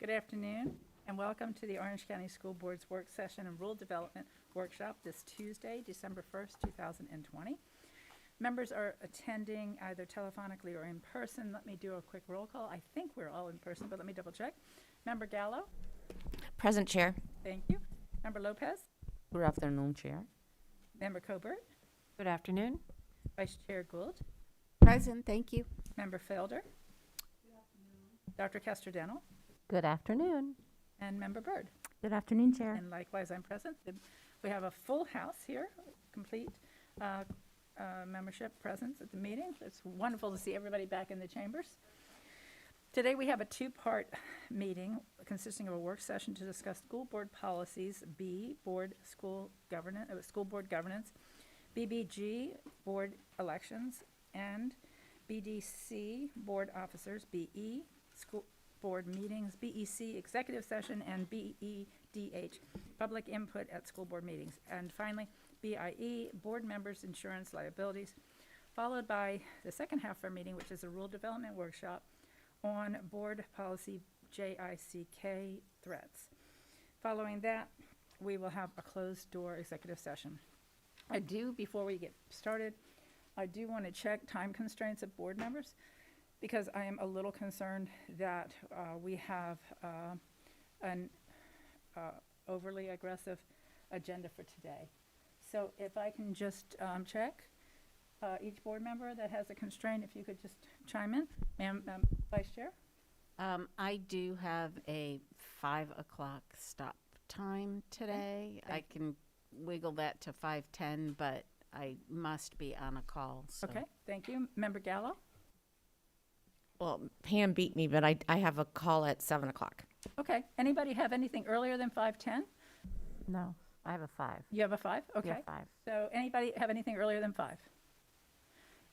Good afternoon, and welcome to the Orange County School Board's Work Session and Rule Development Workshop this Tuesday, December 1st, 2020. Members are attending either telephonically or in person. Let me do a quick roll call. I think we're all in person, but let me double check. Member Gallo? Present, Chair. Thank you. Member Lopez? Good afternoon, Chair. Member Cobert? Good afternoon. Vice Chair Gould? Present, thank you. Member Felder? Dr. Castrodental? Good afternoon. And Member Byrd? Good afternoon, Chair. And likewise, I'm present. We have a full house here, complete membership presence at the meeting. It's wonderful to see everybody back in the chambers. Today we have a two-part meeting consisting of a work session to discuss school board policies, B, school board governance, BBG, board elections, and BDC, board officers, BE, school board meetings, BEC, executive session, and BEDH, public input at school board meetings. And finally, BIE, board members' insurance liabilities, followed by the second half of our meeting, which is a rule development workshop on board policy JICK threats. Following that, we will have a closed-door executive session. Before we get started, I do want to check time constraints of board members, because I am a little concerned that we have an overly aggressive agenda for today. So if I can just check each board member that has a constraint, if you could just chime in. Ma'am, Vice Chair? I do have a 5 o'clock stop time today. I can wiggle that to 5:10, but I must be on a call. So. Okay, thank you. Member Gallo? Well, Pam beat me, but I have a call at 7 o'clock. Okay, anybody have anything earlier than 5:10? No, I have a 5. You have a 5? We Okay. have 5. So anybody have anything earlier than 5?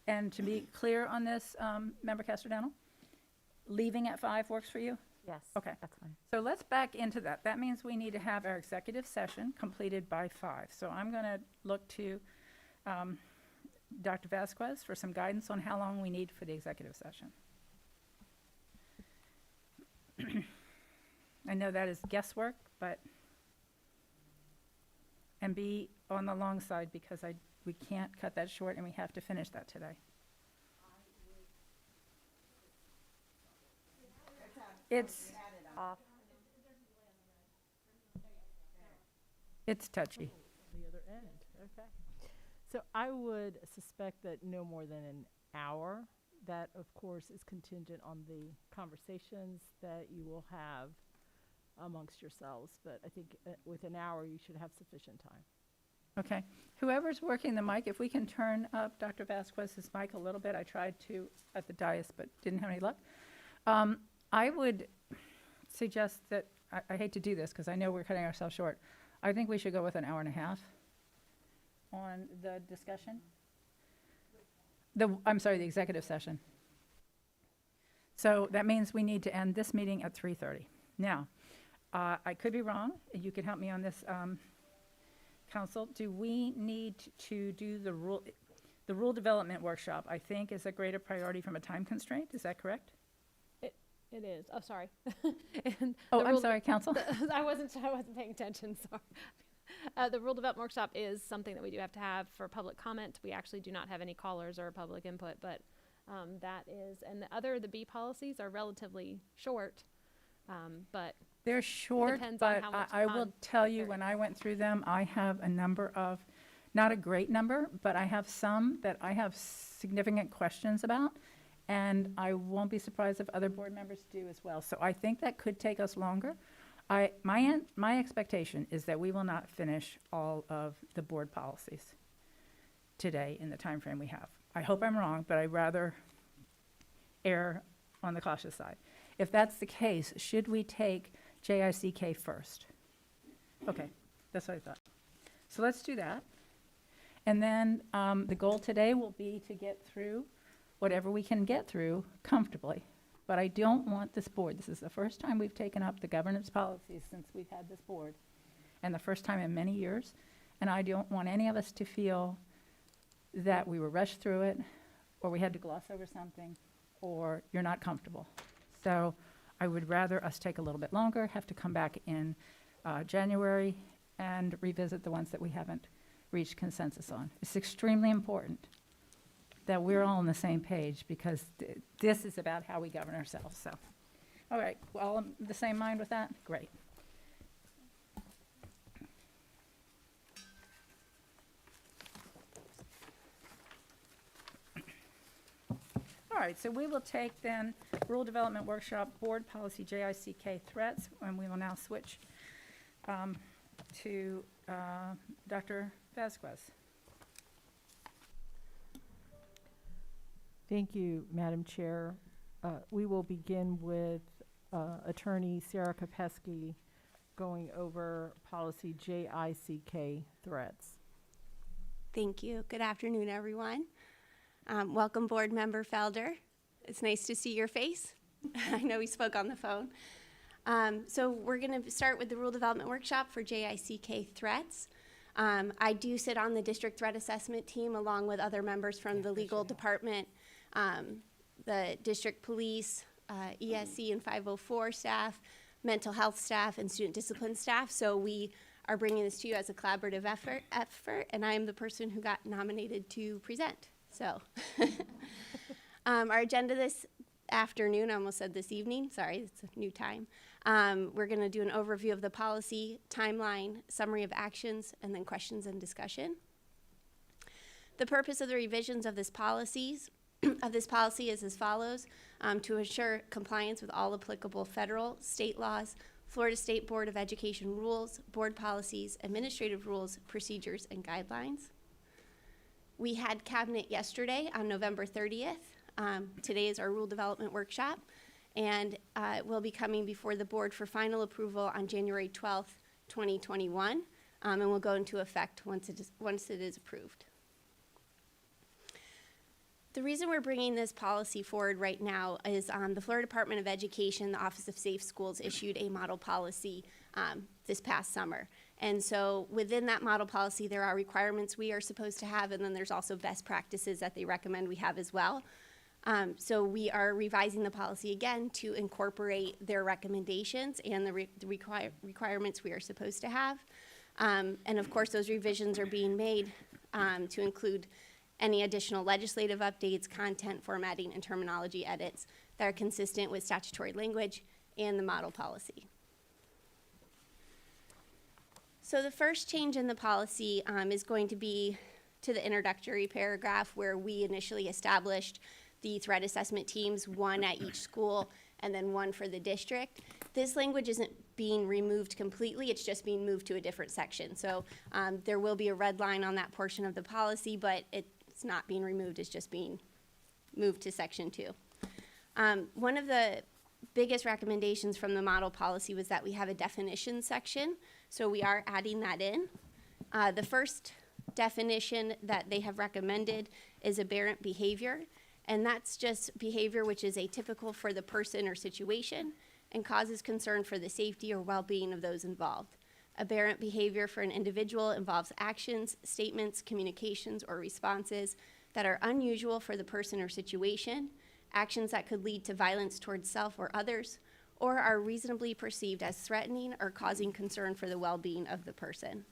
And to be clear on this, Member Castrodental, leaving at 5 works for you? Yes. Okay. That's fine. So let's back into that. That means we need to have our executive session completed by 5. So I'm going to look to Dr. Vasquez for some guidance on how long we need for the executive session. I know that is guesswork, but, and be on the long side because we can't cut that short and we have to finish that today. It's touchy. The other end, okay. So I would suspect that no more than an hour. That, of course, is contingent on the conversations that you will have amongst yourselves. But I think with an hour, you should have sufficient time. Okay. Whoever's working the mic, if we can turn up Dr. Vasquez's mic a little bit. I tried to at the dais, but didn't have any luck. I would suggest that, I hate to do this because I know we're cutting ourselves short. I think we should go with an hour and a half on the discussion. I'm sorry, the executive session. So that means we need to end this meeting at 3:30. Now, I could be wrong. You can help me on this, Council. Do we need to do the rule development workshop? I think is a greater priority from a time constraint. Is that correct? It is. Oh, sorry. I'm sorry, Council. I wasn't paying attention. Sorry. The rule development workshop is something that we do have to have for public comment. We actually do not have any callers or public input, but that is, and the B policies are relatively short, but They're short, depends on but how much I will tell you, when I went through them, I have a number of, not a great number, but I have some that I have significant questions about, and I won't be surprised if other board members do as well. So I think that could take us longer. My expectation is that we will not finish all of the board policies today in the time frame we have. I hope I'm wrong, but I'd rather err on the cautious side. If that's the case, should we take JICK first? Okay, that's what I thought. So let's do that. And then the goal today will be to get through whatever we can get through comfortably. But I don't want this board, this is the first time we've taken up the governance policies since we've had this board, and the first time in many years, and I don't want any of us to feel that we were rushed through it, or we had to gloss over something, or you're not comfortable. So I would rather us take a little bit longer, have to come back in January and revisit the ones that we haven't reached consensus on. It's extremely important that we're all on the same page because this is about how we govern ourselves, so. All right, well, the same mind with that? Great. All right, so we will take then Rule Development Workshop Board Policy JICK threats, and we will now switch to Dr. Vasquez. Thank you, Madam Chair. We will begin with Attorney Sarah Kopesky going over policy JICK threats. Thank you. Good afternoon, everyone. Welcome, Board Member Felder. It's nice to see your face. I know we spoke on the phone. So we're going to start with the Rule Development Workshop for JICK threats. I do sit on the District Threat Assessment Team along with other members from the Legal Department, the District Police, ESC and 504 staff, mental health staff, and student discipline staff. So we are bringing this to you as a collaborative effort, and I am the person who got nominated to present. So our agenda this afternoon, I almost said this evening, sorry, it's a new time. We're going to do an overview of the policy, timeline, summary of actions, and then questions and discussion. The purpose of the revisions of this policy is as follows: to ensure compliance with all applicable federal, state laws, Florida State Board of Education rules, board policies, administrative rules, procedures, and guidelines. We had cabinet yesterday on November 30th. Today is our rule development workshop, and it will be coming before the board for final approval on January 12th, 2021, and will go into effect once it is approved. The reason we're bringing this policy forward right now is the Florida Department of Education, the Office of Safe Schools, issued a model policy this past summer. And so within that model policy, there are requirements we are supposed to have, and then there's also best practices that they recommend we have as well. So we are revising the policy again to incorporate their recommendations and the requirements we are supposed to have. And of course, those revisions are being made to include any additional legislative updates, content formatting, and terminology edits that are consistent with statutory language and the model policy. So the first change in the policy is going to be to the introductory paragraph where we initially established the threat assessment teams, one at each school and then one for the district. This language isn't being removed completely, it's just being moved to a different section. So there will be a red line on that portion of the policy, but it's not being removed, it's just being moved to section 2. One of the biggest recommendations from the model policy was that we have a definition section, so we are adding that in. The first definition that they have recommended is aberrant behavior, and that's just behavior which is atypical for the person or situation and causes concern for the safety or well-being of those involved. Aberrant behavior for an individual involves actions, statements, communications, or responses that are unusual for the person or situation, actions that could lead to violence towards self or others, or are reasonably perceived as threatening or causing concern for the well-being of the person.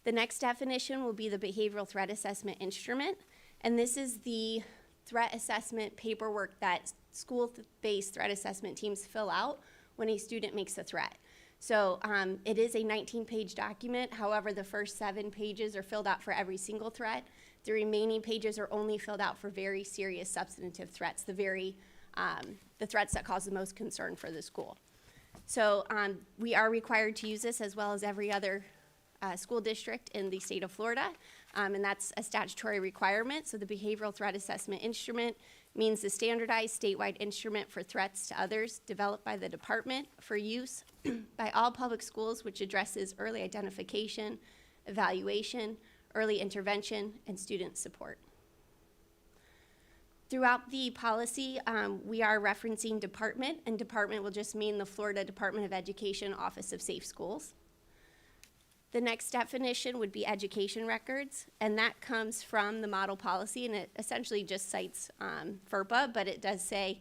The next definition will be the behavioral threat assessment instrument, and this is the threat assessment paperwork that school-based threat assessment teams fill out when a student makes a threat. So it is a 19-page document. However, the first 7 pages are filled out for every single threat. The remaining pages are only filled out for very serious substantive threats, the threats that cause the most concern for the school. So we are required to use this as well as every other school district in the state of Florida, and that's a statutory requirement. So the behavioral threat assessment instrument means the standardized statewide instrument for threats to others developed by the department for use by all public schools, which addresses early identification, evaluation, early intervention, and student support. Throughout the policy, we are referencing department, and department will just mean the Florida Department of Education Office of Safe Schools. The next definition would be education records, and that comes from the model policy, and it essentially just cites FERPA, but it does say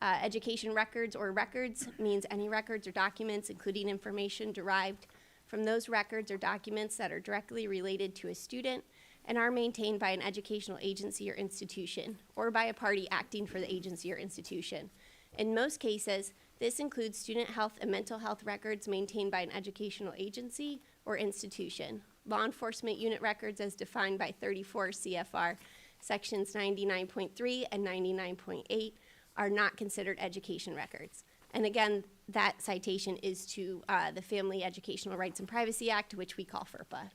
Education records or records means any records or documents, including information derived from those records or documents that are directly related to a student and are maintained by an educational agency or institution, or by a party acting for the agency or institution. In most cases, this includes student health and mental health records maintained by an educational agency or institution. Law enforcement unit records as defined by 34 CFR sections 99.3 and 99.8 are not considered education records. And again, that citation is to the Family Educational Rights and Privacy Act, which we call FERPA.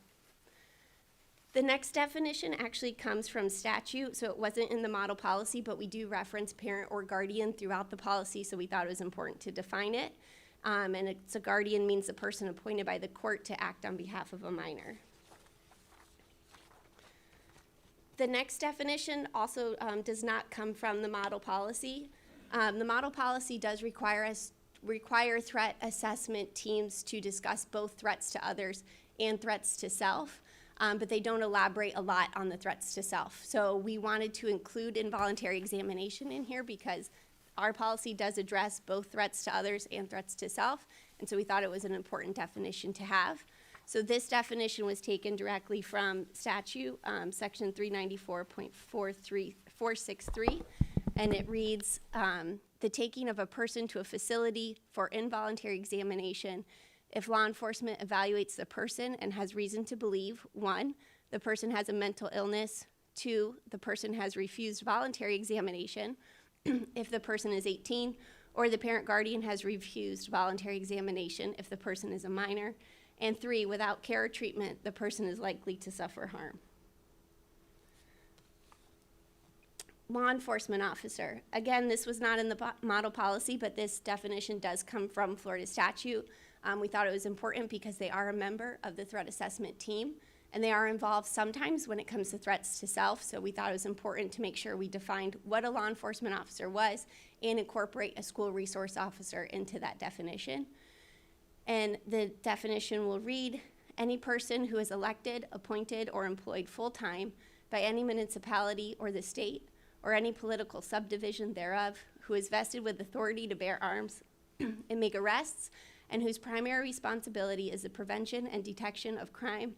The next definition actually comes from statute, so it wasn't in the model policy, but we do reference parent or guardian throughout the policy, so we thought it was important to define it. And it's a guardian means the person appointed by the court to act on behalf of a minor. The next definition also does not come from the model policy. The model policy does require threat assessment teams to discuss both threats to others and threats to self. But they don't elaborate a lot on the threats to self. So we wanted to include involuntary examination in here because our policy does address both threats to others and threats to self, and so we thought it was an important definition to have. So this definition was taken directly from statute, section 394.463, and it reads, the taking of a person to a facility for involuntary examination if law enforcement evaluates the person and has reason to believe, 1, the person has a mental illness, 2, the person has refused voluntary examination, if the person is 18, or the parent guardian has refused voluntary examination if the person is a minor, and 3, without care or treatment, the person is likely to suffer harm. Law enforcement officer. Again, this was not in the model policy, but this definition does come from Florida statute. We thought it was important because they are a member of the threat assessment team, and they are involved sometimes when it comes to threats to self, so we thought it was important to make sure we defined what a law enforcement officer was and incorporate a school resource officer into that definition. And the definition will read, any person who is elected, appointed, or employed full-time by any municipality or the state, or any political subdivision thereof, who is vested with authority to bear arms and make arrests, and whose primary responsibility is the prevention and detection of crime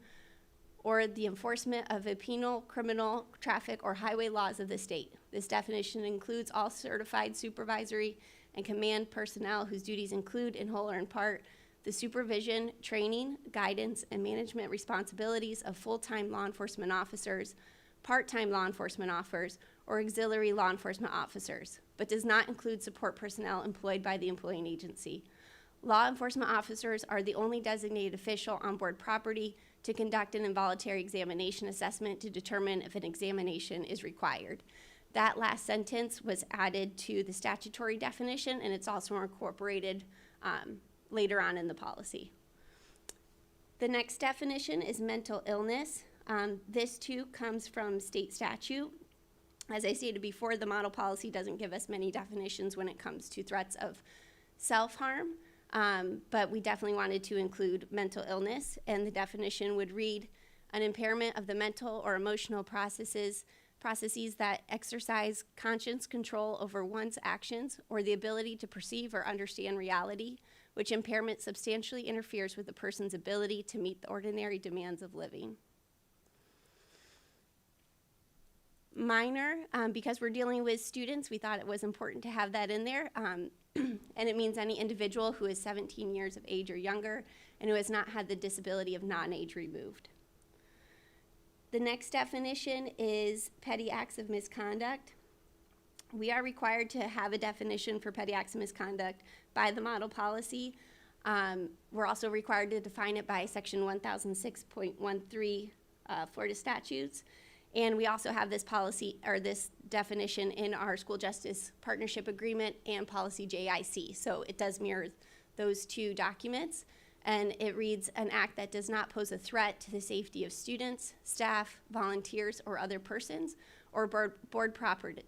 or the enforcement of a penal, criminal, traffic, or highway laws of the state. This definition includes all certified supervisory and command personnel whose duties include, in whole or in part, the supervision, training, guidance, and management responsibilities of full-time law enforcement officers, part-time law enforcement officers, or auxiliary law enforcement officers, but does not include support personnel employed by the employing agency. Law enforcement officers are the only designated official on board property to conduct an involuntary examination assessment to determine if an examination is required. That last sentence was added to the statutory definition, and it's also incorporated later on in the policy. The next definition is mental illness. This too comes from state statute. As I stated before, the model policy doesn't give us many definitions when it comes to threats of self-harm. But we definitely wanted to include mental illness, and the definition would read, an impairment of the mental or emotional processes that exercise conscious control over one's actions or the ability to perceive or understand reality, which impairment substantially interferes with the person's ability to meet the ordinary demands of living. Minor, because we're dealing with students, we thought it was important to have that in there. And it means any individual who is 17 years of age or younger and who has not had the disability of non-age removed. The next definition is petty acts of misconduct. We are required to have a definition for petty acts of misconduct by the model policy. We're also required to define it by section 1006.13 Florida statutes. And we also have this policy, or this definition, in our school justice partnership agreement and policy JICK. So it does mirror those two documents. And it reads, an act that does not pose a threat to the safety of students, staff, volunteers, or other persons, or board property,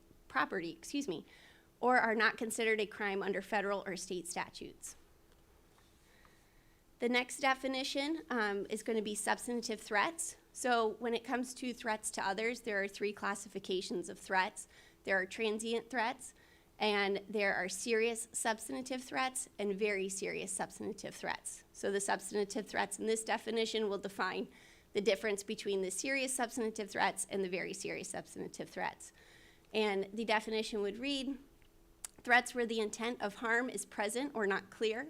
or are not considered a crime under federal or state statutes. The next definition is going to be substantive threats. So when it comes to threats to others, there are 3 classifications of threats. There are transient threats, And there are serious substantive threats and very serious substantive threats. So the substantive threats in this definition will define the difference between the serious substantive threats and the very serious substantive threats. And the definition would read, threats where the intent of harm is present or not clear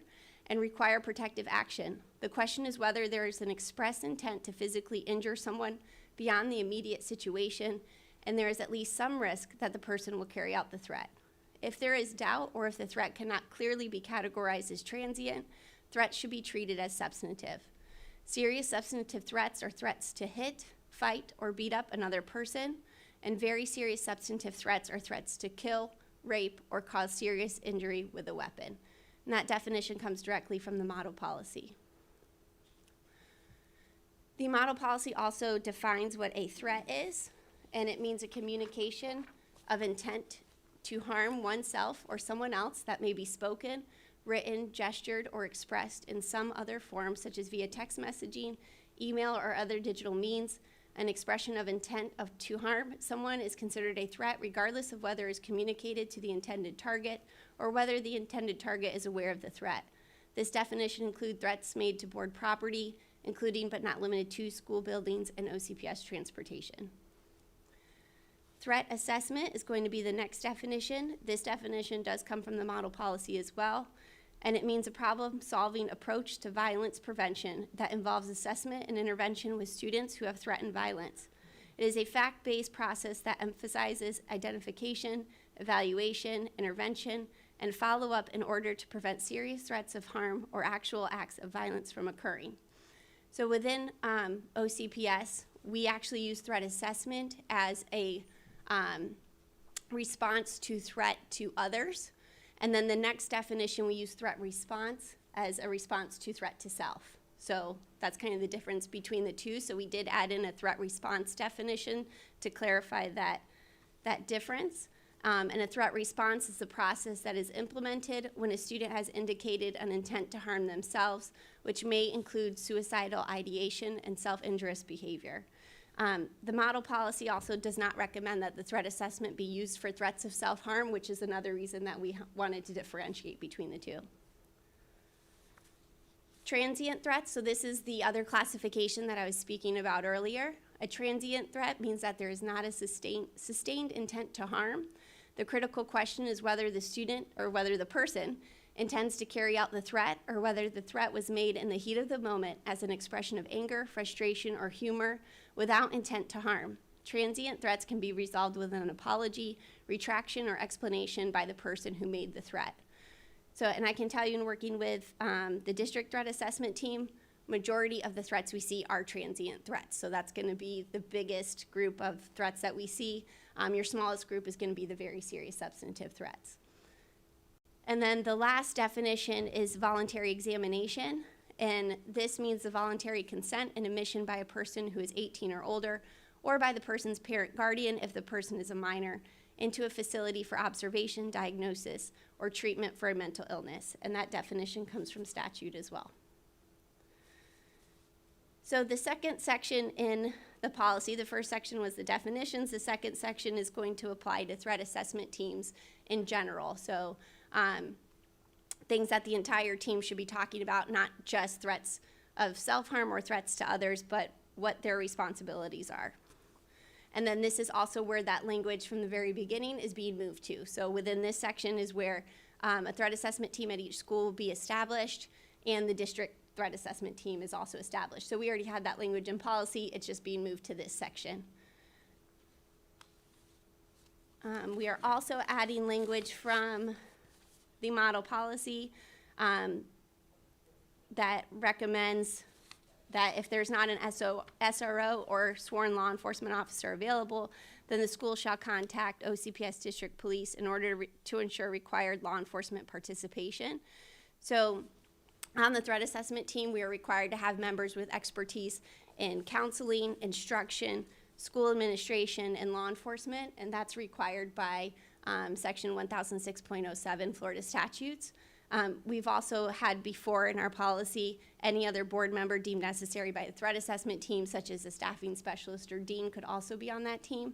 and require protective action. The question is whether there is an express intent to physically injure someone beyond the immediate situation, and there is at least some risk that the person will carry out the threat. If there is doubt or if the threat cannot clearly be categorized as transient, threats should be treated as substantive. Serious substantive threats are threats to hit, fight, or beat up another person, and very serious substantive threats are threats to kill, rape, or cause serious injury with a weapon. And that definition comes directly from the model policy. The model policy also defines what a threat is, and it means a communication of intent to harm oneself or someone else that may be spoken, written, gestured, or expressed in some other form, such as via text messaging, email, or other digital means. An expression of intent to harm someone is considered a threat regardless of whether it is communicated to the intended target or whether the intended target is aware of the threat. This definition includes threats made to board property, including but not limited to school buildings and OCPS transportation. Threat assessment is going to be the next definition. This definition does come from the model policy as well, and it means a problem-solving approach to violence prevention that involves assessment and intervention with students who have threatened violence. It is a fact-based process that emphasizes identification, evaluation, intervention, and follow-up in order to prevent serious threats of harm or actual acts of violence from occurring. So within OCPS, we actually use threat assessment as a response to threat to others. And then the next definition, we use threat response as a response to threat to self. So that's kind of the difference between the two. So we did add in a threat response definition to clarify that difference. And a threat response is the process that is implemented when a student has indicated an intent to harm themselves, which may include suicidal ideation and self-injurious behavior. The model policy also does not recommend that the threat assessment be used for threats of self-harm, which is another reason that we wanted to differentiate between the two. Transient threats, so this is the other classification that I was speaking about earlier. A transient threat means that there is not a sustained intent to harm. The critical question is whether the student or whether the person intends to carry out the threat or whether the threat was made in the heat of the moment as an expression of anger, frustration, or humor without intent to harm. Transient threats can be resolved with an apology, retraction, or explanation by the person who made the threat. So, and I can tell you in working with the district threat assessment team, majority of the threats we see are transient threats. So that's going to be the biggest group of threats that we see. Your smallest group is going to be the very serious substantive threats. And then the last definition is voluntary examination. And this means the voluntary consent and admission by a person who is 18 or older, or by the person's parent guardian if the person is a minor, into a facility for observation, diagnosis, or treatment for a mental illness. And that definition comes from statute as well. So the second section in the policy, the first section was the definitions. The second section is going to apply to threat assessment teams in general. So things that the entire team should be talking about, not just threats of self-harm or threats to others, but what their responsibilities are. And then this is also where that language from the very beginning is being moved to. So within this section is where a threat assessment team at each school will be established, and the district threat assessment team is also established. So we already had that language in policy, it's just being moved to this section. We are also adding language from the model policy that recommends that if there's not an SRO or sworn law enforcement officer available, then the school shall contact OCPS district police in order to ensure required law enforcement participation. So on the threat assessment team, we are required to have members with expertise in counseling, instruction, school administration, and law enforcement, and that's required by section 1006.07 Florida statutes. We've also had before in our policy any other board member deemed necessary by the threat assessment team, such as a staffing specialist or dean, could also be on that team.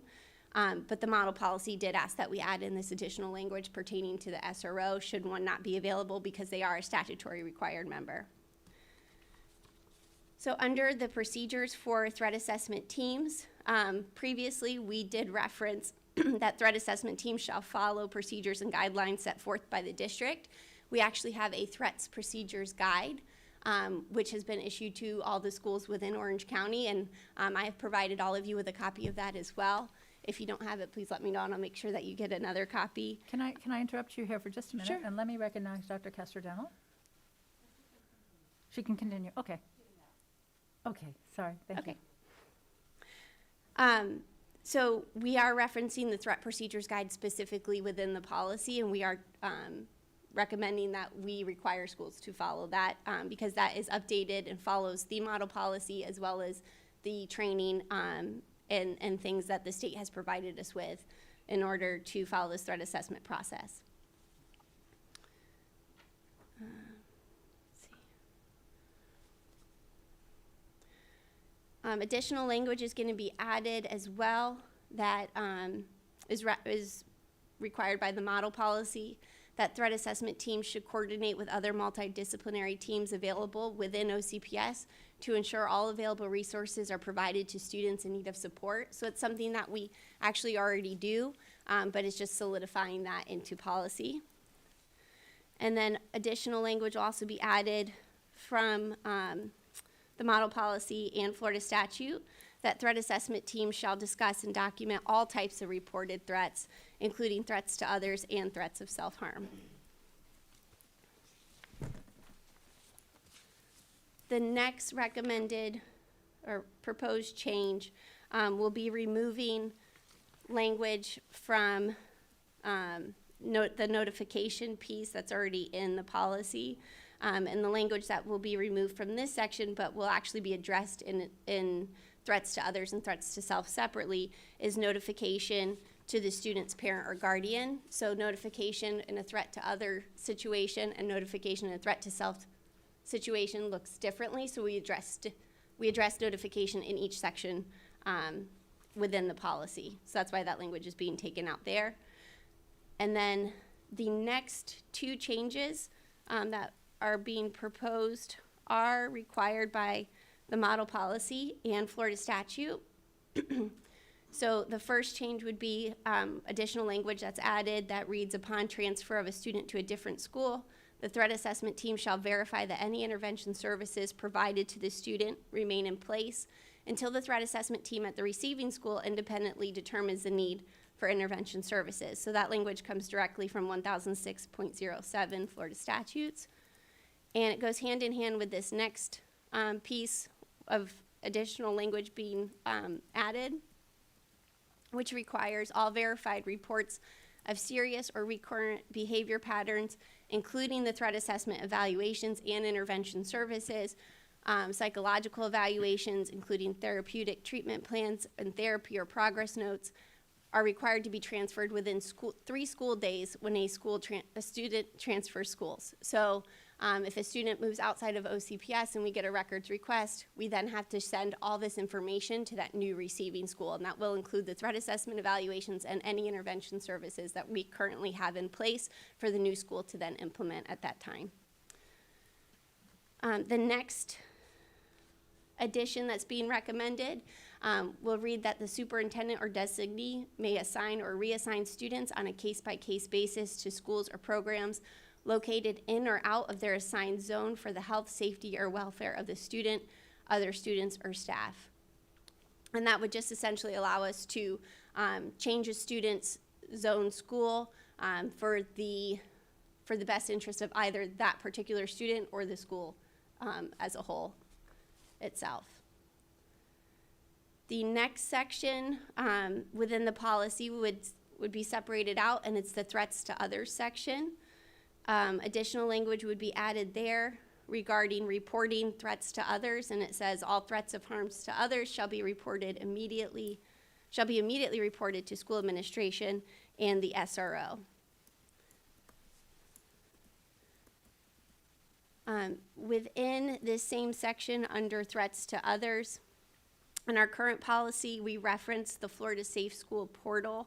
But the model policy did ask that we add in this additional language pertaining to the SRO should one not be available because they are a statutory required member. So under the procedures for threat assessment teams, previously we did reference that threat assessment teams shall follow procedures and guidelines set forth by the district. We actually have a threats procedures guide, which has been issued to all the schools within Orange County, and I have provided all of you with a copy of that as well. If you don't have it, please let me know, and I'll make sure that you get another copy. Can I interrupt you here for just a minute? Sure. And let me recognize Dr. Kester-Dental. She can continue, okay. Okay, sorry, thank you. Okay. So we are referencing the threat procedures guide specifically within the policy, and we are recommending that we require schools to follow that because that is updated and follows the model policy as well as the training and things that the state has provided us with in order to follow this threat assessment process. Additional language is going to be added as well that is required by the model policy, that threat assessment teams should coordinate with other multidisciplinary teams available within OCPS to ensure all available resources are provided to students in need of support. So it's something that we actually already do, but it's just solidifying that into policy. And then additional language will also be added from the model policy and Florida statute, that threat assessment teams shall discuss and document all types of reported threats, including threats to others and threats of self-harm. The next recommended or proposed change will be removing language from the notification piece that's already in the policy. And the language that will be removed from this section but will actually be addressed in threats to others and threats to self separately is notification to the student's parent or guardian. So notification in a threat to other situation and notification in a threat to self situation looks differently. So we addressed notification in each section within the policy. So that's why that language is being taken out there. And then the next two changes that are being proposed are required by the model policy and Florida statute. So the first change would be additional language that's added that reads, upon transfer of a student to a different school, the threat assessment team shall verify that any intervention services provided to the student remain in place until the threat assessment team at the receiving school independently determines the need for intervention services. So that language comes directly from 1006.07 Florida statutes. And it goes hand in hand with this next piece of additional language being added, which requires all verified reports of serious or recurrent behavior patterns, including the threat assessment evaluations and intervention services, psychological evaluations, including therapeutic treatment plans and therapy or progress notes, are required to be transferred within 3 school days when a student transfers schools. So if a student moves outside of OCPS and we get a records request, we then have to send all this information to that new receiving school, and that will include the threat assessment evaluations and any intervention services that we currently have in place for the new school to then implement at that time. The next addition that's being recommended will read that the superintendent or designee may assign or reassign students on a case-by-case basis to schools or programs located in or out of their assigned zone for the health, safety, or welfare of the student, other students, or staff. And that would just essentially allow us to change a student's zone school for the best interest of either that particular student or the school as a whole itself. The next section within the policy would be separated out, and it's the threats to others section. Additional language would be added there regarding reporting threats to others, and it says all threats of harms to others shall be immediately reported to school administration and the SRO. Within this same section under threats to others, In our current policy, we reference the Florida Safe School portal,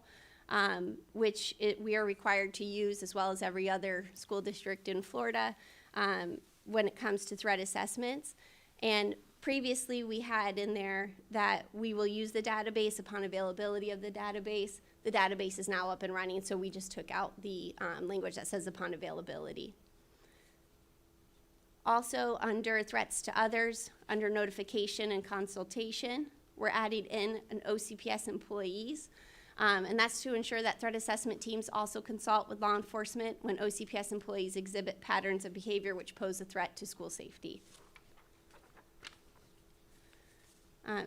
which we are required to use, as well as every other school district in Florida, when it comes to threat assessments. And previously, we had in there that we will use the database upon availability of the database. The database is now up and running, so we just took out the language that says upon availability. Also, under threats to others, under notification and consultation, we're adding in an OCPS employees. And that's to ensure that threat assessment teams also consult with law enforcement when OCPS employees exhibit patterns of behavior which pose a threat to school safety.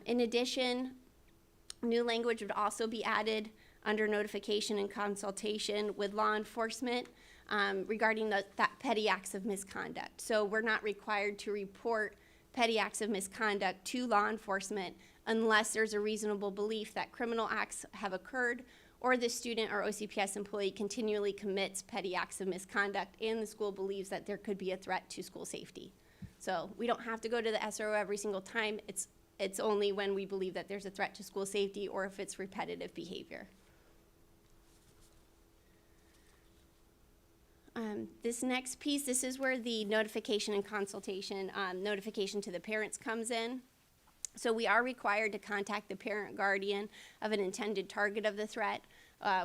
In addition, new language would also be added under notification and consultation with law enforcement regarding that petty acts of misconduct. So we're not required to report petty acts of misconduct to law enforcement unless there's a reasonable belief that criminal acts have occurred or the student or OCPS employee continually commits petty acts of misconduct and the school believes that there could be a threat to school safety. So we don't have to go to the SRO every single time. It's only when we believe that there's a threat to school safety or if it's repetitive behavior. This next piece, this is where the notification and consultation, notification to the parents comes in. So we are required to contact the parent guardian of an intended target of the threat.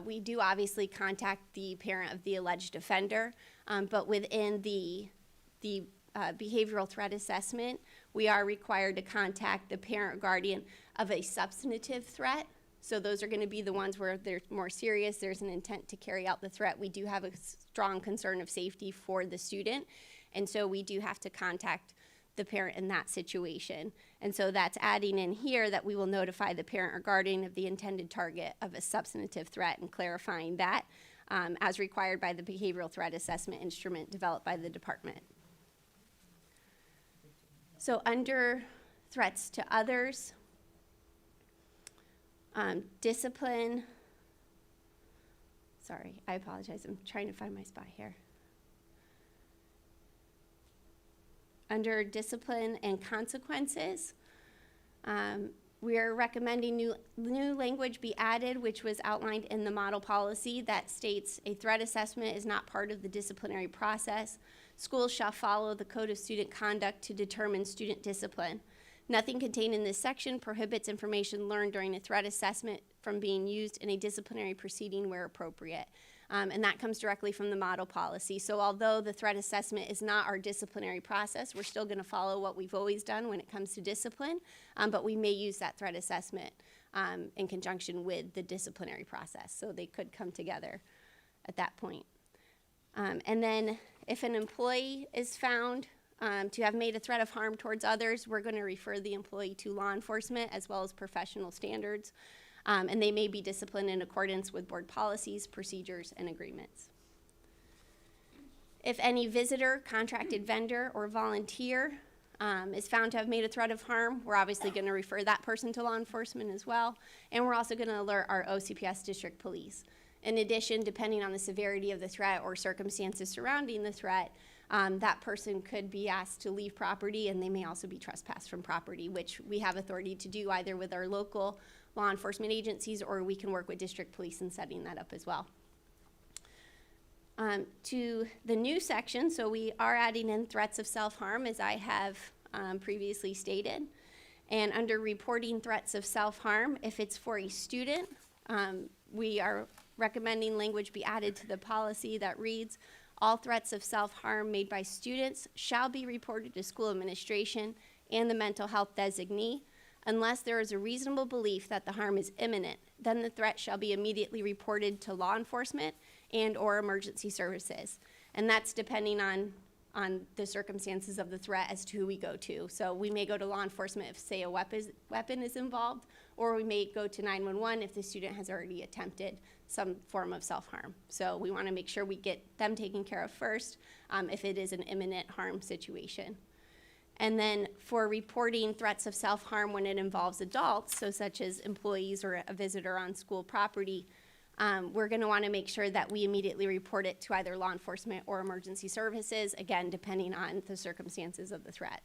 We do obviously contact the parent of the alleged offender, but within the behavioral threat assessment, we are required to contact the parent guardian of a substantive threat. So those are going to be the ones where they're more serious, there's an intent to carry out the threat. We do have a strong concern of safety for the student, and so we do have to contact the parent in that situation. And so that's adding in here that we will notify the parent or guardian of the intended target of a substantive threat and clarifying that as required by the behavioral threat assessment instrument developed by the department. So under threats to others, discipline, sorry, I apologize, I'm trying to find my spot here. Under discipline and consequences, we are recommending new language be added, which was outlined in the model policy that states a threat assessment is not part of the disciplinary process. Schools shall follow the Code of Student Conduct to determine student discipline. Nothing contained in this section prohibits information learned during a threat assessment from being used in a disciplinary proceeding where appropriate. And that comes directly from the model policy. So although the threat assessment is not our disciplinary process, we're still going to follow what we've always done when it comes to discipline, but we may use that threat assessment in conjunction with the disciplinary process. So they could come together at that point. And then if an employee is found to have made a threat of harm towards others, we're going to refer the employee to law enforcement as well as professional standards. And they may be disciplined in accordance with board policies, procedures, and agreements. If any visitor, contracted vendor, or volunteer is found to have made a threat of harm, we're obviously going to refer that person to law enforcement as well. And we're also going to alert our OCPS district police. In addition, depending on the severity of the threat or circumstances surrounding the threat, that person could be asked to leave property, and they may also be trespassed from property, which we have authority to do either with our local law enforcement agencies, or we can work with district police in setting that up as well. To the new section, so we are adding in threats of self-harm, as I have previously stated. And under reporting threats of self-harm, if it's for a student, we are recommending language be added to the policy that reads, all threats of self-harm made by students shall be reported to school administration and the mental health designee. Unless there is a reasonable belief that the harm is imminent, then the threat shall be immediately reported to law enforcement and or emergency services. And that's depending on the circumstances of the threat as to who we go to. So we may go to law enforcement if, say, a weapon is involved, or we may go to 911 if the student has already attempted some form of self-harm. So we want to make sure we get them taken care of first if it is an imminent harm situation. And then for reporting threats of self-harm when it involves adults, so such as employees or a visitor on school property, we're going to want to make sure that we immediately report it to either law enforcement or emergency services, again, depending on the circumstances of the threat.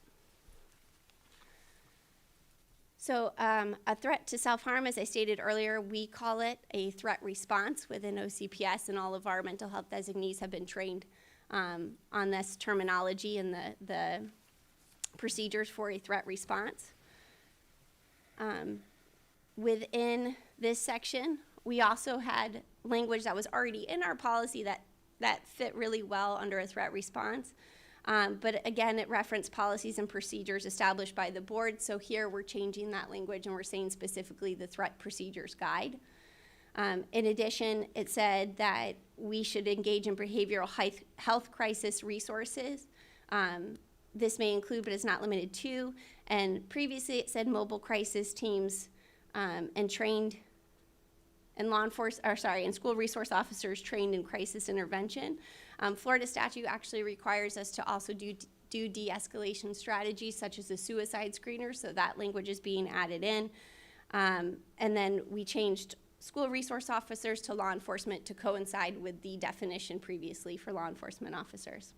So a threat to self-harm, as I stated earlier, we call it a threat response within OCPS, and all of our mental health designees have been trained on this terminology and the procedures for a threat response. Within this section, we also had language that was already in our policy that fit really well under a threat response. But again, it referenced policies and procedures established by the board. So here we're changing that language and we're saying specifically the threat procedures guide. In addition, it said that we should engage in behavioral health crisis resources. This may include, but is not limited to. And previously it said mobile crisis teams and trained and and school resource officers trained in crisis intervention. Florida statute actually requires us to also do de-escalation strategies such as a suicide screener, so that language is being added in. And then we changed school resource officers to law enforcement to coincide with the definition previously for law enforcement officers.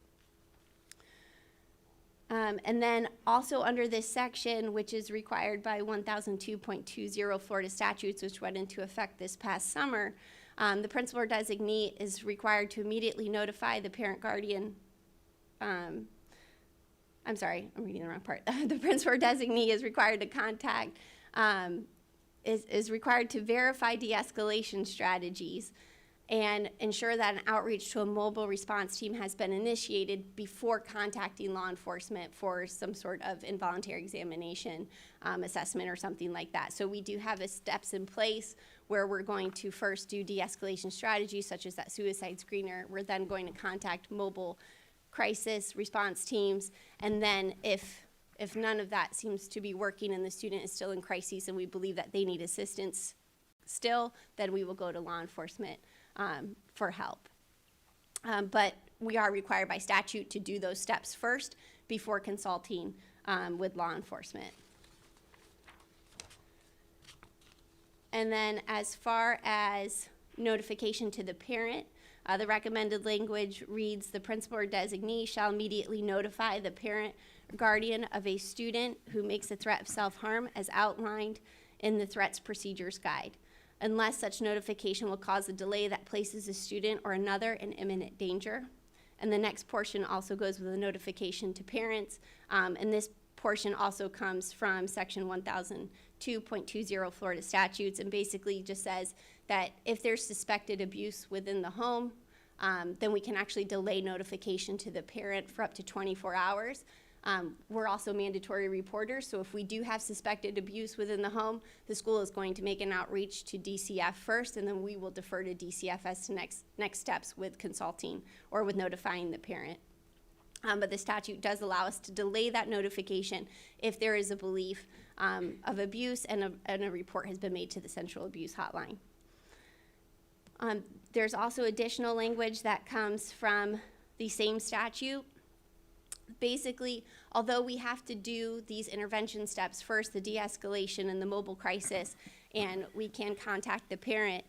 And then also under this section, which is required by 1002.20 Florida statutes, which went into effect this past summer, the principal or designee is required to immediately notify the parent guardian. I'm sorry, I'm reading the wrong part. The principal or designee is required to contact, is required to verify de-escalation strategies and ensure that an outreach to a mobile response team has been initiated before contacting law enforcement for some sort of involuntary examination assessment or something like that. So we do have steps in place where we're going to first do de-escalation strategies such as that suicide screener. We're then going to contact mobile crisis response teams, and then if none of that seems to be working and the student is still in crises and we believe that they need assistance still, then we will go to law enforcement for help. But we are required by statute to do those steps first before consulting with law enforcement. And then as far as notification to the parent, the recommended language reads, the principal or designee shall immediately notify the parent or guardian of a student who makes a threat of self-harm as outlined in the threats procedures guide, unless such notification will cause a delay that places a student or another in imminent danger. And the next portion also goes with a notification to parents, and this portion also comes from section 1002.20 Florida statutes, and basically just says that if there's suspected abuse within the home, then we can actually delay notification to the parent for up to 24 hours. We're also mandatory reporters, so if we do have suspected abuse within the home, the school is going to make an outreach to DCF first, and then we will defer to DCF as to next steps with consulting or with notifying the parent. But the statute does allow us to delay that notification if there is a belief of abuse and a report has been made to the Central Abuse Hotline. There's also additional language that comes from the same statute. Basically, although we have to do these intervention steps first, the de-escalation and the mobile crisis, and we can contact the parent,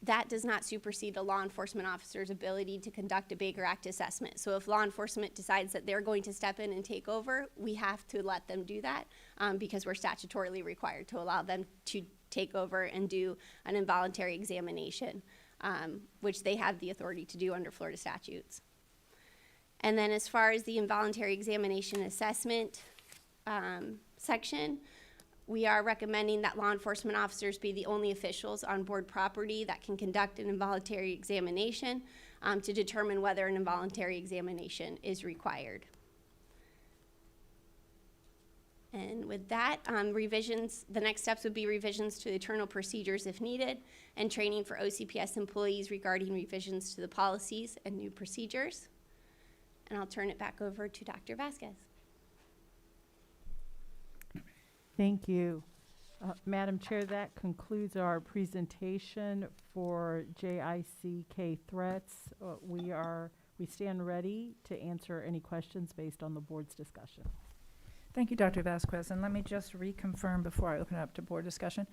that does not supersede a law enforcement officer's ability to conduct a Baker Act assessment. So if law enforcement decides that they're going to step in and take over, we have to let them do that because we're statutorily required to allow them to take over and do an involuntary examination, which they have the authority to do under Florida statutes. And then as far as the involuntary examination assessment section, we are recommending that law enforcement officers be the only officials on board property that can conduct an involuntary examination to determine whether an involuntary examination is required. And with that, revisions, the next steps would be revisions to the internal procedures if needed, and training for OCPS employees regarding revisions to the policies and new procedures. And I'll turn it back over to Dr. Vasquez. Thank you. Madam Chair, that concludes our presentation for JICK threats. We stand ready to answer any questions based on the board's discussion. Thank you, Dr. Vasquez. And let me just reconfirm before I open it up to board discussion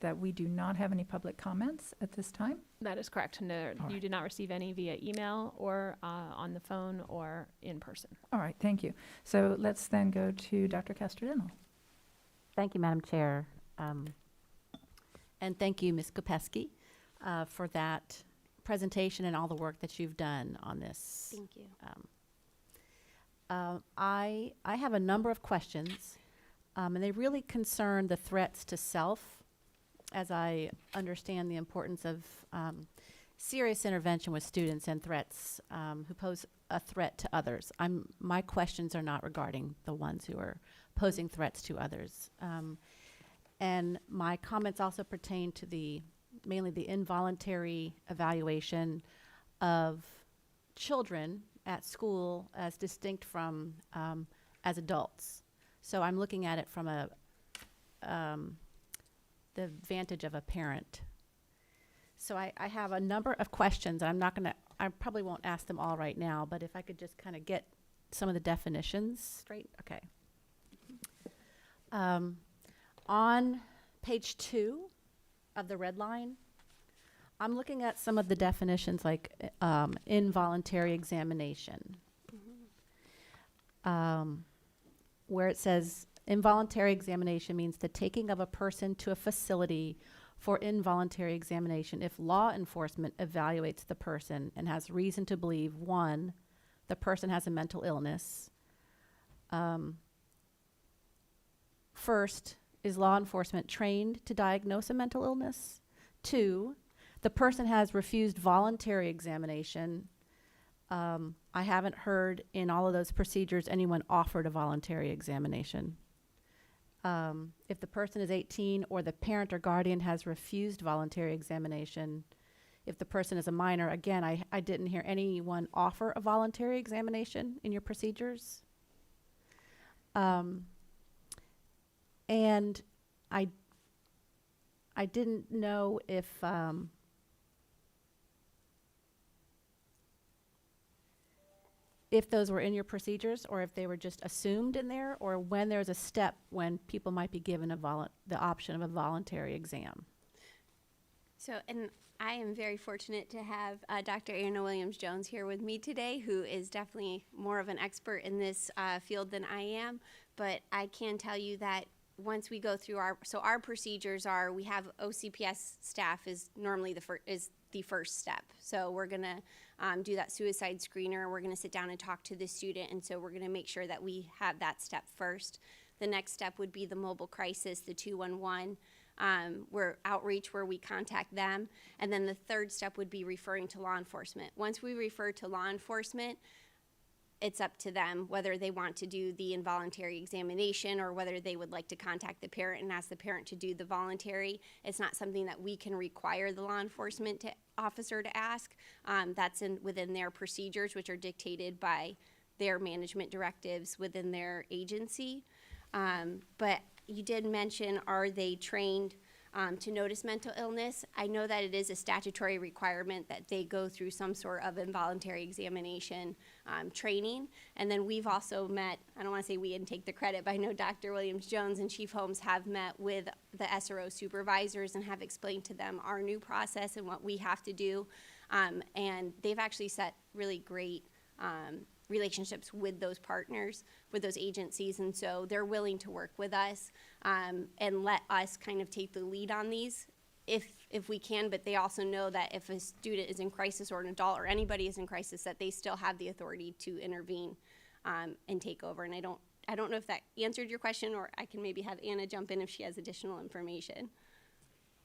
that we do not have any public comments at this time. That is correct. No, All you right. did not receive any via email or on the phone or in person. All right, thank you. So let's then go to Dr. Castellano. Thank you, Madam Chair. And thank you, Ms. Kopesky, for that presentation and all the work that you've done on this. Thank you. I have a number of questions, and they really concern the threats to self, as I understand the importance of serious intervention with students and threats who pose a threat to others. My questions are not regarding the ones who are posing threats to others. And my comments also pertain to mainly the involuntary evaluation of children at school as distinct from as adults. So I'm looking at it from the vantage of a parent. So I have a number of questions. I probably won't ask them all right now, but if I could just kind of get some of the definitions straight. Okay. On page 2 of the red line, I'm looking at some of the definitions like involuntary examination, where it says involuntary examination means the taking of a person to a facility for involuntary examination if law enforcement evaluates the person and has reason to believe, 1, the person has a mental illness. First, is law enforcement trained to diagnose a mental illness? 2, the person has refused voluntary examination. I haven't heard in all of those procedures anyone offered a voluntary examination. If the person is 18 or the parent or guardian has refused voluntary examination, if the person is a minor, again, I didn't hear anyone offer a voluntary examination in your procedures. And I didn't know if those were in your procedures or if they were just assumed in there, or when there's a step when people might be given the option of a voluntary exam. So, and I am very fortunate to have Dr. Anna Williams-Jones here with me today, who is definitely more of an expert in this field than I am. But I can tell you that once we go through our procedures are, we have OCPS staff is normally the first step. So we're gonna do that suicide screener. We're gonna sit down and talk to the student, and so we're gonna make sure that we have that step first. The next step would be the mobile crisis, the 211. Where outreach, where we contact them. And then the third step would be referring to law enforcement. Once we refer to law enforcement, it's up to them whether they want to do the involuntary examination or whether they would like to contact the parent and ask the parent to do the voluntary. It's not something that we can require the law enforcement officer to ask. That's within their procedures, which are dictated by their management directives within their agency. But you did mention, are they trained to notice mental illness? I know that it is a statutory requirement that they go through some sort of involuntary examination training. And then we've also met, I don't want to say we didn't take the credit, but I know Dr. Williams-Jones and Chief Holmes have met with the SRO supervisors and have explained to them our new process and what we have to do. And they've actually set really great relationships with those partners, with those agencies, and so they're willing to work with us and let us kind of take the lead on these if we can, but they also know that if a student is in crisis or an adult or anybody is in crisis, that they still have the authority to intervene and take over. And I don't know if that answered your question, or I can maybe have Anna jump in if she has additional information.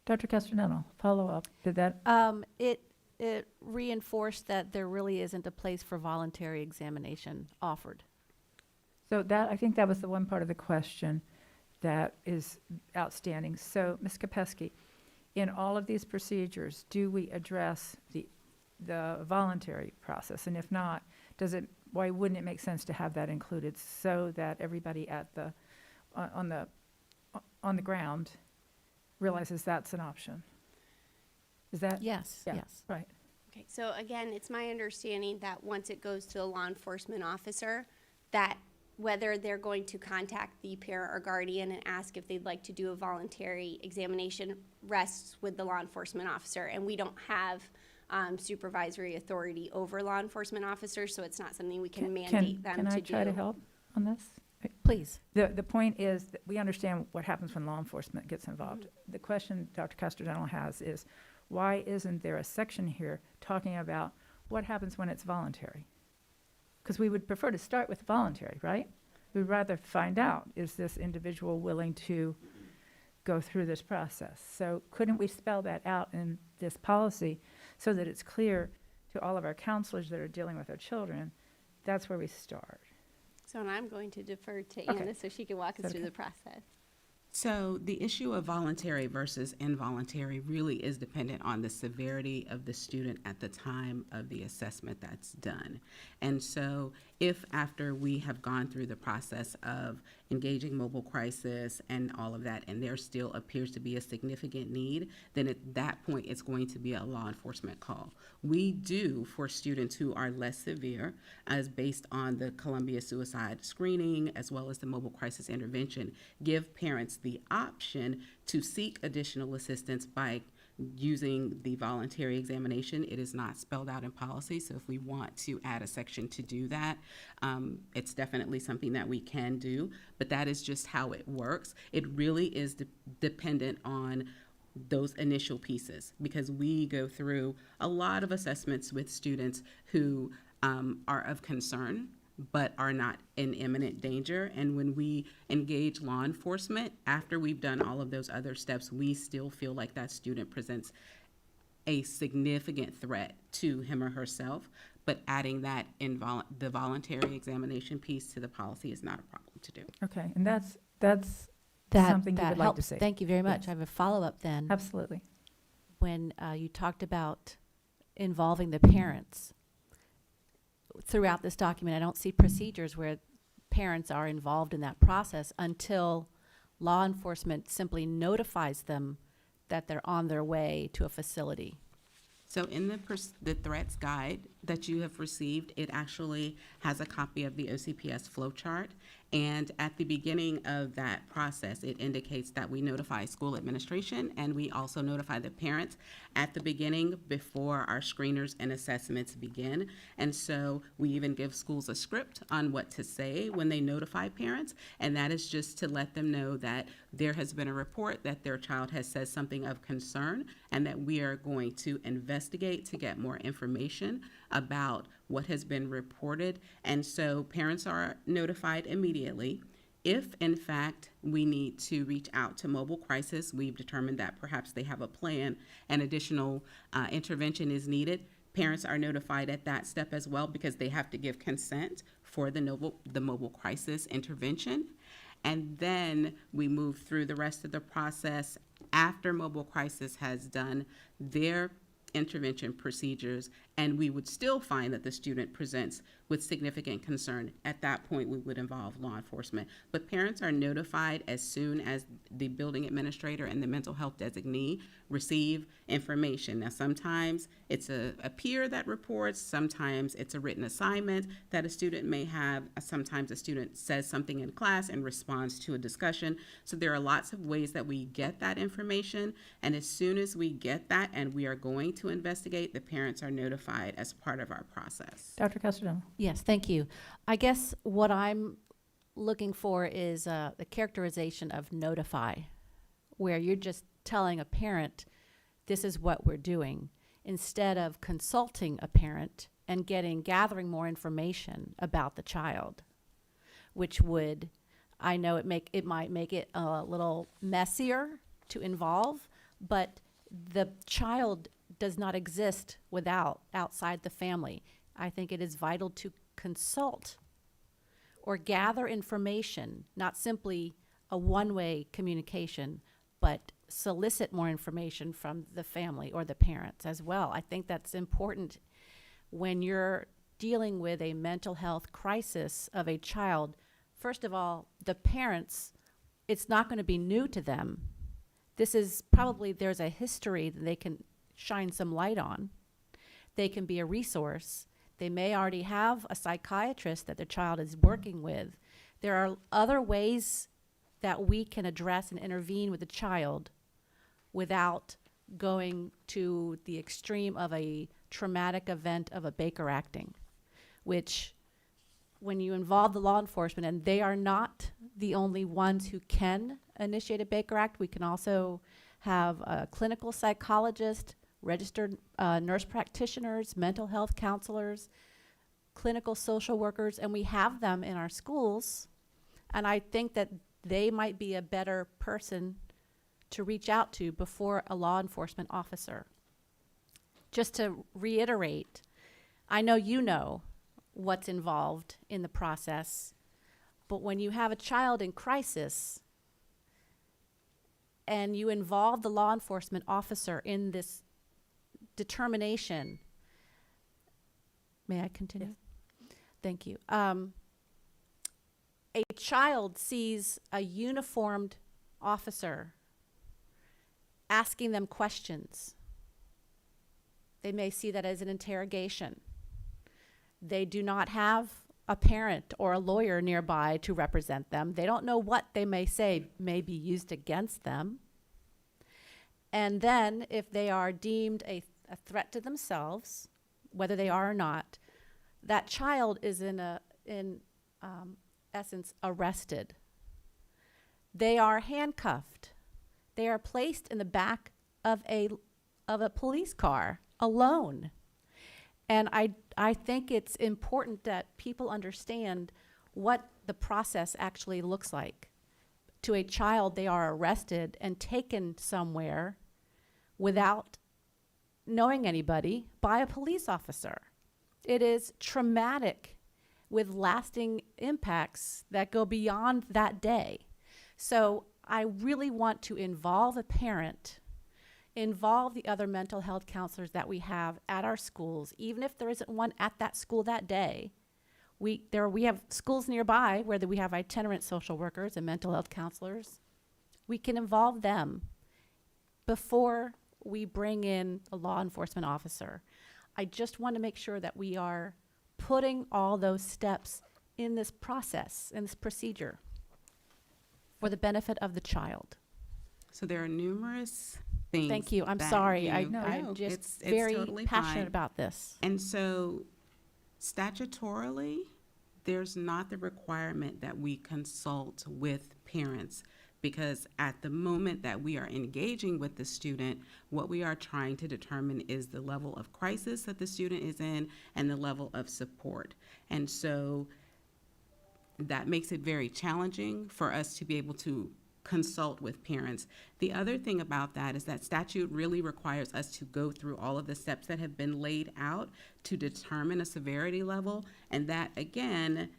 Dr. Castanello, follow up. Did that? It reinforced that there really isn't a place for voluntary examination offered. So I think that was the one part of the question that is outstanding. So, Ms. Kopesky, in all of these procedures, do we address the voluntary process? And if not, why wouldn't it make sense to have that included so that everybody on the ground realizes that's an option? Is that? Yes, Yeah, yes. right. Okay, so again, it's my understanding that once it goes to the law enforcement officer, that whether they're going to contact the parent or guardian and ask if they'd like to do a voluntary examination rests with the law enforcement officer. And we don't have supervisory authority over law enforcement officers, so it's not something we can mandate them to do. Can I try to help on this? Please. The point is that we understand what happens when law enforcement gets involved. The question Dr. Castellano has is, why isn't there a section here talking about what happens when it's voluntary? Because we would prefer to start with voluntary, right? We'd rather find out, is this individual willing to go through this process? So couldn't we spell that out in this policy so that it's clear to all of our counselors that are dealing with our children, that's where we start? So and I'm going to defer to Okay. Anna so she can walk Is us that through okay? the process. So the issue of voluntary versus involuntary really is dependent on the severity of the student at the time of the assessment that's done. And so if after we have gone through the process of engaging mobile crisis and all of that, and there still appears to be a significant need, then at that point it's going to be a law enforcement call. We do, for students who are less severe, as based on the Columbia suicide screening as well as the mobile crisis intervention, give parents the option to seek additional assistance by using the voluntary examination. It is not spelled out in policy, so if we want to add a section to do that, it's definitely something that we can do, but that is just how it works. It really is dependent on those initial pieces, because we go through a lot of assessments with students who are of concern but are not in imminent danger. And when we engage law enforcement, after we've done all of those other steps, we still feel like that student presents a significant threat to him or herself. But adding that the voluntary examination piece to the policy is not a problem to do. Okay, and that's That, something you that would like to helps. say. Thank you very much. Yes. I have a follow-up then. Absolutely. When you talked about involving the parents. Throughout this document, I don't see procedures where parents are involved in that process until law enforcement simply notifies them that they're on their way to a facility. So in the threats guide that you have received, it actually has a copy of the OCPS flowchart. And at the beginning of that process, it indicates that we notify school administration and we also notify the parents at the beginning before our screeners and assessments begin. And so we even give schools a script on what to say when they notify parents. And that is just to let them know that there has been a report that their child has said something of concern and that we are going to investigate to get more information about what has been reported. And so parents are notified immediately. If, in fact, we need to reach out to mobile crisis, we've determined that perhaps they have a plan and additional intervention is needed, parents are notified at that step as well, because they have to give consent for the mobile crisis intervention. And then we move through the rest of the process after mobile crisis has done their intervention procedures, and we would still find that the student presents with significant concern. At that point, we would involve law enforcement. But parents are notified as soon as the building administrator and the mental health designee receive information. Now, sometimes it's a peer that reports, sometimes it's a written assignment that a student may have, sometimes a student says something in class and responds to a discussion. So there are lots of ways that we get that information, and as soon as we get that and we are going to investigate, the parents are notified as part of our process. Dr. Castellano? Yes, thank you. I guess what I'm looking for is the characterization of notify, where you're just telling a parent, this is what we're doing, instead of consulting a parent and gathering more information about the child, which would, I know it might make it a little messier to involve, but the child does not exist outside the family. I think it is vital to consult or gather information, not simply a one-way communication, but solicit more information from the family or the parents as well. I think that's important when you're dealing with a mental health crisis of a child. First of all, the parents, it's not going to be new to them. This is probably, there's a history that they can shine some light on. They can be a resource. They may already have a psychiatrist that their child is working with. There are other ways that we can address and intervene with the child without going to the extreme of a traumatic event of a Baker acting, which when you involve the law enforcement, and they are not the only ones who can initiate a Baker Act, we can also have a clinical psychologist, registered nurse practitioners, mental health counselors, clinical social workers, and we have them in our schools. And I think that they might be a better person to reach out to before a law enforcement officer. Just to reiterate, I know you know what's involved in the process, but when you have a child in crisis and you involve the law enforcement officer in this determination, may I continue? Thank you. A child sees a uniformed officer asking them questions. They may see that as an interrogation. They do not have a parent or a lawyer nearby to represent them. They don't know what they may say may be used against them. And then if they are deemed a threat to themselves, whether they are or not, that child is in essence arrested. They are handcuffed. They are placed in the back of a police car alone. And I think it's important that people understand what the process actually looks like. To a child, they are arrested and taken somewhere without knowing anybody by a police officer. It is traumatic with lasting impacts that go beyond that day. So I really want to involve a parent, involve the other mental health counselors that we have at our schools, even if there isn't one at that school that day. We have schools nearby where we have itinerant social workers and mental health counselors. We can involve them before we bring in a law enforcement officer. I just want to make sure that we are putting all those steps in this process, in this procedure, for the benefit of the child. So there are numerous things. Thank you. I'm that sorry. you- I'm just it's very totally passionate fine. about this. And so statutorily, there's not the requirement that we consult with parents, because at the moment that we are engaging with the student, what we are trying to determine is the level of crisis that the student is in and the level of support. And so that makes it very challenging for us to be able to consult with parents. The other thing about that is that statute really requires us to go through all of the steps that have been laid out to determine a severity level, and that, again,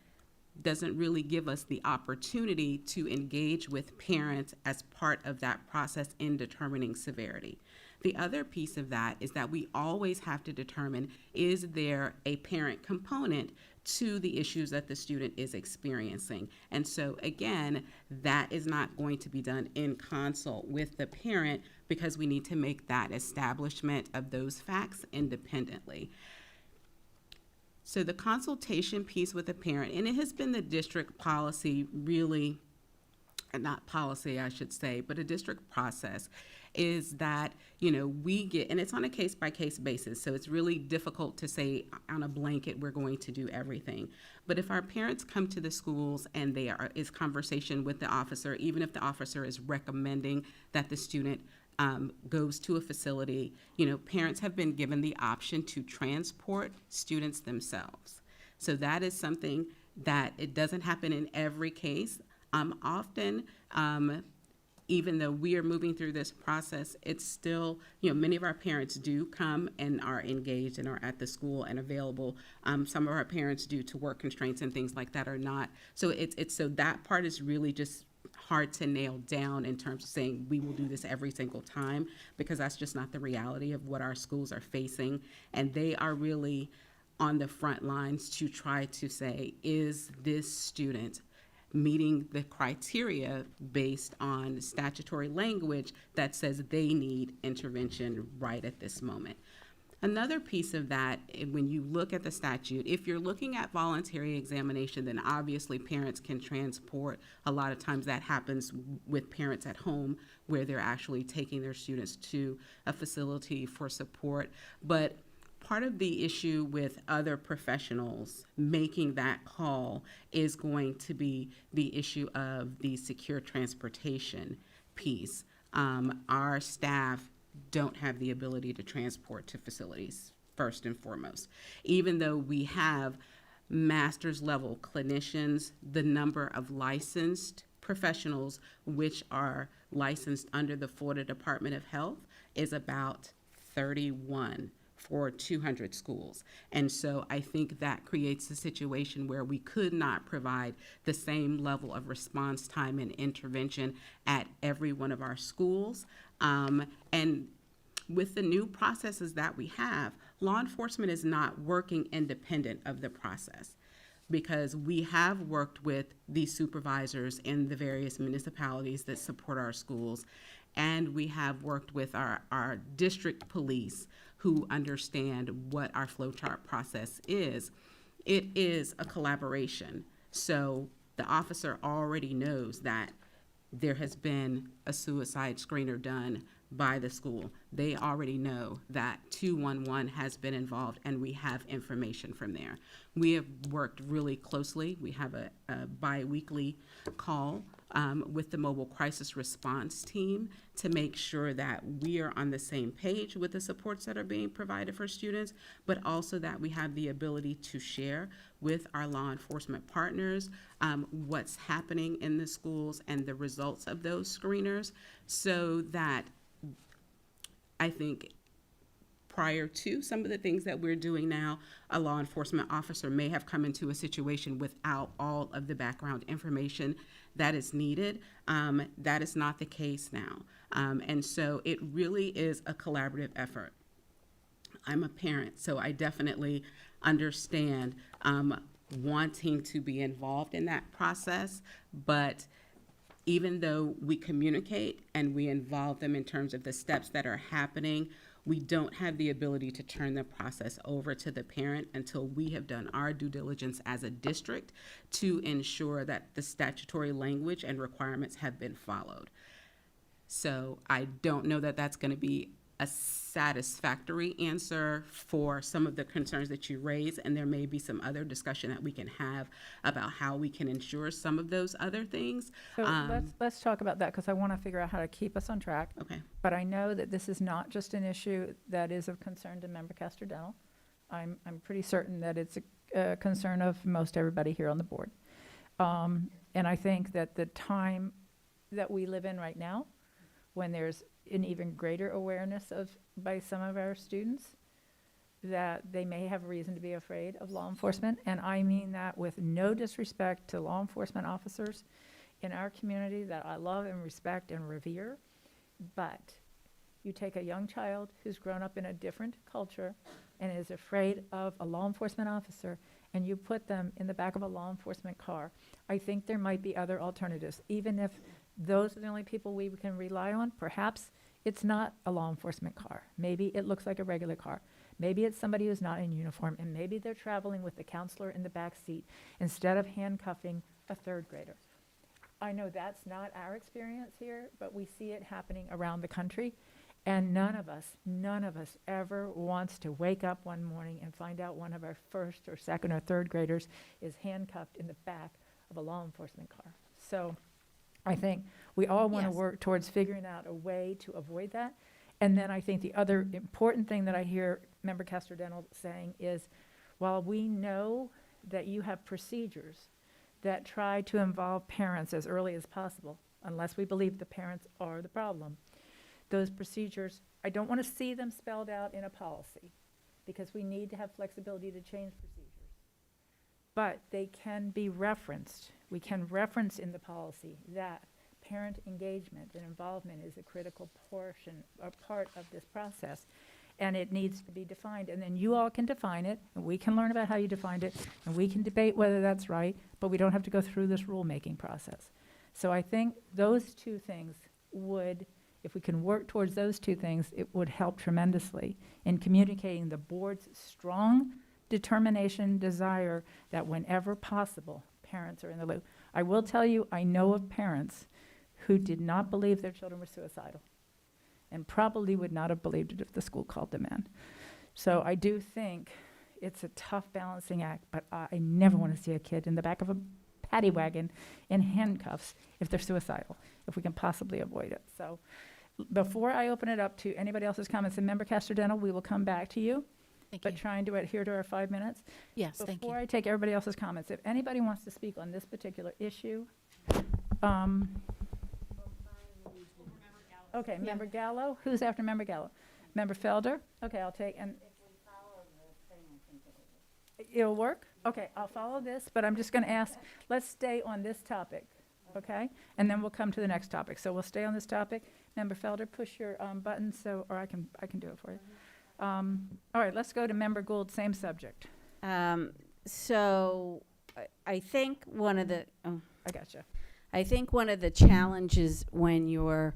doesn't really give us the opportunity to engage with parents as part of that process in determining severity. The other piece of that is that we always have to determine, is there a parent component to the issues that the student is experiencing? And so again, that is not going to be done in consult with the parent, because we need to make that establishment of those facts independently. So the consultation piece with the parent, and it has been the district policy really, not policy I should say, but a district process, is that, we get, and it's on a case-by-case basis, so it's really difficult to say on a blanket we're going to do everything. But if our parents come to the schools and there is conversation with the officer, even if the officer is recommending that the student goes to a facility, parents have been given the option to transport students themselves. So that is something that it doesn't happen in every case. Often, even though we are moving through this process, it's still, many of our parents do come and are engaged and are at the school and available. Some of our parents, due to work constraints and things like that, are not. So so that part is really just hard to nail down in terms of saying we will do this every single time, because that's just not the reality of what our schools are facing. And they are really on the front lines to try to say, is this student meeting the criteria based on statutory language that says they need intervention right at this moment. Another piece of that, when you look at the statute, if you're looking at voluntary examination, then obviously parents can transport. A lot of times that happens with parents at home, where they're actually taking their students to a facility for support. But part of the issue with other professionals making that call is going to be the issue of the secure transportation piece. Our staff don't have the ability to transport to facilities, first and foremost. Even though we have master's level clinicians, the number of licensed professionals which are licensed under the Florida Department of Health is about 31 for 200 schools. And so I think that creates a situation where we could not provide the same level of response time and intervention at every one of our schools. And with the new processes that we have, law enforcement is not working independent of the process, because we have worked with the supervisors in the various municipalities that support our schools, and we have worked with our district police who understand what our flowchart process is. It is a collaboration. So the officer already knows that there has been a suicide screener done by the school. They already know that 211 has been involved, and we have information from there. We have worked really closely. We have a bi-weekly call with the mobile crisis response team to make sure that we are on the same page with the supports that are being provided for students, but also that we have the ability to share with our law enforcement partners what's happening in the schools and the results of those screeners, so that I think prior to some of the things that we're doing now, a law enforcement officer may have come into a situation without all of the background information that is needed. That is not the case now. And so it really is a collaborative effort. I'm a parent, so I definitely understand wanting to be involved in that process, but even though we communicate and we involve them in terms of the steps that are happening, we don't have the ability to turn the process over to the parent until we have done our due diligence as a district to ensure that the statutory language and requirements have been followed. So I don't know that that's going to be a satisfactory answer for some of the concerns that you raise, and there may be some other discussion that we can have about how we can ensure some of those other things. So let's talk about that, because I want to figure out how to keep us on track. Okay. But I know that this is not just an issue that is of concern to Member Castor Dental. I'm pretty certain that it's a concern of most everybody here on the board. And I think that the time that we live in right now, when there's an even greater awareness by some of our students that they may have reason to be afraid of law enforcement. And I mean that with no disrespect to law enforcement officers in our community that I love and respect and revere. But you take a young child who's grown up in a different culture and is afraid of a law enforcement officer, and you put them in the back of a law enforcement car. I think there might be other alternatives. Even if those are the only people we can rely on, perhaps it's not a law enforcement car. Maybe it looks like a regular car. Maybe it's somebody who's not in uniform, and maybe they're traveling with the counselor in the back seat instead of handcuffing a third grader. I know that's not our experience here, but we see it happening around the country. And none of us ever wants to wake up one morning and find out one of our first or second or third graders is handcuffed in the back of a law enforcement car. So I think we all want to Yes. work towards figuring out a way to avoid that. And then I think the other important thing that I hear Member Castor Dental saying is, while we know that you have procedures that try to involve parents as early as possible, unless we believe the parents are the problem, those procedures, I don't want to see them spelled out in a policy, because we need to have flexibility to change procedures. But they can be referenced. We can reference in the policy that parent engagement and involvement is a critical portion or part of this process, and it needs to be defined. And then you all can define it, and we can learn about how you defined it, and we can debate whether that's right, but we don't have to go through this rulemaking process. So I think those two things would, if we can work towards those two things, it would help tremendously in communicating the board's strong determination, desire that whenever possible, parents are in the loop. I will tell you, I know of parents who did not believe their children were suicidal and probably would not have believed it if the school called them in. So I do think it's a tough balancing act, but I never want to see a kid in the back of a paddy wagon in handcuffs if they're suicidal, if we can possibly avoid it. So before I open it up to anybody else's comments, and Member Casterdental, we will come back to you, Thank but you. trying to adhere to our 5 minutes. Yes, thank you. Before I take everybody else's comments, if anybody wants to speak on this particular issue, okay, Member Gallo, who's after Member Gallo? Member Felder? Okay, I'll take, and it'll work? Okay, I'll follow this, but I'm just gonna ask, let's stay on this topic, okay? And then we'll come to the next topic. So we'll stay on this topic. Member Felder, push your button so, or I can do it for you. All right, let's go to Member Gould, same subject. So I think one of the, I gotcha. I think one of the challenges when you're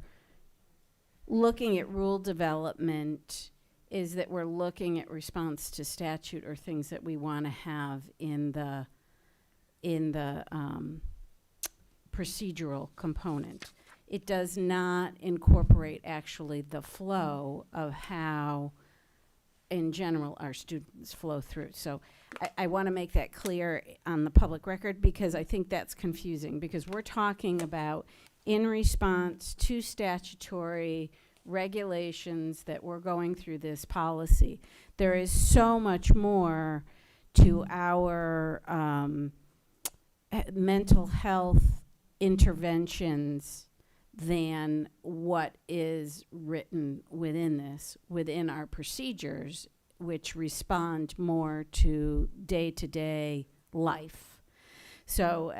looking at rule development is that we're looking at response to statute or things that we want to have in the procedural component. It does not incorporate actually the flow of how, in general, our students flow through. So I want to make that clear on the public record because I think that's confusing because we're talking about in response to statutory regulations that we're going through this policy. There is so much more to our mental health interventions than what is written within this, within our procedures, which respond more to day-to-day life. So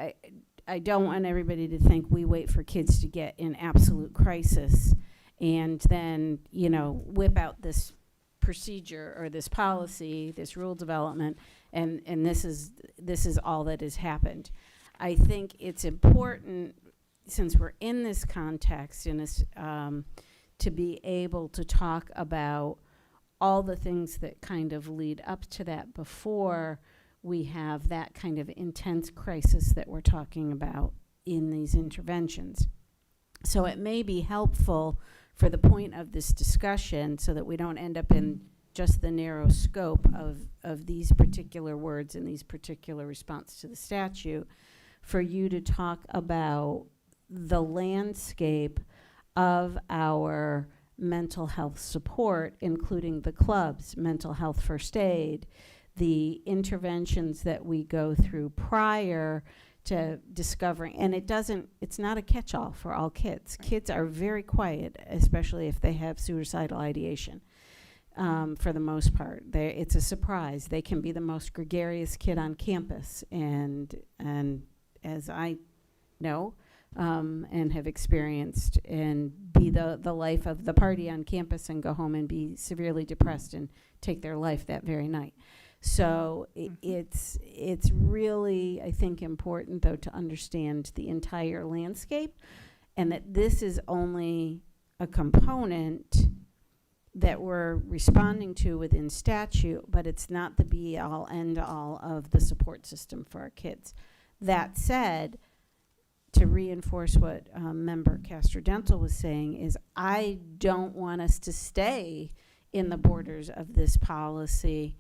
I don't want everybody to think we wait for kids to get in absolute crisis and then, you know, whip out this procedure or this policy, this rule development, and this is all that has happened. I think it's important, since we're in this context, to be able to talk about all the things that kind of lead up to that before we have that kind of intense crisis that we're talking about in these interventions. So it may be helpful for the point of this discussion so that we don't end up in just the narrow scope of these particular words and these particular response to the statute, for you to talk about the landscape of our mental health support, including the clubs, mental health first aid, the interventions that we go through prior to discovering, and it's not a catch-all for all kids. Kids are very quiet, especially if they have suicidal ideation. For the most part, it's a surprise. They can be the most gregarious kid on campus, and as I know and have experienced, and be the life of the party on campus and go home and be severely depressed and take their life that very night. So it's really, I think, important, though, to understand the entire landscape, and that this is only a component that we're responding to within statute, but it's not the be-all, end-all of the support system for our kids. That said, to reinforce what Member Castor-Dental was saying, is I don't want us to stay in the borders of this policy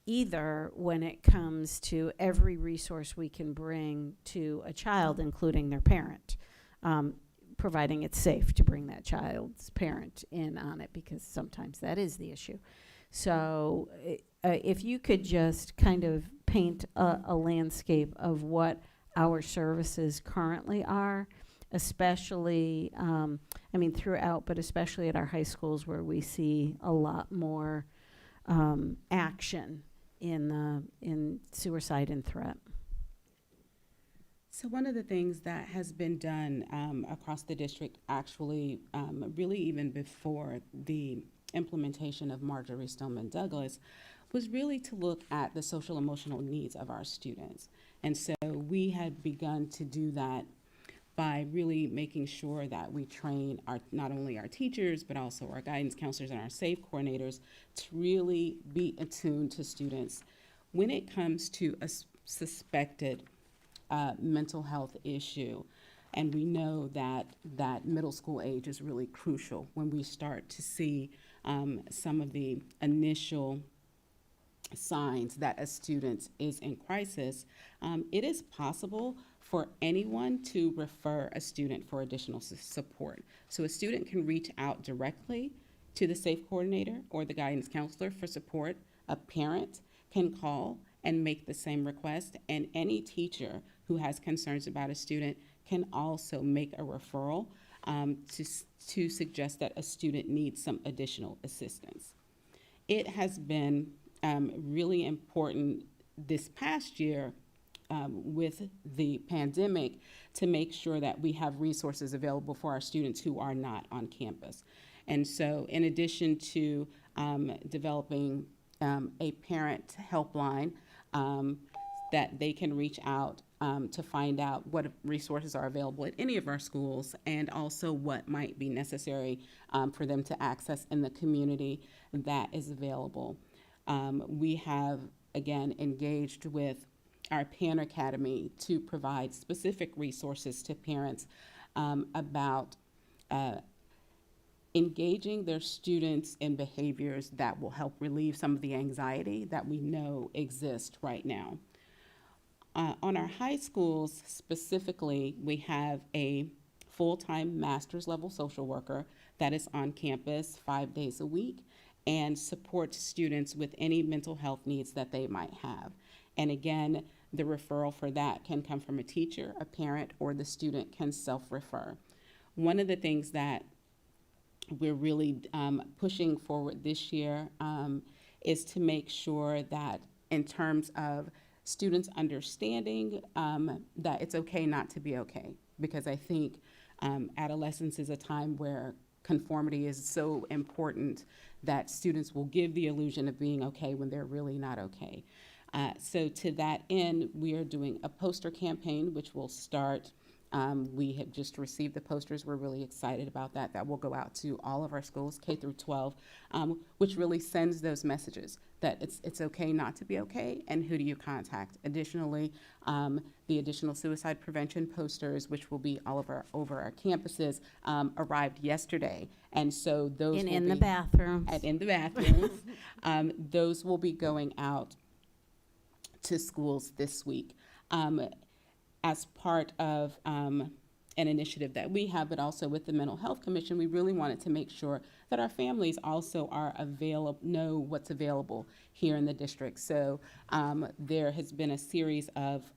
either when it comes to every resource we can bring to a child, including their parent, providing it's safe to bring that child's parent in on it, because sometimes that is the issue. So if you could just kind of paint a landscape of what our services currently are, especially, throughout, but especially at our high schools where we see a lot more action in suicide and threat. So one of the things that has been done across the district, actually, really even before the implementation of Marjorie Stoneman Douglas, was really to look at the social emotional needs of our students. And so we had begun to do that by really making sure that we train not only our teachers, but also our guidance counselors and our SAFE coordinators to really be attuned to students when it comes to a suspected mental health issue. And we know that middle school age is really crucial when we start to see some of the initial signs that a student is in crisis, it is possible for anyone to refer a student for additional support. So a student can reach out directly to the SAFE coordinator or the guidance counselor for support. A parent can call and make the same request, and any teacher who has concerns about a student can also make a referral to suggest that a student needs some additional assistance. It has been really important this past year with the pandemic to make sure that we have resources available for our students who are not on campus. And so in addition to developing a parent helpline that they can reach out to find out what resources are available at any of our schools, and also what might be necessary for them to access in the community that is available. We have, again, engaged with our PAN Academy to provide specific resources to parents about engaging their students in behaviors that will help relieve some of the anxiety that we know exists right now. On our high schools specifically, we have a full-time master's level social worker that is on campus 5 days a week and supports students with any mental health needs that they might have. And again, the referral for that can come from a teacher, a parent, or the student can self-refer. One of the things that we're really pushing forward this year is to make sure that in terms of students understanding that it's okay not to be okay, because I think adolescence is a time where conformity is so important that students will give the illusion of being okay when they're really not okay. So to that end, we are doing a poster campaign, which will start. We have just received the posters. We're really excited about that. That will go out to all of our schools, K through 12, which really sends those messages that it's okay not to be okay, and who do you contact. Additionally, the additional suicide prevention posters, which will be all over our campuses, arrived yesterday, and so those will in be the bathrooms. in the bathrooms. Those will be going out to schools this week. As part of an initiative that we have, but also with the Mental Health Commission, we really wanted to make sure that our families also are know what's available here in the district. So there has been a series of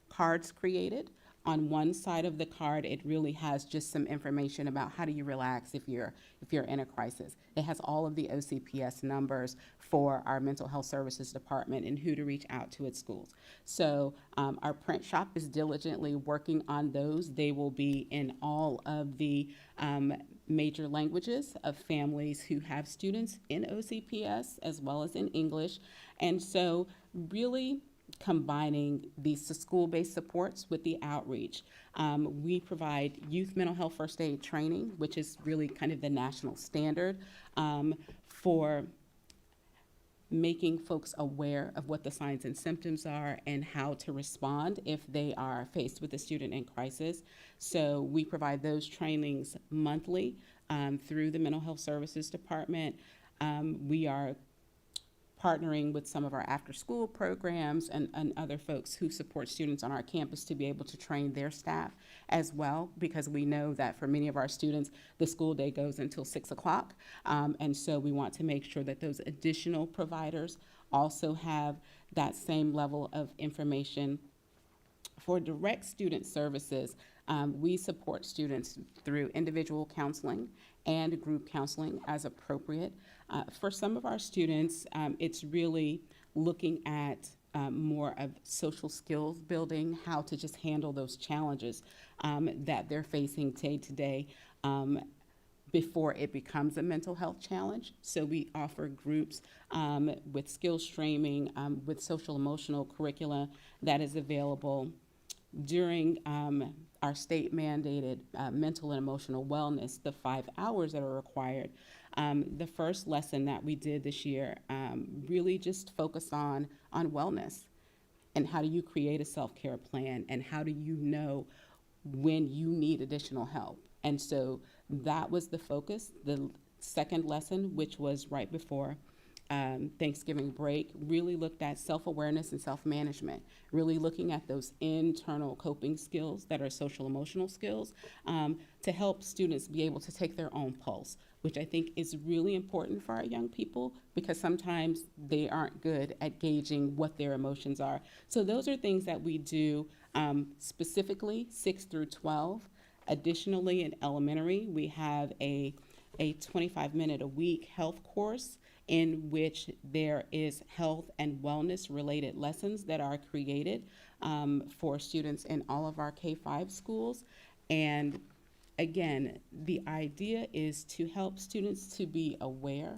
cards created. On one side of the card, it really has just some information about how do you relax if you're in a crisis. It has all of the OCPS numbers for our mental health services department and who to reach out to at schools. So our print shop is diligently working on those. They will be in all of the major languages of families who have students in OCPS as well as in English. And so really combining these school-based supports with the outreach. We provide youth mental health first aid training, which is really kind of the national standard for making folks aware of what the signs and symptoms are and how to respond if they are faced with a student in crisis. So we provide those trainings monthly through the Mental Health Services Department. We are partnering with some of our after-school programs and other folks who support students on our campus to be able to train their staff as well, because we know that for many of our students, the school day goes until 6 o'clock. And so we want to make sure that those additional providers also have that same level of information. For direct student services, we support students through individual counseling and group counseling as appropriate. For some of our students, it's really looking at more of social skills building, how to just handle those challenges that they're facing day to day before it becomes a mental health challenge. So we offer groups with skills streaming, with social emotional curricula that is available during our state mandated mental and emotional wellness, the 5 hours that are required. The first lesson that we did this year really just focused on wellness and how do you create a self-care plan and how do you know when you need additional help. And so that was the focus. The second lesson, which was right before Thanksgiving break really looked at self-awareness and self-management, really looking at those internal coping skills that are social emotional skills to help students be able to take their own pulse, which I think is really important for our young people because sometimes they aren't good at gauging what their emotions are. So those are things that we do specifically 6 through 12. Additionally, in elementary, we have a 25-minute-a-week health course in which there is health and wellness related lessons that are created for students in all of our K-5 schools. And again, the idea is to help students to be aware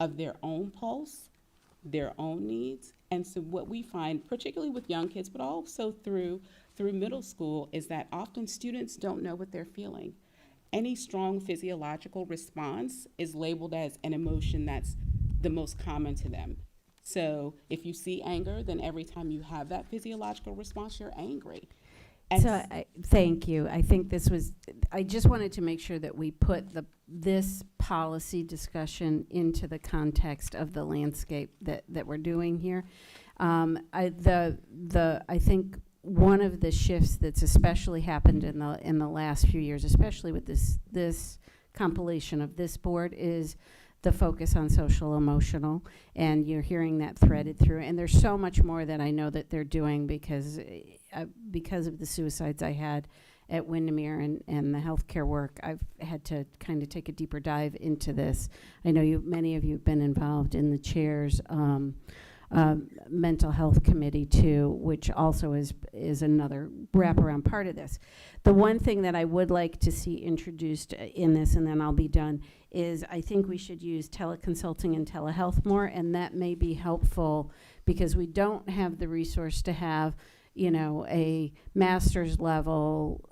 of their own pulse, their own needs. And so what we find, particularly with young kids, but also through middle school, is that often students don't know what they're feeling. Any strong physiological response is labeled as an emotion that's the most common to them. So if you see anger, then every time you have that physiological response, you're angry. And So thank you. I think I just wanted to make sure that we put this policy discussion into the context of the landscape that we're doing here. I think one of the shifts that's especially happened in the last few years, especially with this compilation of this board, is the focus on social emotional, and you're hearing that threaded through. And there's so much more that I know that they're doing because of the suicides I had at Windermere and the healthcare work. I've had to kind of take a deeper dive into this. I know many of you have been involved in the chair's mental health committee too, which also is another wraparound part of this. The one thing that I would like to see introduced in this, and then I'll be done, is I think we should use teleconsulting and telehealth more, and that may be helpful because we don't have the resource to have, a master's level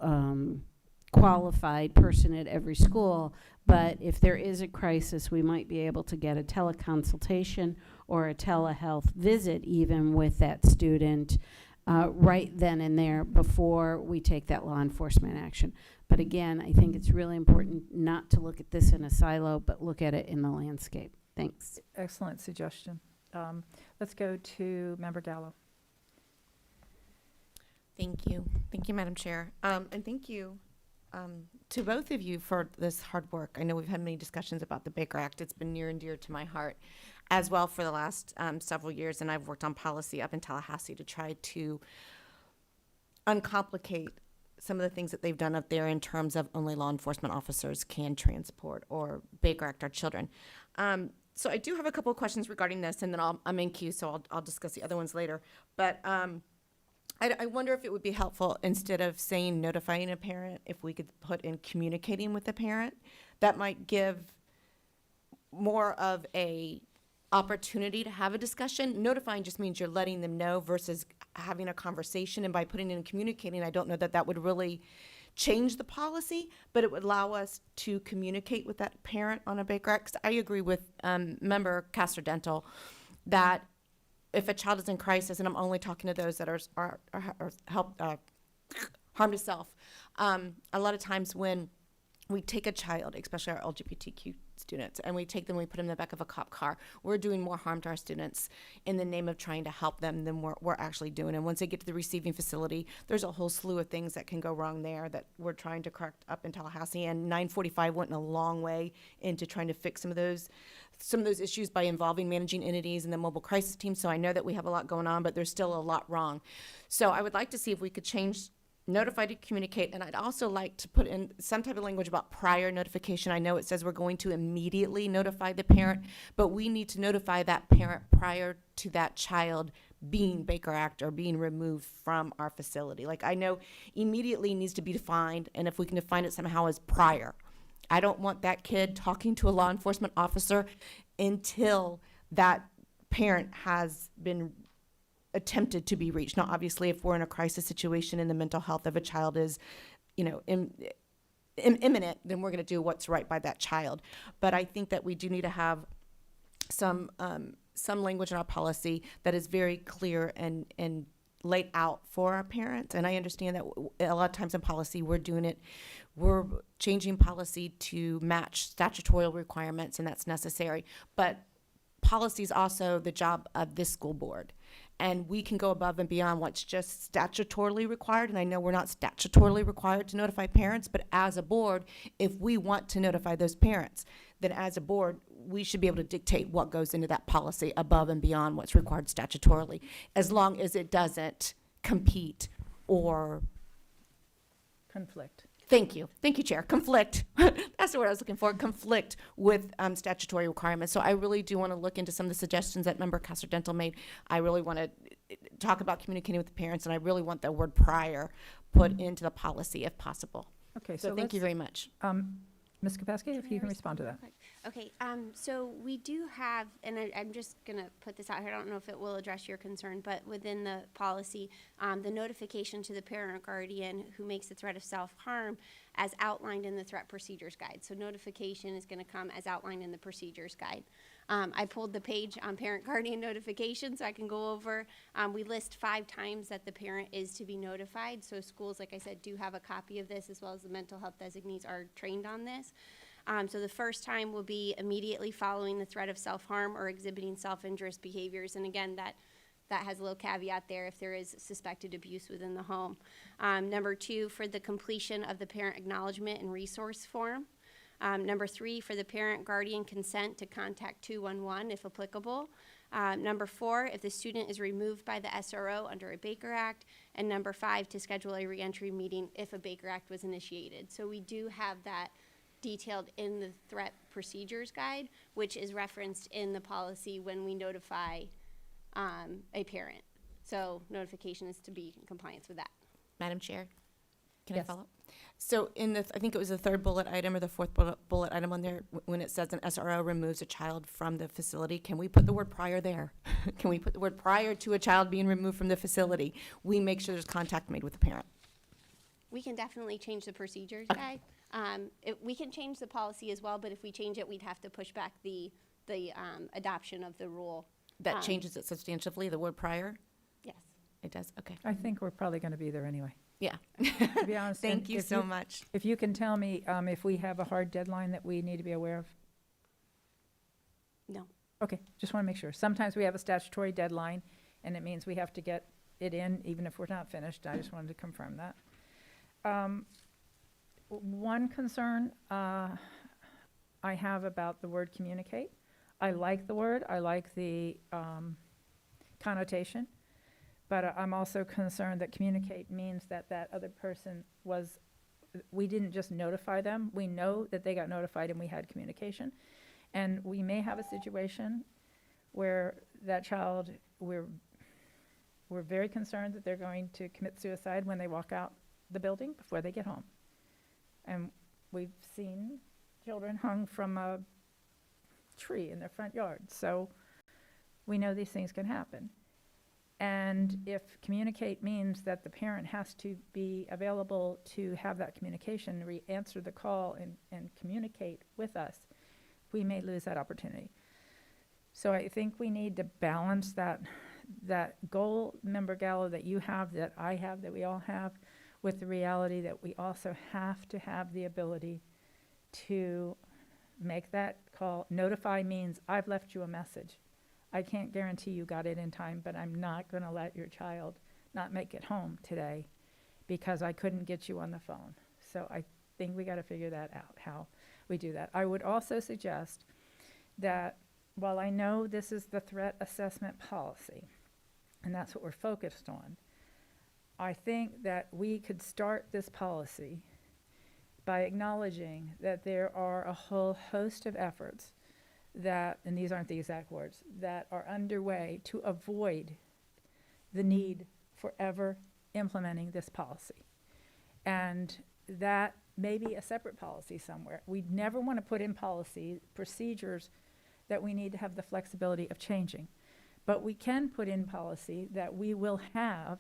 qualified person at every school. But if there is a crisis, we might be able to get a teleconsultation or a telehealth visit even with that student right then and there before we take that law enforcement action. But again, I think it's really important not to look at this in a silo, but look at it in the landscape. Thanks. Excellent suggestion. Let's go to Member Gallo. Thank you. Thank you, Madam Chair. And thank you to both of you for this hard work. I know we've had many discussions about the Baker Act. It's been near and dear to my heart as well for the last several years, and I've worked on policy up in Tallahassee to try to uncomplicate some of the things that they've done up there in terms of only law enforcement officers can transport or Baker Act our children. So I do have a couple of questions regarding this, and then I'm in queue, so I'll discuss the other ones later. But I wonder if it would be helpful, instead of saying notifying a parent, if we could put in communicating with the parent. That might give more of a opportunity to have a discussion. Notifying just means you're letting them know versus having a conversation. And by putting in communicating, I don't know that would really change the policy, but it would allow us to communicate with that parent on a Baker Act. 'Cause I agree with Member Castor-Dental that if a child is in crisis, and I'm only talking to those that are harm to self, a lot of times when we take a child, especially our LGBTQ students, and we take them, we put them in the back of a cop car, we're doing more harm to our students in the name of trying to help them than we're actually doing. And once they get to the receiving facility, there's a whole slew of things that can go wrong there that we're trying to correct up in Tallahassee. And 945 went a long way into trying to fix some of those issues by involving managing entities and the mobile crisis team. So I know that we have a lot going on, but there's still a lot wrong. So I would like to see if we could change notify to communicate, and I'd also like to put in some type of language about prior notification. I know it says we're going to immediately notify the parent, but we need to notify that parent prior to that child being Baker Act or being removed from our facility. Like, I know immediately needs to be defined, and if we can define it somehow as prior. I don't want that kid talking to a law enforcement officer until that parent has been attempted to be reached. Now, obviously, if we're in a crisis situation and the mental health of a child is, imminent, then we're going to do what's right by that child. But I think that we do need to have some language in our policy that is very clear and laid out for our parents. And I understand that a lot of times in policy we're changing policy to match statutory requirements, and that's necessary. But policy is also the job of this school board. And we can go above and beyond what's just statutorily required. And I know we're not statutorily required to notify parents, but as a board, if we want to notify those parents, then as a board, we should be able to dictate what goes into that policy above and beyond what's required statutorily, as long as it doesn't compete or, Conflict. thank you, Chair, conflict, that's the word I was looking for, conflict with statutory requirements. So I really do want to look into some of the suggestions that Member Castor-Dental made. I really want to talk about communicating with the parents, and I really want the word prior put into the policy if possible. Okay, So so thank you let's, very much. Ms. Kapowski, if you can respond to that. Okay, so we do have, and I'm just gonna put this out here, I don't know if it will address your concern, but within the policy, the notification to the parent or guardian who makes the threat of self-harm as outlined in the threat procedures guide. So notification is gonna come as outlined in the procedures guide. I pulled the page on parent guardian notification so I can go over. We list 5 times that the parent is to be notified. So schools, like I said, do have a copy of this, as well as the mental health designees are trained on this. So the first time will be immediately following the threat of self-harm or exhibiting self-injurious behaviors. And again, that has a little caveat there if there is suspected abuse within the home. Number 2, for the completion of the parent acknowledgement and resource form. Number 3, for the parent guardian consent to contact 211 if applicable. Number 4, if the student is removed by the SRO under a Baker Act. And number 5, to schedule a reentry meeting if a Baker Act was initiated. So we do have that detailed in the threat procedures guide, which is referenced in the policy when we notify a parent. So notification is to be in compliance with that. Madam Chair, can I Yes. follow up? So in the, I think it was the 3rd bullet item or the 4th bullet item on there, when it says an SRO removes a child from the facility, can we put the word prior there? Can we put the word prior to a child being removed from the facility? We make sure there's contact made with the parent. We can definitely change the procedures Okay. guide. We can change the policy as well, but if we change it, we'd have to push back the adoption of the rule. That changes it substantively, the word prior? Yes. It does, okay. I think we're probably going to be there anyway, Yeah. to be honest. Thank And you if so much. If you can tell me if we have a hard deadline that we need to be aware of. No. Okay, just want to make sure. Sometimes we have a statutory deadline, and it means we have to get it in, even if we're not finished. I just wanted to confirm that. One concern I have about the word communicate. I like the word, I like the connotation, but I'm also concerned that communicate means that that other person was, we didn't just notify them. We know that they got notified and we had communication. And we may have a situation where that child, we're very concerned that they're going to commit suicide when they walk out the building before they get home. And we've seen children hung from a tree in their front yard. So we know these things can happen. And if communicate means that the parent has to be available to have that communication, answer the call and communicate with us, we may lose that opportunity. So I think we need to balance that goal, Member Gallo, that you have, that I have, that we all have, with the reality that we also have to have the ability to make that call. Notify means I've left you a message. I can't guarantee you got it in time, but I'm not going to let your child not make it home today because I couldn't get you on the phone. So I think we got to figure that out, how we do that. I would also suggest that while I know this is the threat assessment policy, and that's what we're focused on, I think that we could start this policy by acknowledging that there are a whole host of efforts that, and these aren't the exact words, that are underway to avoid the need for ever implementing this policy. And that may be a separate policy somewhere. We never want to put in policy procedures that we need to have the flexibility of changing. But we can put in policy that we will have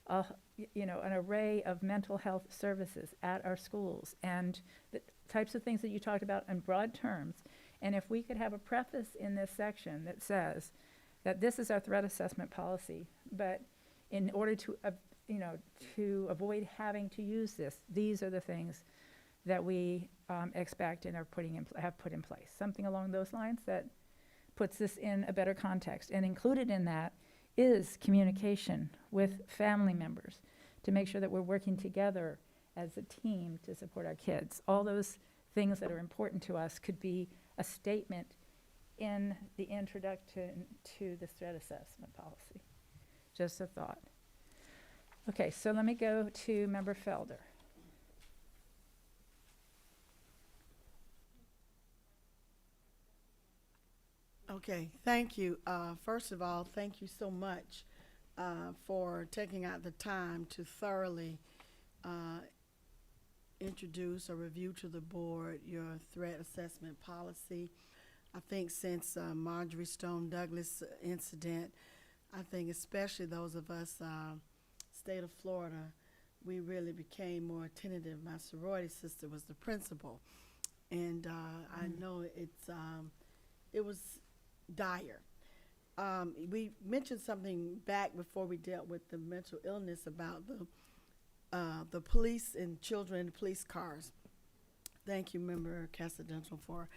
an array of mental health services at our schools and the types of things that you talked about in broad terms. And if we could have a preface in this section that says that this is our threat assessment policy, but in order to avoid having to use this, these are the things that we expect and are have put in place. Something along those lines that puts this in a better context. And included in that is communication with family members to make sure that we're working together as a team to support our kids. All those things that are important to us could be a statement in the introduction to the threat assessment policy. Just a thought. Okay, so let me go to Member Felder. Okay, thank you. First of all, thank you so much for taking out the time to thoroughly introduce or review to the board your threat assessment policy. I think since Marjorie Stone Douglas incident, I think especially those of us state of Florida, we really became more attentive. My sorority sister was the principal, and I know it was dire. We mentioned something back before we dealt with the mental illness about the police and children in police cars. Thank you, Member Casadento, for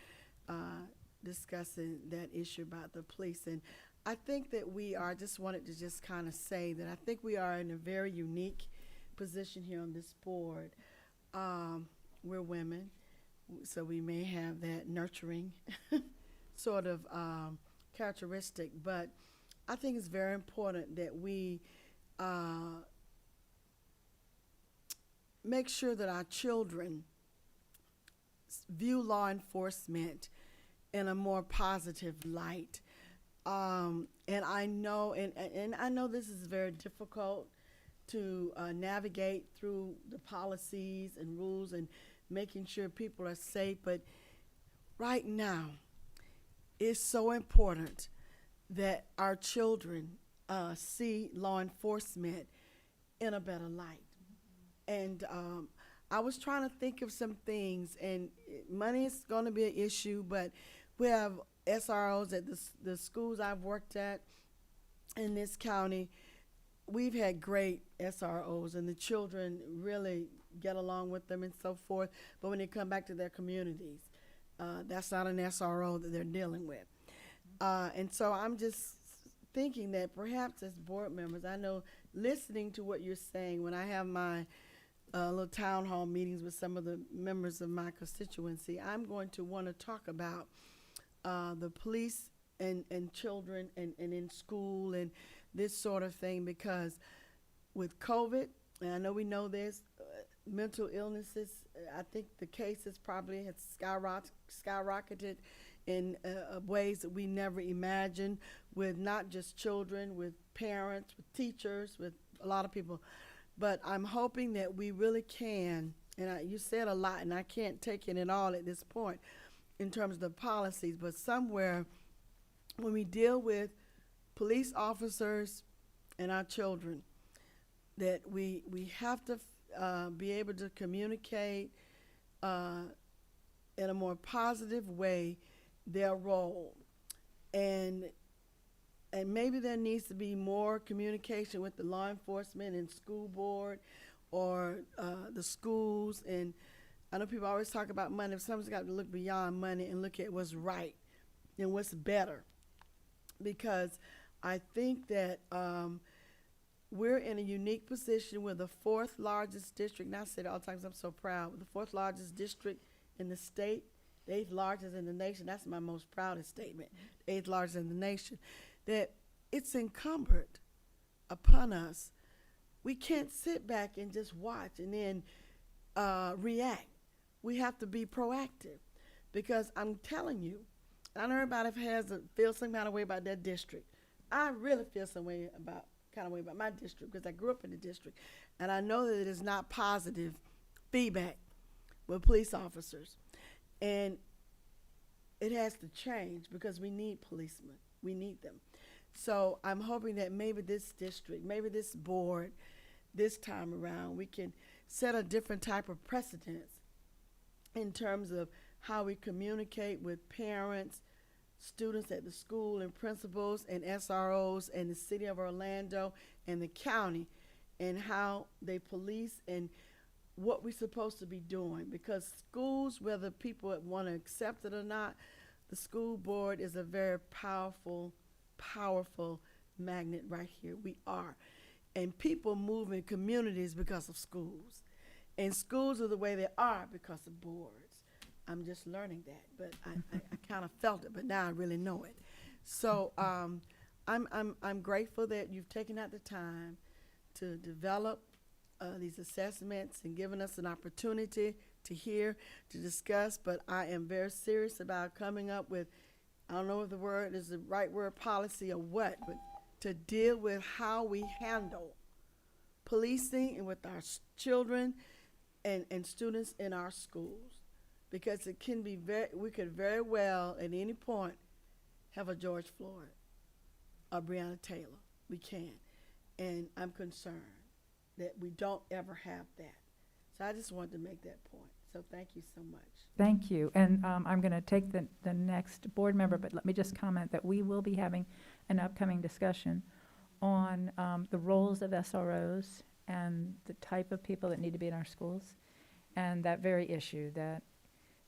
discussing that issue about the police. And I think that I just wanted to just kind of say that I think we are in a very unique position here on this board. We're women, so we may have that nurturing sort of characteristic, but I think it's very important that we make sure that our children view law enforcement in a more positive light. And I know, and I know this is very difficult to navigate through the policies and rules and making sure people are safe, but right now, it's so important that our children see law enforcement in a better light. And I was trying to think of some things, and money is going to be an issue, but we have SROs at the schools I've worked at in this county. We've had great SROs, and the children really get along with them and so forth, but when they come back to their communities, that's not an SRO that they're dealing with. And so I'm just thinking that perhaps as board members, I know listening to what you're saying, when I have my little town hall meetings with some of the members of my constituency, I'm going to want to talk about the police and children and in school and this sort of thing, because with COVID, and I know we know this, mental illnesses, I think the cases probably have skyrocketed in ways that we never imagined, with not just children, with parents, with teachers, with a lot of people. But I'm hoping that we really can, and you said a lot, and I can't take it at all at this point in terms of the policies, but somewhere when we deal with police officers and our children, that we have to be able to communicate in a more positive way their role. And maybe there needs to be more communication with the law enforcement and school board or the schools. And I know people always talk about money. Someone's got to look beyond money and look at what's right and what's better. Because I think that we're in a unique position. We're the fourth largest district, and I say it all the time 'cause I'm so proud. We're the fourth largest district in the state, the eighth largest in the nation. That's my most proudest statement, the eighth largest in the nation. That it's incumbent upon us. We can't sit back and just watch and then react. We have to be proactive, because I'm telling you, I know everybody feels some kind of way about their district. I really feel some kind of way about my district, because I grew up in the district, and I know that it is not positive feedback with police officers, and it has to change, because we need policemen. We need them. So I'm hoping that maybe this district, maybe this board, this time around, we can set a different type of precedence in terms of how we communicate with parents, students at the school, and principals and SROs and the city of Orlando and the county, and how they police and what we're supposed to be doing. Because schools, whether people want to accept it or not, the school board is a very powerful, powerful magnet right here. We are. And people move in communities because of schools. And schools are the way they are because of boards. I'm just learning that, but I kind of felt it, but now I really know it. So I'm grateful that you've taken out the time to develop these assessments and given us an opportunity to hear, to discuss, but I am very serious about coming up with, I don't know if the word is the right word, policy or what, but to deal with how we handle policing and with our children and students in our schools. Because it can be we could very well at any point have a George Floyd or Breonna Taylor. We can. And I'm concerned that we don't ever have that. So I just wanted to make that point. So thank you so much. Thank you. And I'm going to take the next board member, but let me just comment that we will be having an upcoming discussion on the roles of SROs and the type of people that need to be in our schools, and that very issue that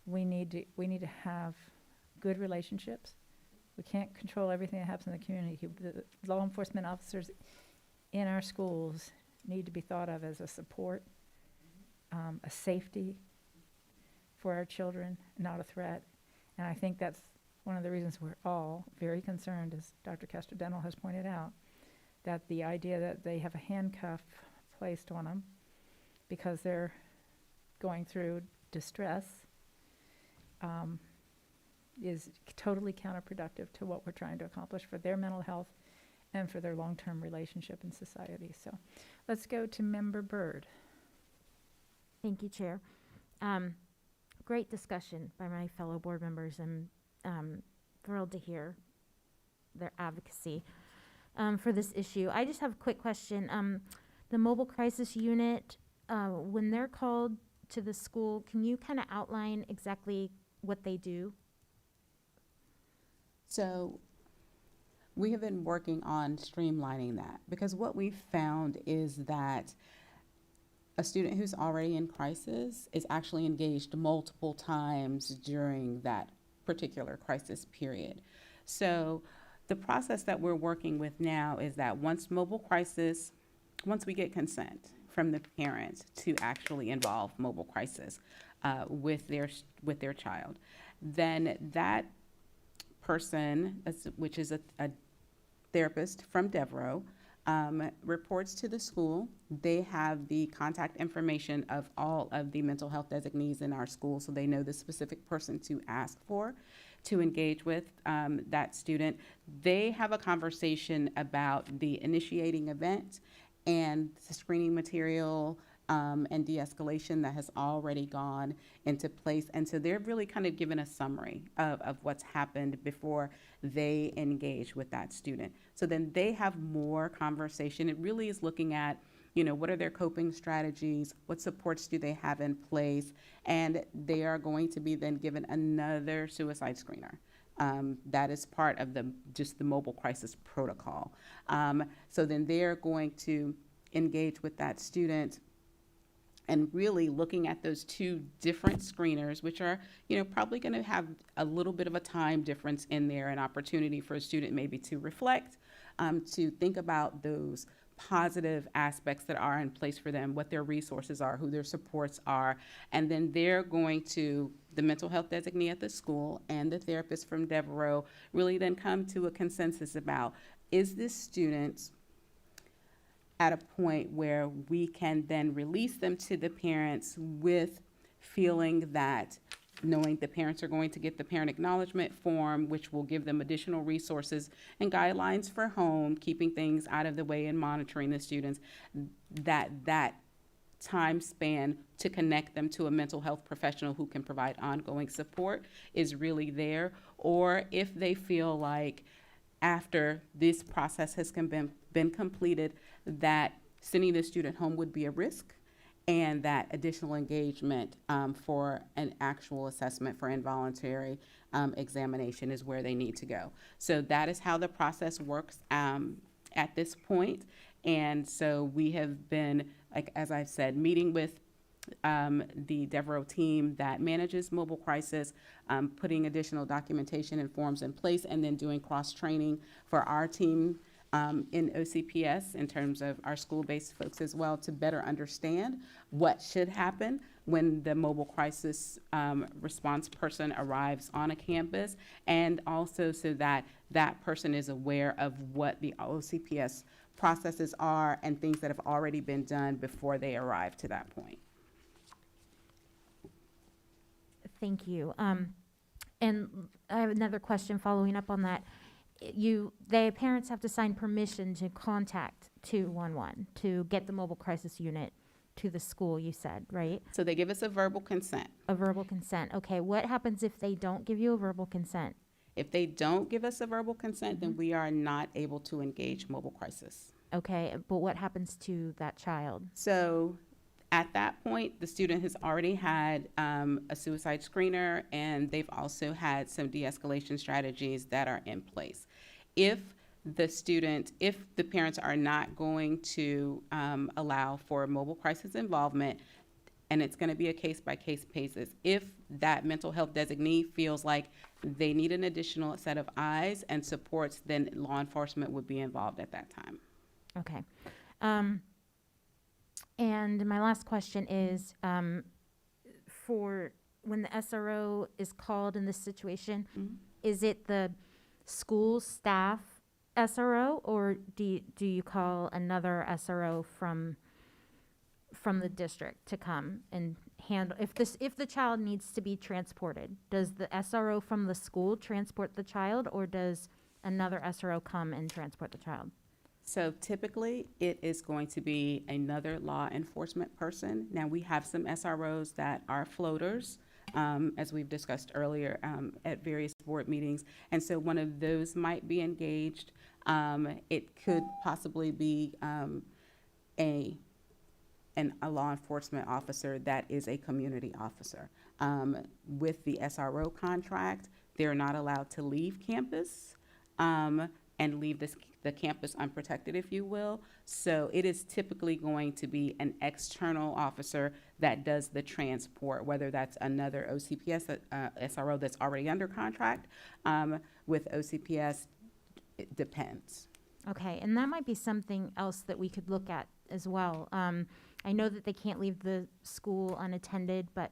we need to have good relationships. We can't control everything that happens in the community. The law enforcement officers in our schools need to be thought of as a support, a safety for our children, not a threat. And I think that's one of the reasons we're all very concerned, as Dr. Castrodental has pointed out, that the idea that they have a handcuff placed on them because they're going through distress is totally counterproductive to what we're trying to accomplish for their mental health and for their long-term relationship in society. So let's go to Member Byrd. Thank you, Chair. Great discussion by my fellow board members. I'm thrilled to hear their advocacy for this issue. I just have a quick question. The mobile crisis unit, when they're called to the school, can you kind of outline exactly what they do? So we have been working on streamlining that, because what we've found is that a student who's already in crisis is actually engaged multiple times during that particular crisis period. So the process that we're working with now is that once we get consent from the parents to actually involve mobile crisis with their child, then that person, which is a therapist from Devereaux, reports to the school. They have the contact information of all of the mental health designees in our school, so they know the specific person to ask for, to engage with that student. They have a conversation about the initiating event and the screening material and de-escalation that has already gone into place. And so they're really kind of given a summary of what's happened before they engage with that student. So then they have more conversation. It really is looking at, what are their coping strategies? What supports do they have in place? And they are going to be then given another suicide screener. That is part of the mobile crisis protocol. So then they're going to engage with that student and really looking at those two different screeners, which are, probably going to have a little bit of a time difference in there, an opportunity for a student maybe to reflect, to think about those positive aspects that are in place for them, what their resources are, who their supports are, and then they're going to, the mental health designee at the school and the therapist from Devereaux, really then come to a consensus about, is this student at a point where we can then release them to the parents with feeling that, knowing the parents are going to get the parent acknowledgement form, which will give them additional resources and guidelines for home, keeping things out of the way and monitoring the students, that time span to connect them to a mental health professional who can provide ongoing support is really there. Or if they feel like after this process has been completed, that sending the student home would be a risk, and that additional engagement for an actual assessment for involuntary examination is where they need to go. So that is how the process works at this point. And so we have been, like, as I've said, meeting with the Devereaux team that manages mobile crisis, putting additional documentation and forms in place, and then doing cross-training for our team in OCPS in terms of our school-based folks as well, to better understand what should happen when the mobile crisis response person arrives on a campus, and also so that that person is aware of what the OCPS processes are and things that have already been done before they arrive to that point. Thank you. And I have another question following up on that. The parents have to sign permission to contact 211 to get the mobile crisis unit to the school, you said, right? So they give us a verbal consent. A verbal consent. Okay, what happens if they don't give you a verbal consent? If they don't give us a verbal consent, then we are not able to engage mobile crisis. Okay, but what happens to that child? So at that point, the student has already had a suicide screener, and they've also had some de-escalation strategies that are in place. If the parents are not going to allow for mobile crisis involvement, and it's going to be a case-by-case basis, if that mental health designee feels like they need an additional set of eyes and supports, then law enforcement would be involved at that time. Okay. And my last question is, for when the SRO is called in this situation, is it the school staff SRO, or do you call another SRO from the district to come and handle, if the child needs to be transported, does the SRO from the school transport the child, or does another SRO come and transport the child? So typically, it is going to be another law enforcement person. Now, we have some SROs that are floaters, as we've discussed earlier at various board meetings. And so one of those might be engaged. It could possibly be a law enforcement officer that is a community officer. With the SRO contract, they're not allowed to leave campus and leave the campus unprotected, if you will. So it is typically going to be an external officer that does the transport, whether that's another OCPS SRO that's already under contract. With OCPS, it depends. Okay, and that might be something else that we could look at as well. I know that they can't leave the school unattended, but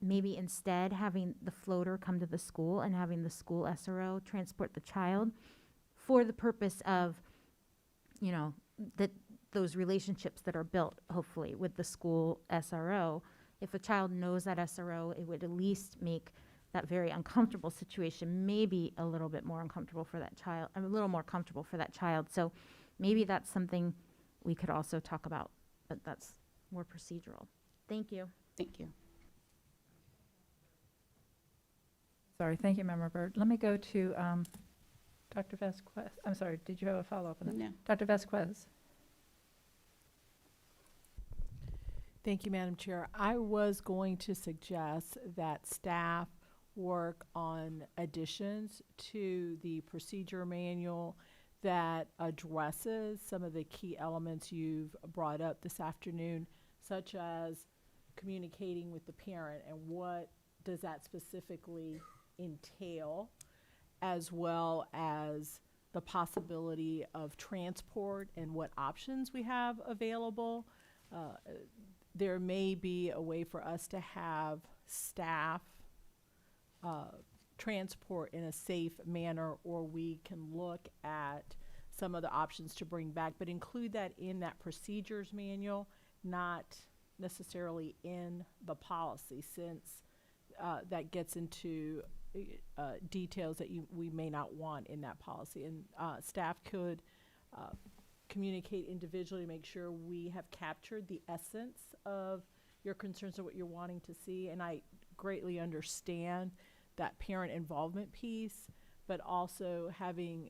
maybe instead having the floater come to the school and having the school SRO transport the child for the purpose of, those relationships that are built, hopefully, with the school SRO. If a child knows that SRO, it would at least make that very uncomfortable situation maybe a little bit more uncomfortable for that child, a little more comfortable for that child. So maybe that's something we could also talk about, but that's more procedural. Thank you. Thank you. Sorry, thank you, Member Byrd. Let me go to Dr. Vasquez. I'm sorry, did you have a follow-up on that? No. Dr. Vasquez. Thank you, Madam Chair. I was going to suggest that staff work on additions to the procedure manual that addresses some of the key elements you've brought up this afternoon, such as communicating with the parent and what does that specifically entail, as well as the possibility of transport and what options we have available. There may be a way for us to have staff transport in a safe manner, or we can look at some of the options to bring back, but include that in that procedures manual, not necessarily in the policy, since that gets into details that we may not want in that policy. And staff could communicate individually, make sure we have captured the essence of your concerns or what you're wanting to see. And I greatly understand that parent involvement piece, but also having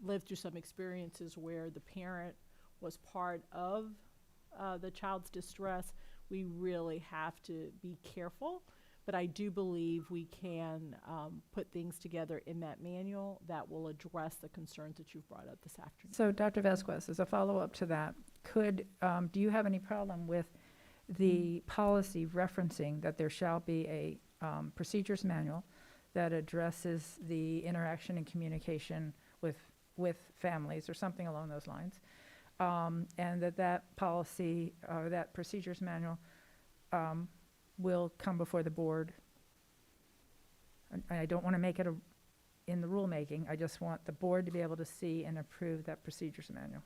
lived through some experiences where the parent was part of the child's distress, we really have to be careful. But I do believe we can put things together in that manual that will address the concerns that you've brought up this afternoon. So Dr. Vasquez, as a follow-up to that, do you have any problem with the policy referencing that there shall be a procedures manual that addresses the interaction and communication with families or something along those lines. And that policy, or that procedures manual will come before the board. And I don't want to make it in the rulemaking. I just want the board to be able to see and approve that procedures manual.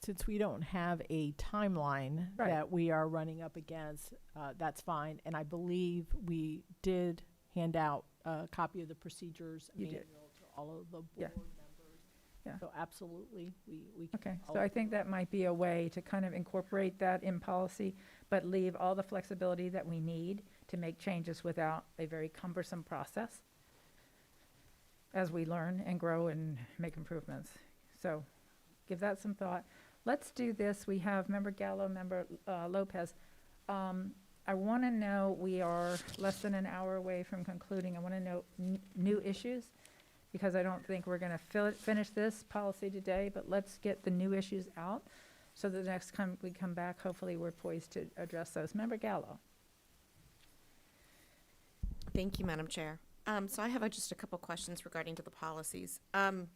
Since we don't have a timeline Right. that we are running up against, that's fine. And I believe we did hand out a copy of the procedures You manual did. to all of the Yeah. board members. Yeah. So absolutely, we can. Okay, so follow I think that might be a way to kind of incorporate that in policy, but leave all the flexibility that we need to make changes without a very cumbersome process as we learn and grow and make improvements. So give that some thought. Let's do this. We have Member Gallo, Member Lopez. I want to know, we are less than an hour away from concluding. I want to know new issues, because I don't think we're going to finish this policy today, but let's get the new issues out so that the next time we come back, hopefully we're poised to address those. Member Gallo. Thank you, Madam Chair. So I have just a couple questions regarding to the policies. In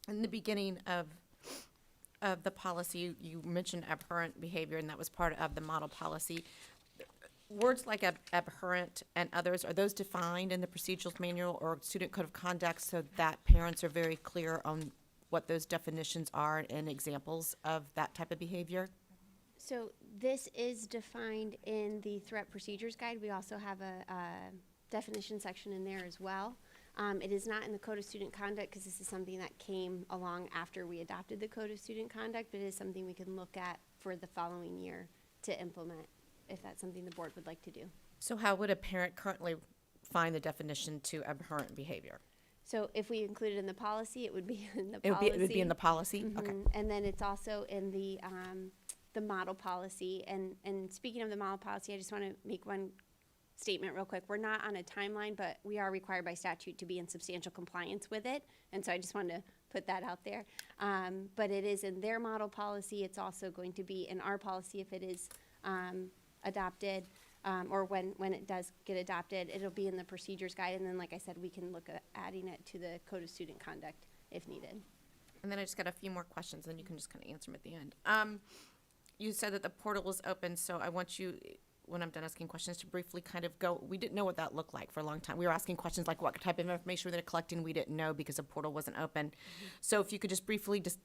the beginning of the policy, you mentioned abhorrent behavior, and that was part of the model policy. Words like abhorrent and others, are those defined in the procedural manual or student code of conduct so that parents are very clear on what those definitions are and examples of that type of behavior? So this is defined in the threat procedures guide. We also have a definition section in there as well. It is not in the Code of Student Conduct because this is something that came along after we adopted the Code of Student Conduct, but it is something we can look at for the following year to implement, if that's something the board would like to do. So how would a parent currently find the definition to abhorrent behavior? So if we include it in the policy, it would be in the It policy. would be in the policy? Okay. Mhm. And then it's also in the model policy. And speaking of the model policy, I just want to make one statement real quick. We're not on a timeline, but we are required by statute to be in substantial compliance with it. And so I just wanted to put that out there. But it is in their model policy. It's also going to be in our policy if it is adopted, or when it does get adopted. It'll be in the procedures guide. And then, like I said, we can look at adding it to the Code of Student Conduct if needed. And then I just got a few more questions, and you can just kind of answer them at the end. You said that the portal is open, so I want you, when I'm done asking questions, to briefly kind of go, we didn't know what that looked like for a long time. We were asking questions like what type of information they're collecting, we didn't know because the portal wasn't open. So if you could just briefly just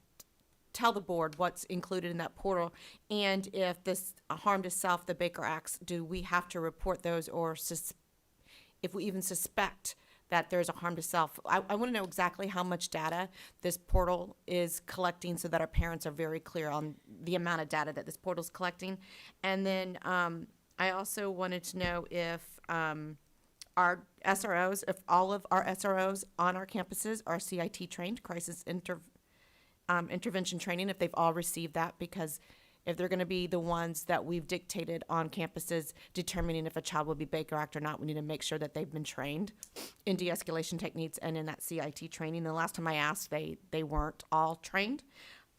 tell the board what's included in that portal, and if this harm to self, the Baker Acts, do we have to report those, or if we even suspect that there's a harm to self? I want to know exactly how much data this portal is collecting so that our parents are very clear on the amount of data that this portal is collecting. And then I also wanted to know if our SROs, if all of our SROs on our campuses are CIT trained, crisis intervention training, if they've all received that, because if they're going to be the ones that we've dictated on campuses determining if a child will be Baker Act or not, we need to make sure that they've been trained in de-escalation techniques and in that CIT training. The last time I asked, they weren't all trained.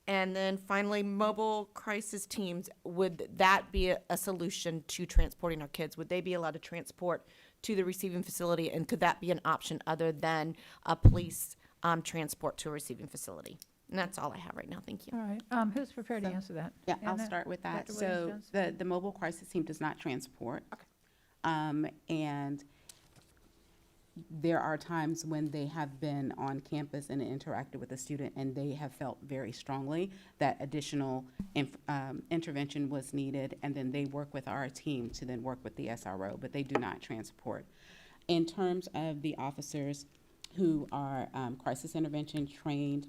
And then finally, mobile crisis teams, would that be a solution to transporting our kids? Would they be allowed to transport to the receiving facility, and could that be an option other than a police transport to a receiving facility? And that's all I have right now. Thank you. All right, who's prepared to So- answer that? Yeah, I'll Anna? start with that. Dr. So Williams-Jones? the mobile crisis team does not transport. Okay. And there are times when they have been on campus and interacted with a student, and they have felt very strongly that additional intervention was needed, and then they work with our team to then work with the SRO, but they do not transport. In terms of the officers who are crisis intervention trained,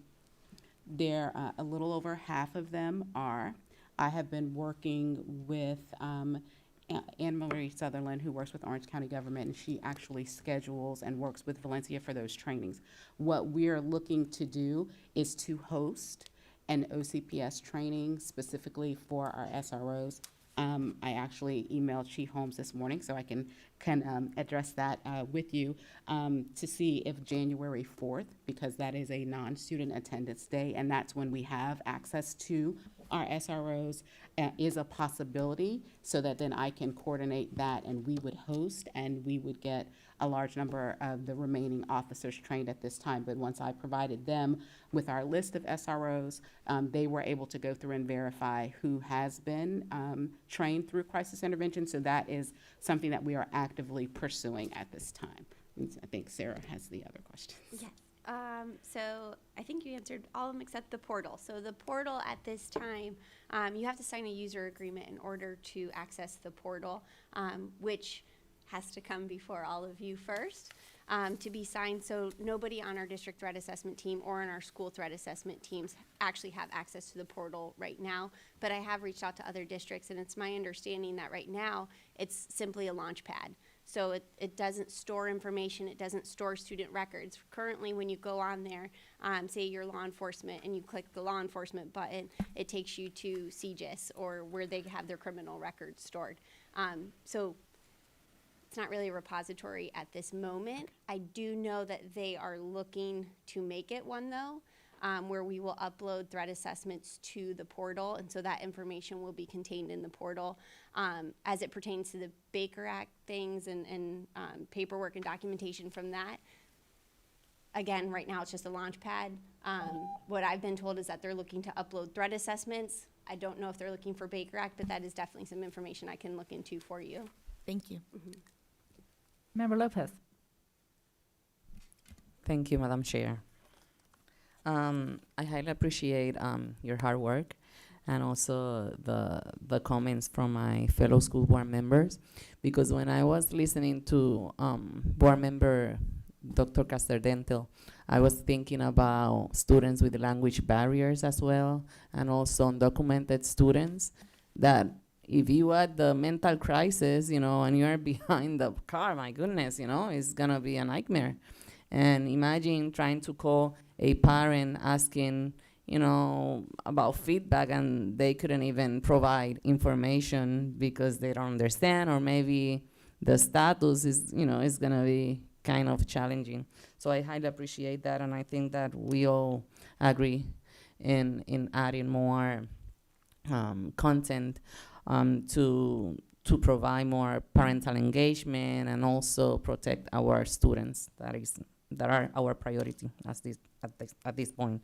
there a little over half of them are. I have been working with Anne Marie Sutherland, who works with Orange County Government, and she actually schedules and works with Valencia for those trainings. What we're looking to do is to host an OCPS training specifically for our SROs. I actually emailed Chief Holmes this morning, so I can address that with you to see if January 4th, because that is a non-student attendance day, and that's when we have access to our SROs is a possibility, so that then I can coordinate that, and we would host, and we would get a large number of the remaining officers trained at this time. But once I provided them with our list of SROs, they were able to go through and verify who has been trained through crisis intervention. So that is something that we are actively pursuing at this time. And I think Sarah has the other questions. Yes. So I think you answered all of them except the portal. So the portal at this time, you have to sign a user agreement in order to access the portal, which has to come before all of you first to be signed. So nobody on our district threat assessment team or on our school threat assessment teams actually have access to the portal right now. But I have reached out to other districts, and it's my understanding that right now it's simply a launch pad. So it doesn't store information, it doesn't store student records. Currently, when you go on there, say you're law enforcement and you click the law enforcement button, it takes you to CJIS or where they have their criminal records stored. So it's not really a repository at this moment. I do know that they are looking to make it one though, where we will upload threat assessments to the portal, and so that information will be contained in the portal. As it pertains to the Baker Act things and paperwork and documentation from that, again, right now it's just a launch pad. What I've been told is that they're looking to upload threat assessments. I don't know if they're looking for Baker Act, but that is definitely some information I can look into for you. Thank you. Member Lopez. Thank you, Madam Chair. I highly appreciate your hard work and also the comments from my fellow school board members, because when I was listening to board member Dr. Casterdentel, I was thinking about students with language barriers as well, and also undocumented students, that if you at the mental crisis, and you're behind the car, my goodness, it's gonna be a nightmare. And imagine trying to call a parent asking, about feedback, and they couldn't even provide information because they don't understand, or maybe the status is, is gonna be kind of challenging. So I highly appreciate that, and I think that we all agree in adding more content to provide more parental engagement and also protect our students. That are our priority at this point.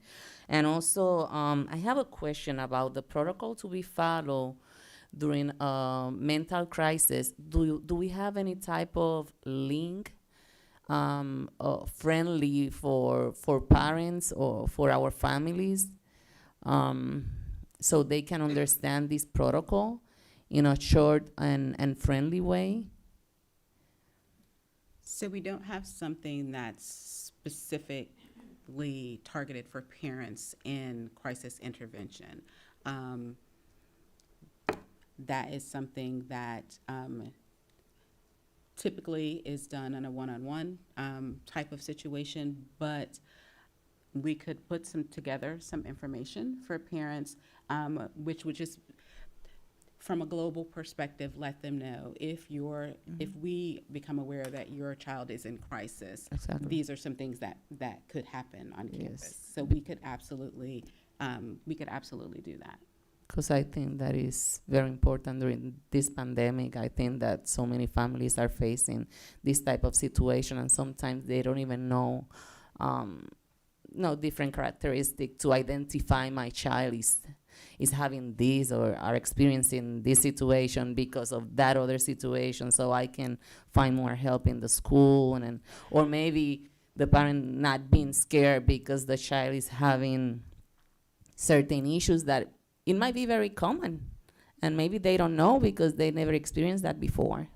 And also, I have a question about the protocol to be followed during a mental crisis. Do we have any type of link friendly for parents or for our families, so they can understand this protocol in a short and friendly way? So we don't have something that's specifically targeted for parents in crisis intervention. That is something that typically is done in a one-on-one type of situation, but we could put together some information for parents, which would just, from a global perspective, let them know if we become aware that your child is in crisis, Exactly. these are some things that could happen on Yes. campus. So we could absolutely do that. Because I think that is very important during this pandemic. I think that so many families are facing this type of situation, and sometimes they don't even know different characteristics to identify my child is having this or are experiencing this situation because of that other situation, so I can find more help in the school, or maybe the parent not being scared because the child is having certain issues that it might be very common, and maybe they don't know because they never experienced that before.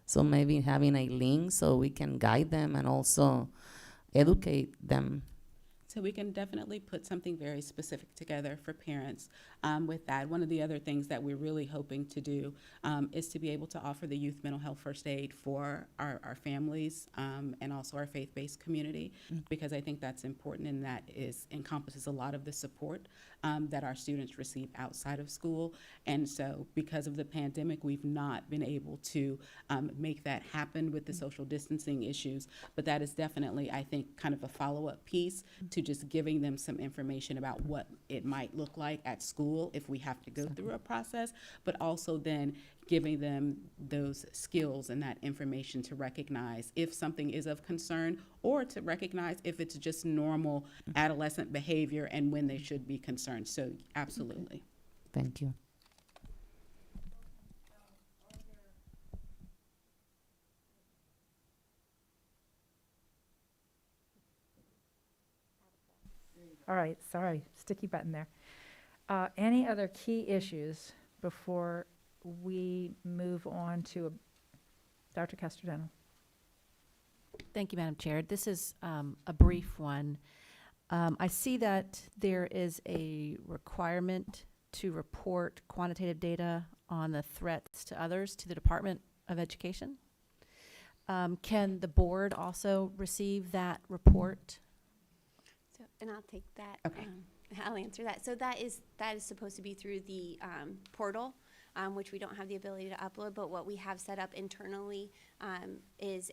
So maybe having a link so we can guide them and also educate them. So we can definitely put something very specific together for parents with that. One of the other things that we're really hoping to do is to be able to offer the youth mental health first aid for our families and also our faith-based community, because I think that's important, and that encompasses a lot of the support that our students receive outside of school. And so because of the pandemic, we've not been able to make that happen with the social distancing issues, but that is definitely, I think, kind of a follow-up piece to just giving them some information about what it might look like at school school if we have to go through a process, but also then giving them those skills and that information to recognize if something is of concern, or to recognize if it's just normal adolescent behavior and when they should be concerned. So absolutely. Thank you. All right, sorry, sticky button there. Any other key issues before we move on to Dr. Castellano? Thank you, Madam Chair. This is a brief one. I see that there is a requirement to report quantitative data on the threats to others to the Department of Education. Can the board also receive that report? So, and I'll take that. Okay. I'll answer that. So that is supposed to be through the portal, which we don't have the ability to upload. But what we have set up internally is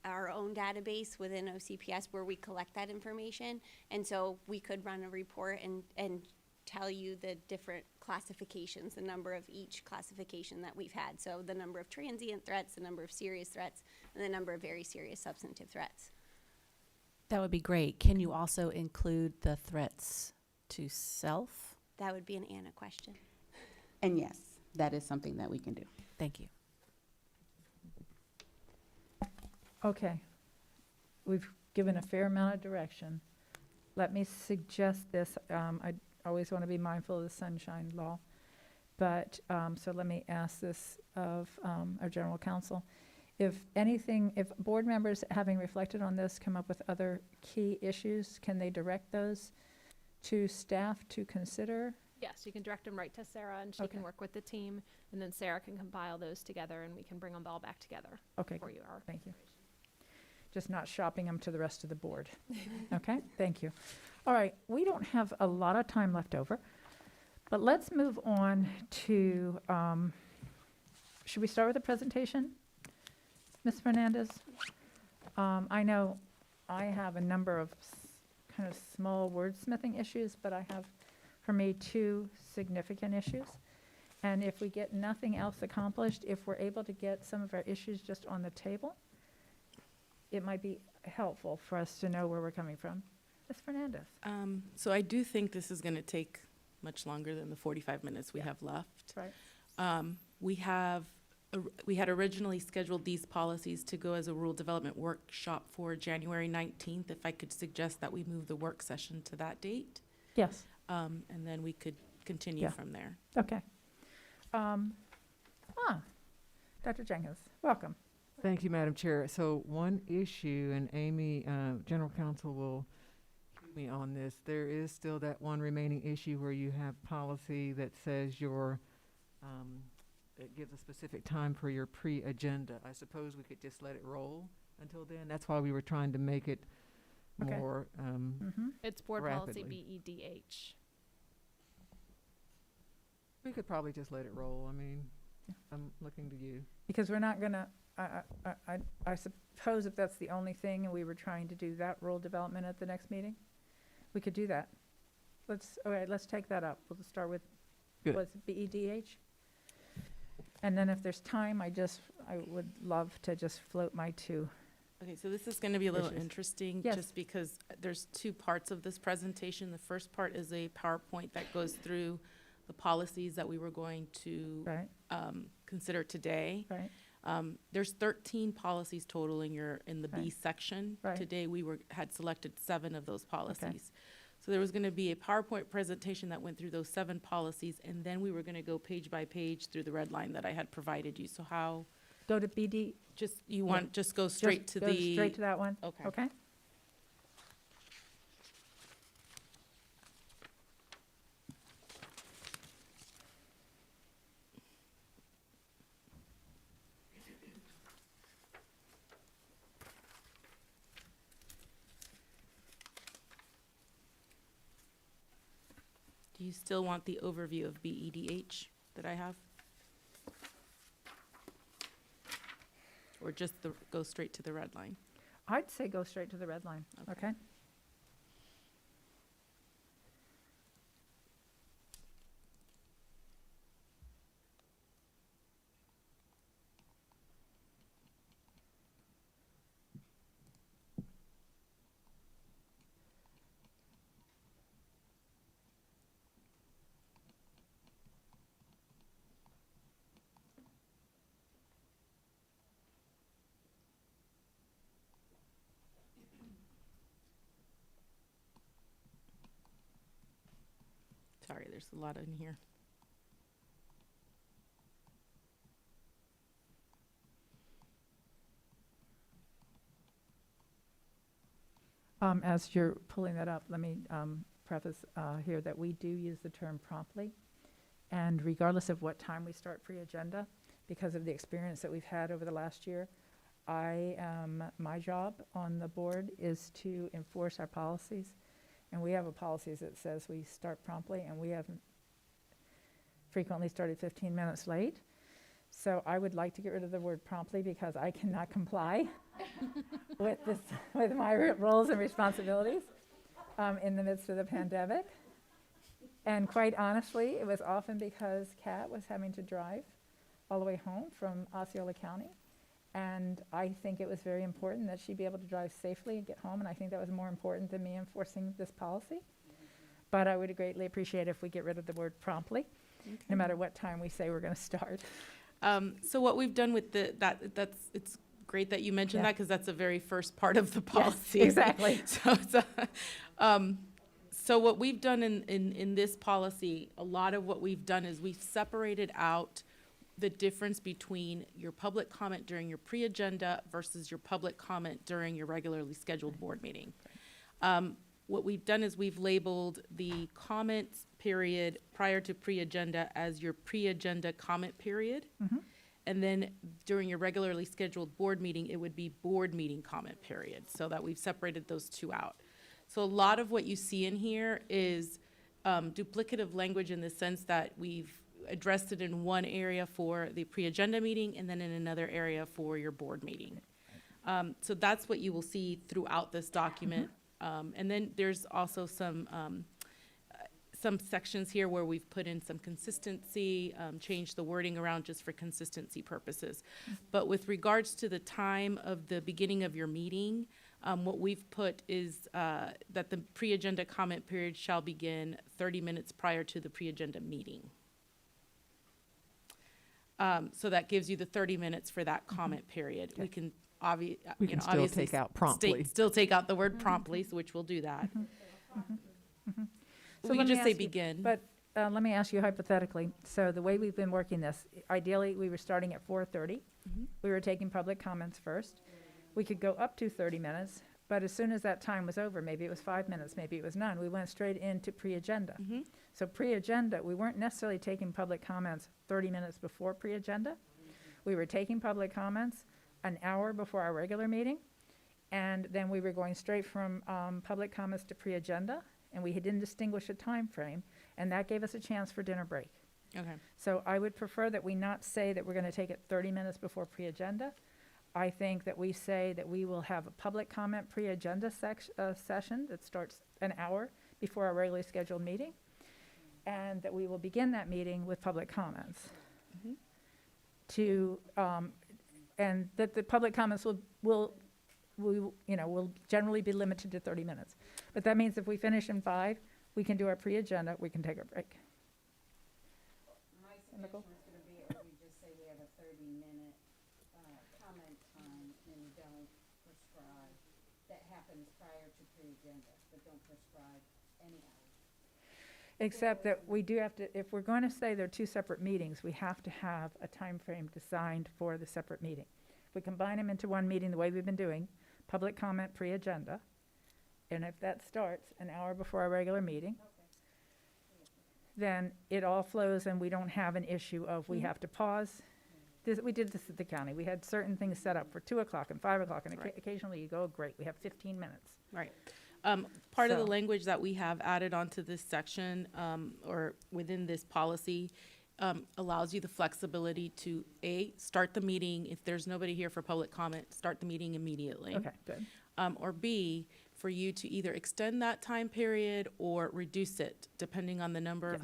our own database within OCPS where we collect that information. And so we could run a report and tell you the different classifications, the number of each classification that we've had. So the number of transient threats, the number of serious threats, and the number of very serious substantive threats. That would be great. Can you also include the threats to self? That would be an Anna question. And yes, that is something that we can do. Thank you. Okay, we've given a fair amount of direction. Let me suggest this. I always want to be mindful of the sunshine law. But, so let me ask this of our general counsel. If board members, having reflected on this, come up with other key issues, can they direct those to staff to consider? Yes, you can direct them right to Sarah, and she Okay. can work with the team, and then Sarah can compile those together, and we can bring them all back together Okay, for you. Our thank you. Just not shopping them to the rest of the board. Okay, thank you. All right, we don't have a lot of time left over, but let's move on to, should we start with the presentation? Ms. Fernandez? I know I have a number of kind of small wordsmithing issues, but I have, for me, 2 significant issues. And if we get nothing else accomplished, if we're able to get some of our issues just on the table, it might be helpful for us to know where we're coming from. Ms. Fernandez? So I do think this is going to take much longer than the 45 minutes we have left. Right. We had originally scheduled these policies to go as a rule development workshop for January 19th. If I could suggest that we move the work session to that date, Yes, and then we could continue Yeah. from there. okay. Dr. Jenkins, welcome. Thank you, Madam Chair. So one issue, and Amy, General Counsel will keep me on this, there is still that one remaining issue where you have policy that says it gives a specific time for your pre-agenda. I suppose we could just let it roll until then. That's why we were trying to make it Okay. more, It's board policy Rapidly. BEDH. we could probably just let it roll. I mean, I'm looking to you. Because we're not gonna, I suppose if that's the only thing, and we were trying to do that rule development at the next meeting, we could do that. Let's take that up. We'll start with, Good. what's it, BEDH? And then if there's time, I would love to just float my 2. Okay, so this is going to be a little Issues. interesting, Yes. just because there's 2 parts of this presentation. The first part is a PowerPoint that goes through the policies that we were going to Right, consider today. right, There's 13 policies total in the B Right. section. Right. Today, we had selected 7 of those policies. So there was going to be a PowerPoint presentation that went through those 7 policies, and then we were going to go page by page through the red line that I had provided you. So how, go to BD. just go straight to Go the. straight to that one? Okay. Okay? Do you still want the overview of BEDH that I have? Or just go straight to the red line? I'd say go straight to the red line, okay? Sorry, there's a lot in here. As you're pulling that up, let me preface here that we do use the term promptly. And regardless of what time we start pre-agenda, because of the experience that we've had over the last year, my job on the board is to enforce our policies. And we have a policy that says we start promptly, and we have frequently started 15 minutes late. So I would like to get rid of the word promptly because I cannot comply with my roles and responsibilities in the midst of the pandemic. And quite honestly, it was often because Kat was having to drive all the way home from Osceola County. And I think it was very important that she be able to drive safely and get home. And I think that was more important than me enforcing this policy. But I would greatly appreciate if we get rid of the word promptly, no matter what time we say we're going to start. So what we've done with it's great that you mentioned Yeah. that, because that's the very first part of the policy. Yes, exactly. So what we've done in this policy, a lot of what we've done is we've separated out the difference between your public comment during your pre-agenda versus your public comment during your regularly scheduled board meeting. What we've done is we've labeled the comments period prior to pre-agenda as your pre-agenda comment period. Mm-hmm. And then during your regularly scheduled board meeting, it would be board meeting comment period, so that we've separated those two out. So a lot of what you see in here is duplicative language in the sense that we've addressed it in one area for the pre-agenda meeting and then in another area for your board meeting. So that's what you will see throughout this document. And then there's also some sections here where we've put in some consistency, changed the wording around just for consistency purposes. But with regards to the time of the beginning of your meeting, what we've put is that the pre-agenda comment period shall begin 30 minutes prior to the pre-agenda meeting. So that gives you the 30 minutes for that comment period. Okay. We can still obviously take out promptly. still take out the word promptly, so which we'll do that. So We let can me just say ask you- begin. But let me ask you hypothetically. So the way we've been working this, ideally, we were starting at 4:30. Mhm. We were taking public comments first. We could go up to 30 minutes, but as soon as that time was over, maybe it was 5 minutes, maybe it was none, we went straight into pre-agenda. Mhm. So pre-agenda, we weren't necessarily taking public comments 30 minutes before pre-agenda. We were taking public comments an hour before our regular meeting, and then we were going straight from public comments to pre-agenda, and we didn't distinguish a time frame, and that gave us a chance for dinner break. Okay. So I would prefer that we not say that we're going to take it 30 minutes before pre-agenda. I think that we say that we will have a public comment pre-agenda session that starts an hour before our regularly scheduled meeting, and that we will begin that meeting with public comments. Mhm. And that the public comments will generally be limited to 30 minutes. But that means if we finish in 5, we can do our pre-agenda, we can take a break. My suggestion was gonna be, or we just say we have a 30-minute comment time and don't prescribe, that happens prior to pre-agenda, but don't prescribe any hours. Except that we do have to, if we're going to say they're two separate meetings, we have to have a time frame designed for the separate meeting. If we combine them into one meeting the way we've been doing, public comment pre-agenda, and if that starts an hour before our regular meeting, then it all flows and we don't have an issue of we have to pause. We did this at the county. We had certain things set up for 2 o'clock and 5 o'clock, and Right. occasionally you go, great, we have 15 minutes. Right. Part of the So- language that we have added onto this section, or within this policy, allows you the flexibility to, A, start the meeting, if there's nobody here for public comment, start the meeting immediately. Okay, good. Or B, for you to either extend that time period or reduce it, depending on the number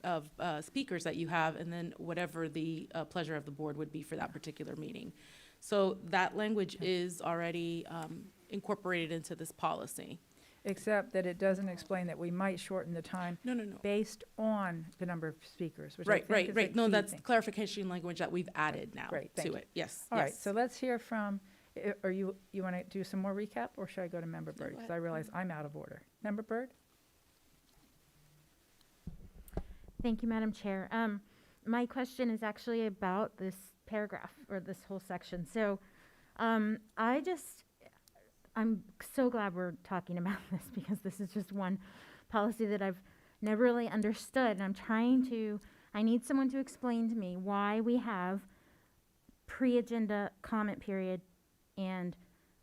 of speakers that you have, and then whatever the pleasure of the board would be for that particular meeting. So that language is already incorporated into this policy. Except that it doesn't explain that we might shorten the time No. based on the number of speakers, which I Right. think is a No, key that's thing. clarification language that we've added now Great, thank to you. it. Yes. All right, yes. so let's hear from, or you want to do some more recap, or should I go to Member Byrd? Because ahead. I realize I'm out of order. Member Byrd? Thank you, Madam Chair. My question is actually about this paragraph or this whole section. So, I'm so glad we're talking about this because this is just one policy that I've never really understood. And I need someone to explain to me why we have pre-agenda comment period and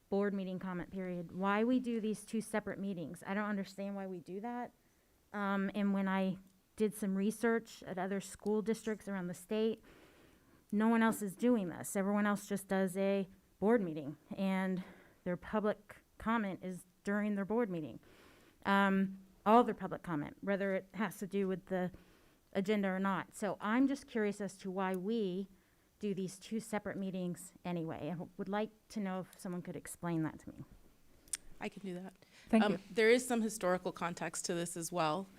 board meeting comment period, why we do these two separate meetings. I don't understand why we do that. And when I did some research at other school districts around the state, no one else is doing this. Everyone else just does a board meeting, and their public comment is during their board meeting. All their public comment, whether it has to do with the agenda or not. So I'm just curious as to why we do these two separate meetings anyway. I would like to know if someone could explain that to me. I can do that. Thank you. There is some historical context to this as well.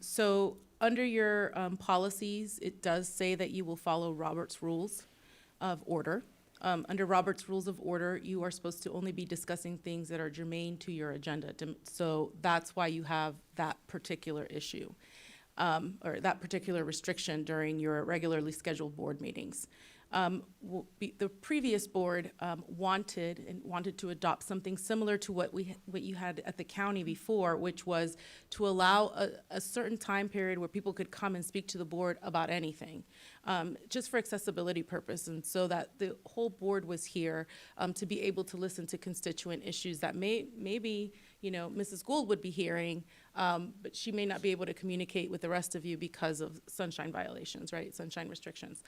So under your policies, it does say that you will follow Robert's Rules of Order. Under Robert's Rules of Order, you are supposed to only be discussing things that are germane to your agenda. So that's why you have that particular issue, or that particular restriction during your regularly scheduled board meetings. The previous board wanted to adopt something similar to what you had at the county before, which was to allow a certain time period where people could come and speak to the board about anything, just for accessibility purpose, and so that the whole board was here to be able to listen to constituent issues that maybe Mrs. Gould would be hearing, but she may not be able to communicate with the rest of you because of sunshine violations, right? Sunshine restrictions.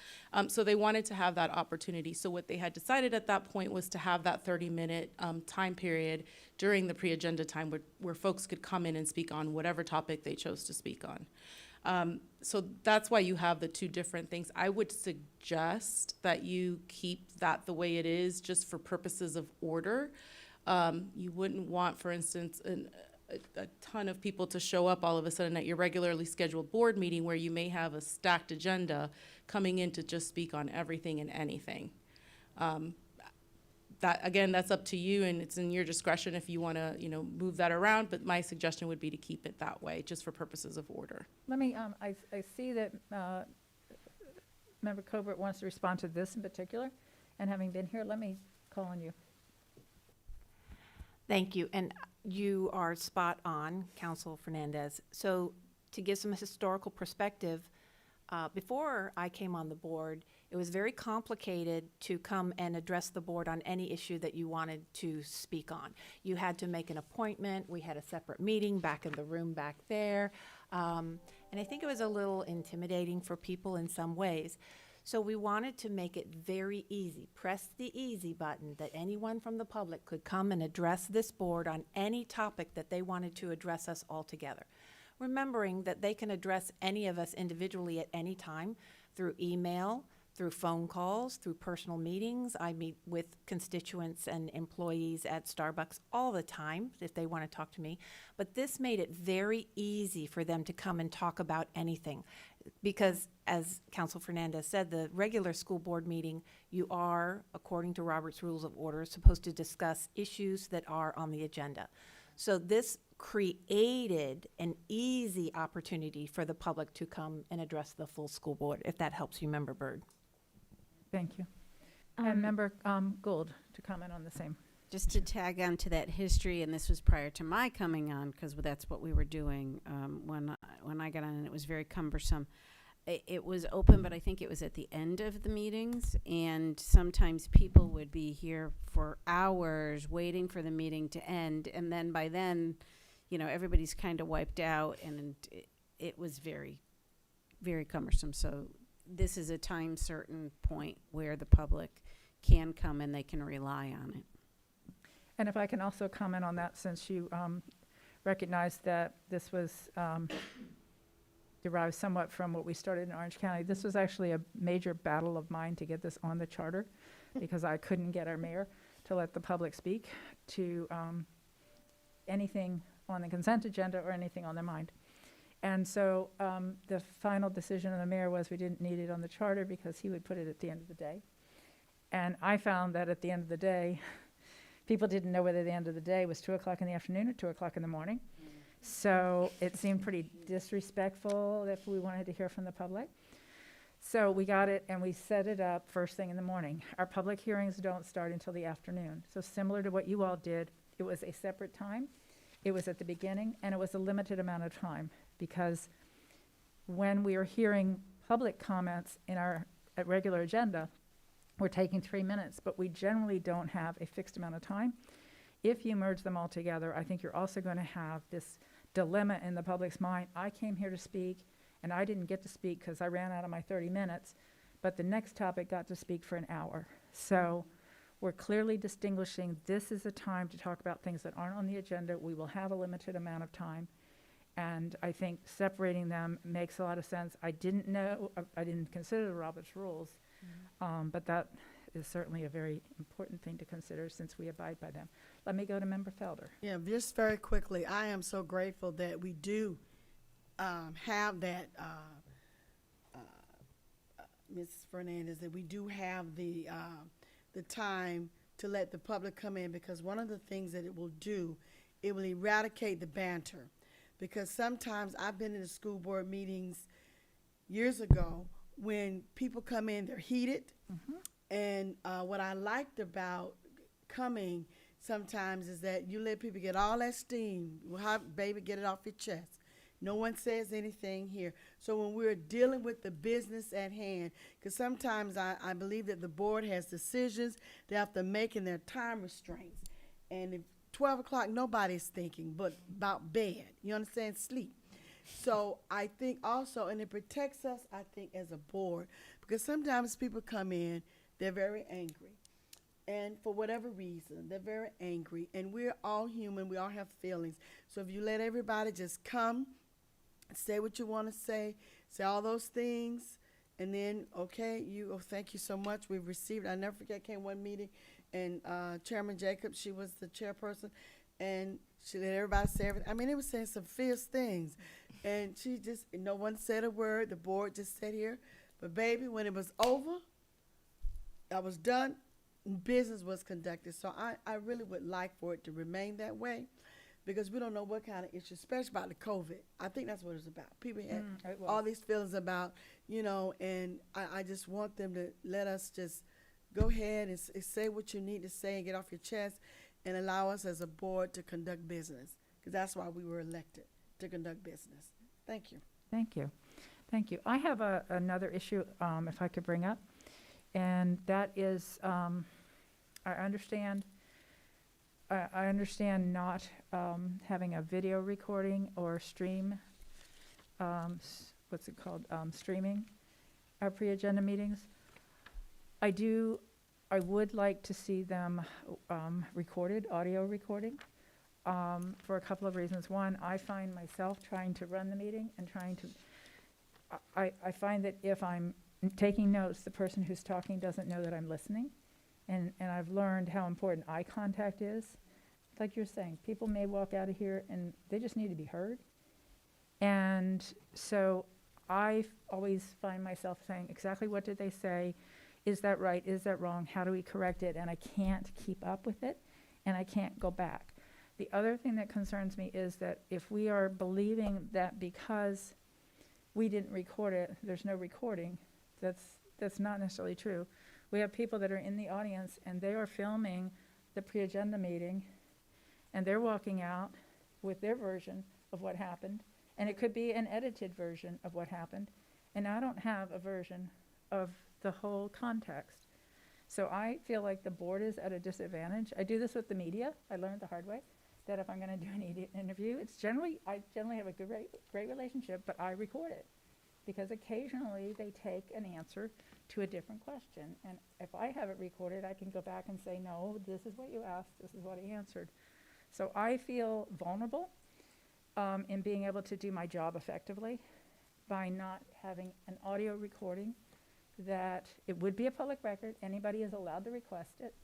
So they wanted to have that opportunity. So what they had decided at that point was to have that 30-minute time period during the pre-agenda time where folks could come in and speak on whatever topic they chose to speak on. So that's why you have the two different things. I would suggest that you keep that the way it is, just for purposes of order. You wouldn't want, for instance, a ton of people to show up all of a sudden at your regularly scheduled board meeting where you may have a stacked agenda coming in to just speak on everything and anything. That's up to you, and it's in your discretion if you want to, move that around, but my suggestion would be to keep it that way, just for purposes of order. Let me, I see that Member Colbert wants to respond to this in particular, and having been here, let me call on you. Thank you, and you are spot on, Council Fernandez. So to give some historical perspective, before I came on the board, it was very complicated to come and address the board on any issue that you wanted to speak on. You had to make an appointment. We had a separate meeting back in the room back there. And I think it was a little intimidating for people in some ways. So we wanted to make it very easy. Press the easy button that anyone from the public could come and address this board on any topic that they wanted to address us all together. Remembering that they can address any of us individually at any time through email, through phone calls, through personal meetings. I meet with constituents and employees at Starbucks all the time if they want to talk to me. But this made it very easy for them to come and talk about anything. Because, as Council Fernandez said, the regular school board meeting, you are, according to Robert's Rules of Order, supposed to discuss issues that are on the agenda. So this created an easy opportunity for the public to come and address the full school board, if that helps you, Member Byrd. Thank you. And Member Gould to comment on the same. Just to tag on to that history, and this was prior to my coming on, because that's what we were doing when I got on, and it was very cumbersome. It was open, but I think it was at the end of the meetings, and sometimes people would be here for hours waiting for the meeting to end, and then by then, everybody's kind of wiped out, and it was very, very cumbersome. So this is a time certain point where the public can come and they can rely on it. And if I can also comment on that, since you recognized that this was derived somewhat from what we started in Orange County. This was actually a major battle of mine to get this on the charter because I couldn't get our mayor to let the public speak to anything on the consent agenda or anything on their mind. And so the final decision of the mayor was we didn't need it on the charter because he would put it at the end of the day. And I found that at the end of the day, people didn't know whether the end of the day was 2 o'clock in the afternoon or 2 o'clock in the morning. So it seemed pretty disrespectful if we wanted to hear from the public. So we got it and we set it up first thing in the morning. Our public hearings don't start until the afternoon. So similar to what you all did, it was a separate time. It was at the beginning and it was a limited amount of time because when we are hearing public comments in our regular agenda, we're taking 3 minutes, but we generally don't have a fixed amount of time. If you merge them all together, I think you're also going to have this dilemma in the public's mind. I came here to speak, and I didn't get to speak because I ran out of my 30 minutes, but the next topic got to speak for an hour. So we're clearly distinguishing this is a time to talk about things that aren't on the agenda. We will have a limited amount of time, and I think separating them makes a lot of sense. I didn't know, I didn't consider the Roberts rules, but that is certainly a very important thing to consider since we abide by them. Let me go to Member Felder. Yeah, just very quickly, I am so grateful that we do have that, Ms. Fernandez, that we do have the time to let the public come in, because one of the things that it will do, it will eradicate the banter. Because sometimes I've been in the school board meetings years ago when people come in, they're heated. And what I liked about coming sometimes is that you let people get all that steam. Well, baby, get it off your chest. No one says anything here. So when we're dealing with the business at hand, because sometimes I believe that the board has decisions they have to make in their time restraints. And if 12 o'clock, nobody's thinking but about bed. You understand? Sleep. So I think also, and it protects us, I think, as a board, because sometimes people come in, they're very angry. And for whatever reason, they're very angry. And we're all human. We all have feelings. So if you let everybody just come, say what you want to say all those things, and then, okay, thank you so much. We've received, I never forget, came one meeting, and Chairman Jacobs, she was the chairperson, and she let everybody say everything. I mean, they were saying some fierce things. And no one said a word. The board just sat here. But baby, when it was over, I was done, business was conducted. So I really would like for it to remain that way, because we don't know what kind of issues, especially about the COVID. I think that's what it's about. People had all these feelings about, and I just want them to let us just go ahead and say what you need to say and get off your chest, and allow us as a board to conduct business, because that's why we were elected, to conduct business. Thank you. Thank you. Thank you. I have another issue, if I could bring up, and that is, I understand not having a video recording or stream, streaming our pre-agenda meetings. I would like to see them recorded, audio recording, for a couple of reasons. One, I find myself trying to run the meeting and I find that if I'm taking notes, the person who's talking doesn't know that I'm listening. And I've learned how important eye contact is. Like you're saying, people may walk out of here and they just need to be heard. And so I always find myself saying, exactly what did they say? Is that right? Is that wrong? How do we correct it? And I can't keep up with it, and I can't go back. The other thing that concerns me is that if we are believing that because we didn't record it, there's no recording, that's not necessarily true. We have people that are in the audience, and they are filming the pre-agenda meeting, and they're walking out with their version of what happened, and it could be an edited version of what happened, and I don't have a version of the whole context. So I feel like the board is at a disadvantage. I do this with the media. I learned the hard way that if I'm going to do an interview, I generally have a great relationship, but I record it, because occasionally they take an answer to a different question. And if I have it recorded, I can go back and say, no, this is what you asked, this is what I answered. So I feel vulnerable in being able to do my job effectively by not having an audio recording, that it would be a public record. Anybody is allowed to request it.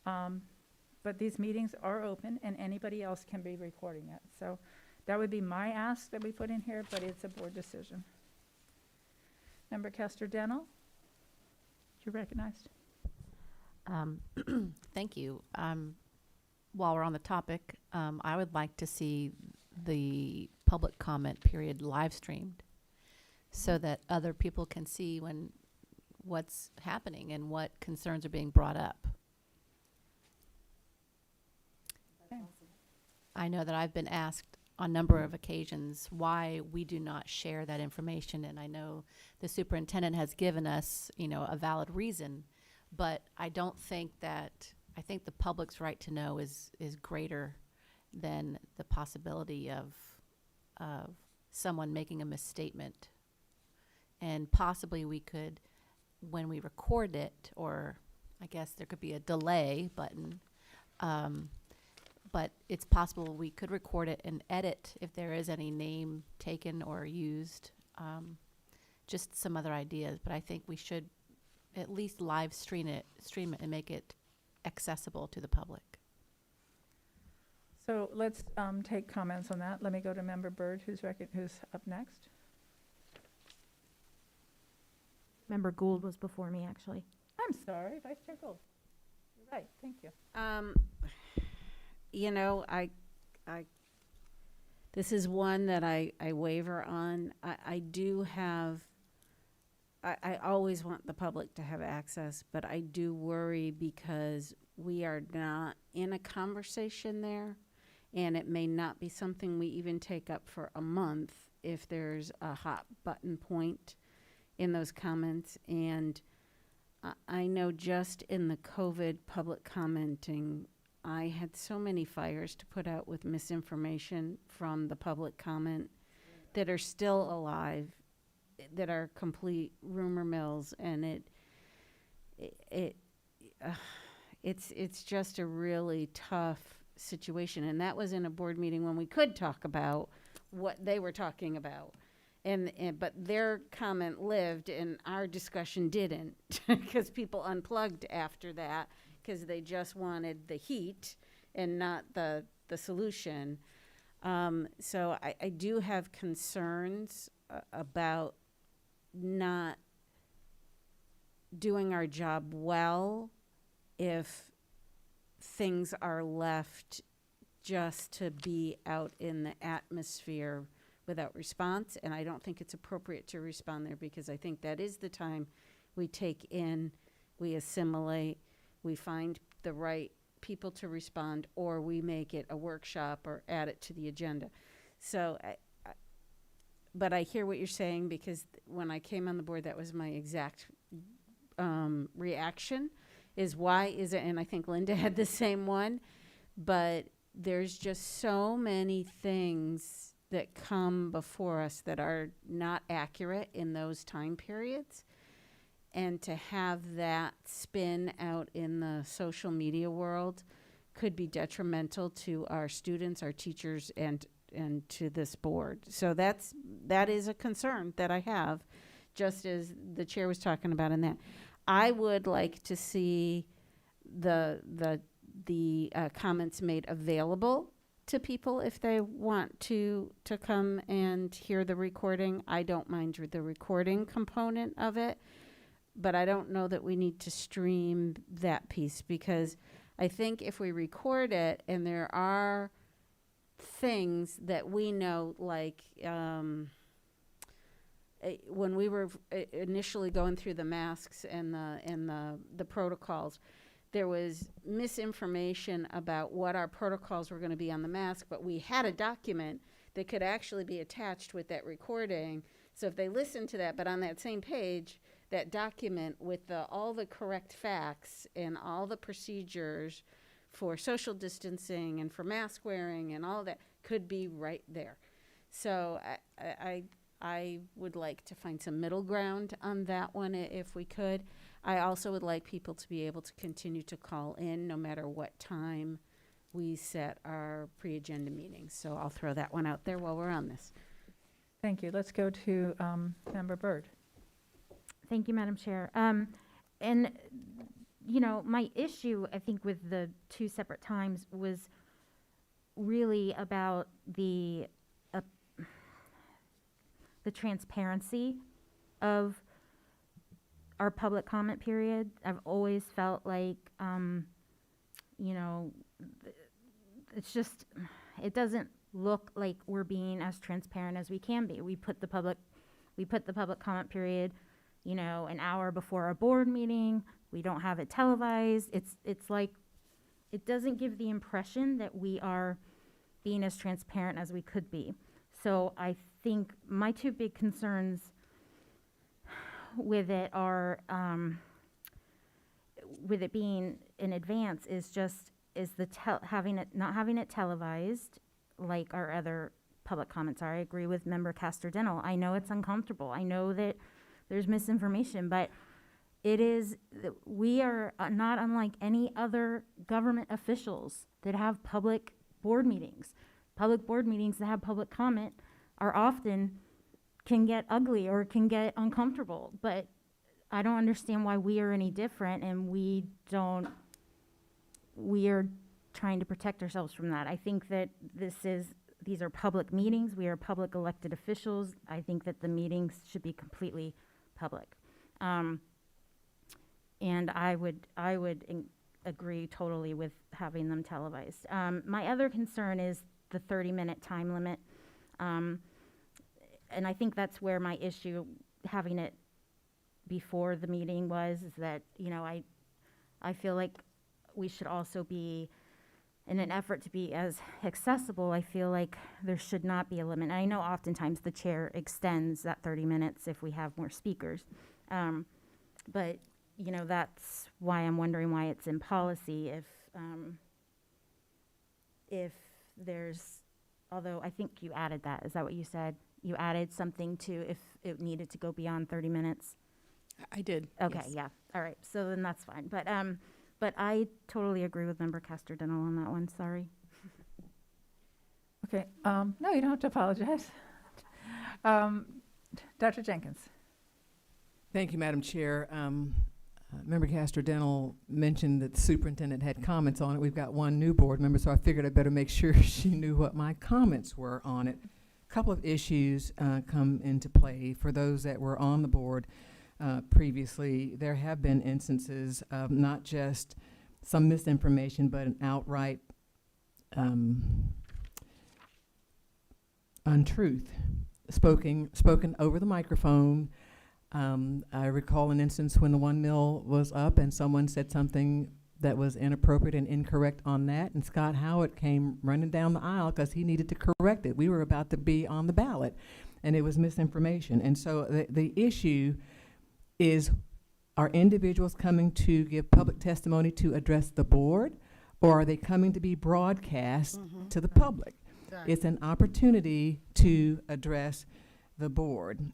But these meetings are open and anybody else can be recording it. So that would be my ask that we put in here, but it's a board decision. Member Kester-Denel, you're recognized. Thank you. While we're on the topic, I would like to see the public comment period live streamed so that other people can see what's happening and what concerns are being brought up. I know that I've been asked on a number of occasions why we do not share that information, and I know the superintendent has given us, a valid reason, but I don't think I think the public's right to know is greater than the possibility of someone making a misstatement. And possibly we could, when we record it, or I guess there could be a delay button, but it's possible we could record it and edit if there is any name taken or used. Just some other ideas, but I think we should at least live stream it and make it accessible to the public. So let's take comments on that. Let me go to Member Byrd, who's up next. Member Gould was before me, actually. I'm sorry, Vice Chair Gould. You're right, thank you. This is one that I waver on. I always want the public to have access, but I do worry because we are not in a conversation there, and it may not be something we even take up for a month if there's a hot button point in those comments. And I know just in the COVID public commenting, I had so many fires to put out with misinformation from the public comment that are still alive, that are complete rumor mills, and it's just a really tough situation. And that was in a board meeting when we could talk about what they were talking about. But their comment lived and our discussion didn't because people unplugged after that because they just wanted the heat and not the solution. So I do have concerns about not doing our job well if things are left just to be out in the atmosphere without response. And I don't think it's appropriate to respond there because I think that is the time we take in, we assimilate, we find the right people to respond, or we make it a workshop or add it to the agenda. So, but I hear what you're saying because when I came on the board, that was my exact reaction is why is it, and I think Linda had the same one, but there's just so many things that come before us that are not accurate in those time periods. And to have that spin out in the social media world could be detrimental to our students, our teachers, and to this board. So that is a concern that I have, just as the chair was talking about in that. I would like to see the comments made available to people if they want to come and hear the recording. I don't mind the recording component of it, but I don't know that we need to stream that piece because I think if we record it and there are things that we know, like when we were initially going through the masks and the protocols, there was misinformation about what our protocols were going to be on the mask, but we had a document that could actually be attached with that recording. So if they listened to that, but on that same page, that document with all the correct facts and all the procedures for social distancing and for mask wearing and all of that could be right there. So I would like to find some middle ground on that one if we could. I also would like people to be able to continue to call in no matter what time we set our pre-agenda meetings. So I'll throw that one out there while we're on this. Thank you. Let's go to Member Byrd. Thank you, Madam Chair. And, my issue, I think, with the two separate times was really about the transparency of our public comment period. I've always felt like, it's just, it doesn't look like we're being as transparent as we can be. We put the public comment period, you know, an hour before our board meeting. We don't have it televised. It's like, it doesn't give the impression that we are being as transparent as we could be. So I think my two big concerns with it are, with it being in advance is not having it televised like our other public comments are. I agree with Member Castor-Dental. I know it's uncomfortable. I know that there's misinformation, but we are not unlike any other government officials that have public board meetings. Public board meetings that have public comment are often can get ugly or can get uncomfortable, but I don't understand why we are any different, and we are trying to protect ourselves from that. I think that these are public meetings. We are public elected officials. I think that the meetings should be completely public. And I would agree totally with having them televised. My other concern is the 30-minute time limit. And I think that's where my issue having it before the meeting is that, you know, I feel like we should also be, in an effort to be as accessible, I feel like there should not be a limit. And I know oftentimes the chair extends that 30 minutes if we have more speakers. But, you know, that's why I'm wondering why it's in policy if there's, although I think you added that. Is that what you said? You added something to if it needed to go beyond 30 minutes? I did. Okay, yes. yeah. All right, so then that's fine. But I totally agree with Member Castor-Dental on that one, sorry. Okay, no, you don't have to apologize. Dr. Jenkins. Thank you, Madam Chair. Member Castor-Dental mentioned that the superintendent had comments on it. We've got one new board member, so I figured I'd better make sure she knew what my comments were on it. A couple of issues come into play. For those that were on the board previously, there have been instances of not just some misinformation, but an outright untruth spoken over the microphone. I recall an instance when the 1 mil was up and someone said something that was inappropriate and incorrect on that, and Scott Howard came running down the aisle because he needed to correct it. We were about to be on the ballot, and it was misinformation. And so the issue is, are individuals coming to give public testimony to address the board, or are they coming to be broadcast to the public? Exactly. It's an opportunity to address the board.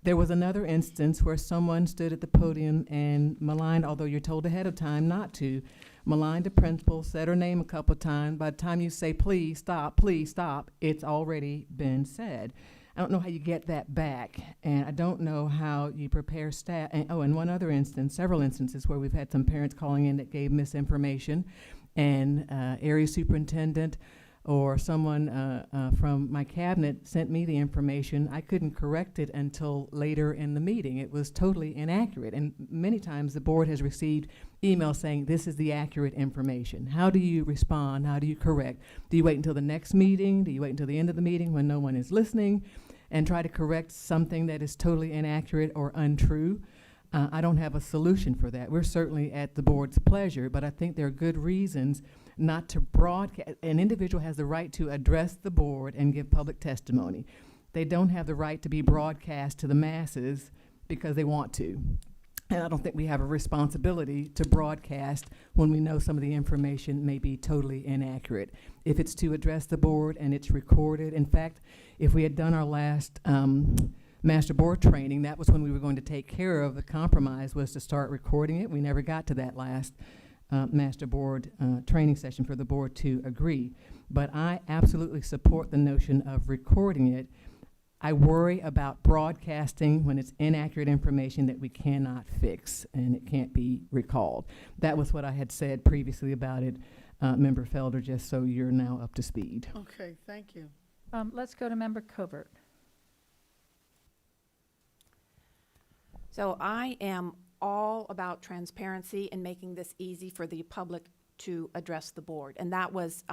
There was another instance where someone stood at the podium and maligned, although you're told ahead of time not to, maligned a principal, said her name a couple of times. By the time you say, please stop, it's already been said. I don't know how you get that back, and I don't know how you prepare staff. And one other instance, several instances where we've had some parents calling in that gave misinformation, and area superintendent or someone from my cabinet sent me the information. I couldn't correct it until later in the meeting. It was totally inaccurate. And many times the board has received emails saying this is the accurate information. How do you respond? How do you correct? Do you wait until the next meeting? Do you wait until the end of the meeting when no one is listening and try to correct something that is totally inaccurate or untrue? I don't have a solution for that. We're certainly at the board's pleasure, but I think there are good reasons not to broadcast. An individual has the right to address the board and give public testimony. They don't have the right to be broadcast to the masses because they want to. And I don't think we have a responsibility to broadcast when we know some of the information may be totally inaccurate. If it's to address the board and it's recorded, in fact, if we had done our last master board training, that was when we were going to take care of. The compromise was to start recording it. We never got to that last master board training session for the board to agree. But I absolutely support the notion of recording it. I worry about broadcasting when it's inaccurate information that we cannot fix and it can't be recalled. That was what I had said previously about it, Member Felder, just so you're now up to speed. Okay, thank you. Let's go to Member Covert. So I am all about transparency and making this easy for the public to address the board. And that was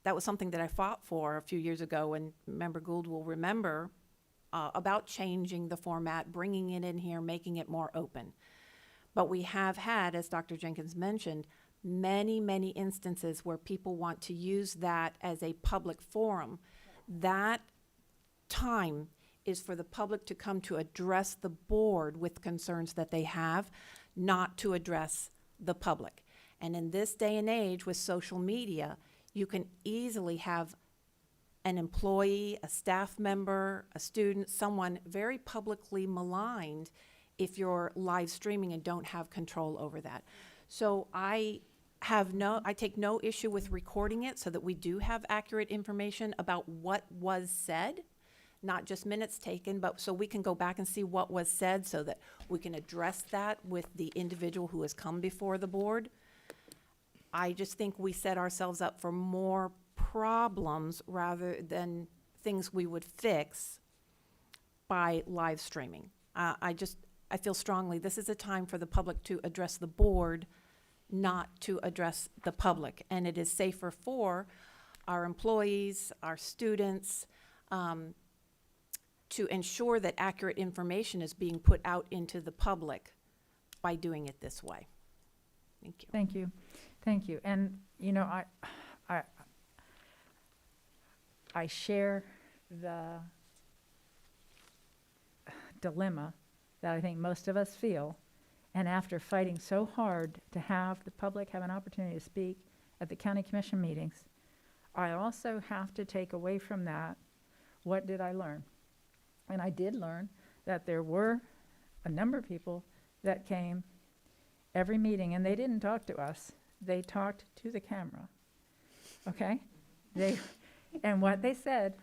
that was something that I fought for a few years ago, and Member Gould will remember, about changing the format, bringing it in here, making it more open. But we have had, as Dr. Jenkins mentioned, many, many instances where people want to use that as a public forum. That time is for the public to come to address the board with concerns that they have, not to address the public. And in this day and age with social media, you can easily have an employee, a staff member, a student, someone very publicly maligned if you're live streaming and don't have control over that. So I take no issue with recording it so that we do have accurate information about what was said, not just minutes taken, but so we can go back and see what was said so that we can address that with the individual who has come before the board. I just think we set ourselves up for more problems rather than things we would fix by live streaming. I feel strongly this is a time for the public to address the board, not to address the public. And it is safer for our employees, our students, to ensure that accurate information is being put out into the public by doing it this way. Thank you. Thank you. Thank you. And, you know, I share the dilemma that I think most of us feel. And after fighting so hard to have the public have an opportunity to speak at the county commission meetings, I also have to take away from that, what did I learn? And I did learn that there were a number of people that came every meeting, and they didn't talk to us. They talked to the camera, okay? And what they said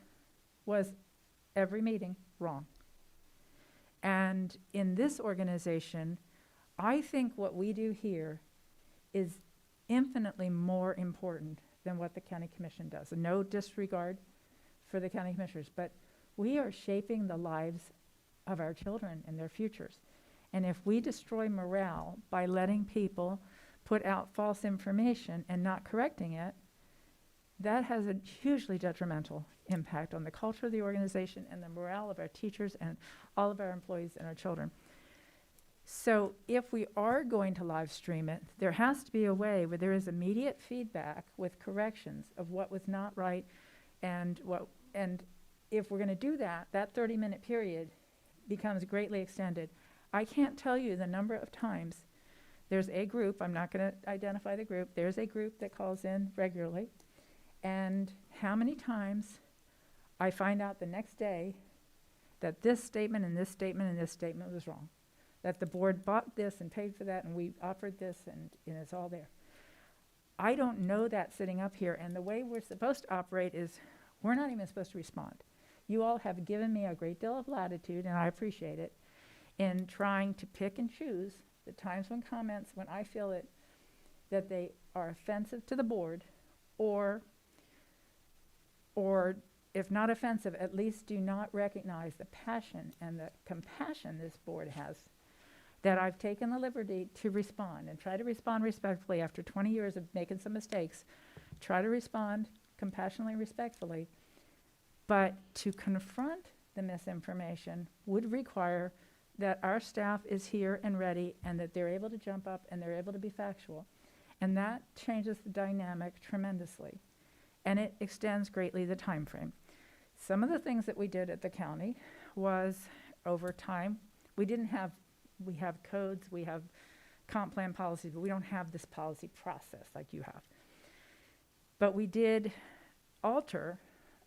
was every meeting wrong. And in this organization, I think what we do here is infinitely more important than what the county commission does. And no disregard for the county commissioners, but we are shaping the lives of our children and their futures. And if we destroy morale by letting people put out false information and not correcting it, that has a hugely detrimental impact on the culture of the organization and the morale of our teachers and all of our employees and our children. So if we are going to live stream it, there has to be a way where there is immediate feedback with corrections of what was not right and if we're going to do that, that 30-minute period becomes greatly extended. I can't tell you the number of times there's a group, I'm not going to identify the group, there's a group that calls in regularly, and how many times I find out the next day that this statement and this statement and this statement was wrong, that the board bought this and paid for that and we offered this and it's all there. I don't know that sitting up here, and the way we're supposed to operate is we're not even supposed to respond. You all have given me a great deal of latitude, and I appreciate it, in trying to pick and choose the times when comments, when I feel that they are offensive to the board, or if not offensive, at least do not recognize the passion and the compassion this board has, that I've taken the liberty to respond and try to respond respectfully after 20 years of making some mistakes, try to respond compassionately, respectfully, but to confront the misinformation would require that our staff is here and ready and that they're able to jump up and they're able to be factual. And that changes the dynamic tremendously. And it extends greatly the time frame. Some of the things that we did at the county was over time, we have codes, we have comp plan policies, but we don't have this policy process like you have. But we did alter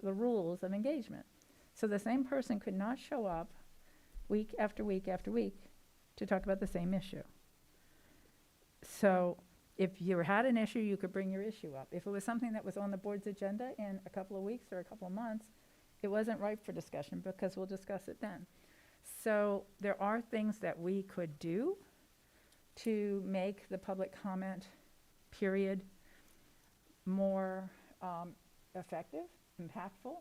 the rules of engagement. So the same person could not show up week after week after week to talk about the same issue. So if you had an issue, you could bring your issue up. If it was something that was on the board's agenda in a couple of weeks or a couple of months, it wasn't ripe for discussion because we'll discuss it then. So there are things that we could do to make the public comment period more effective, impactful,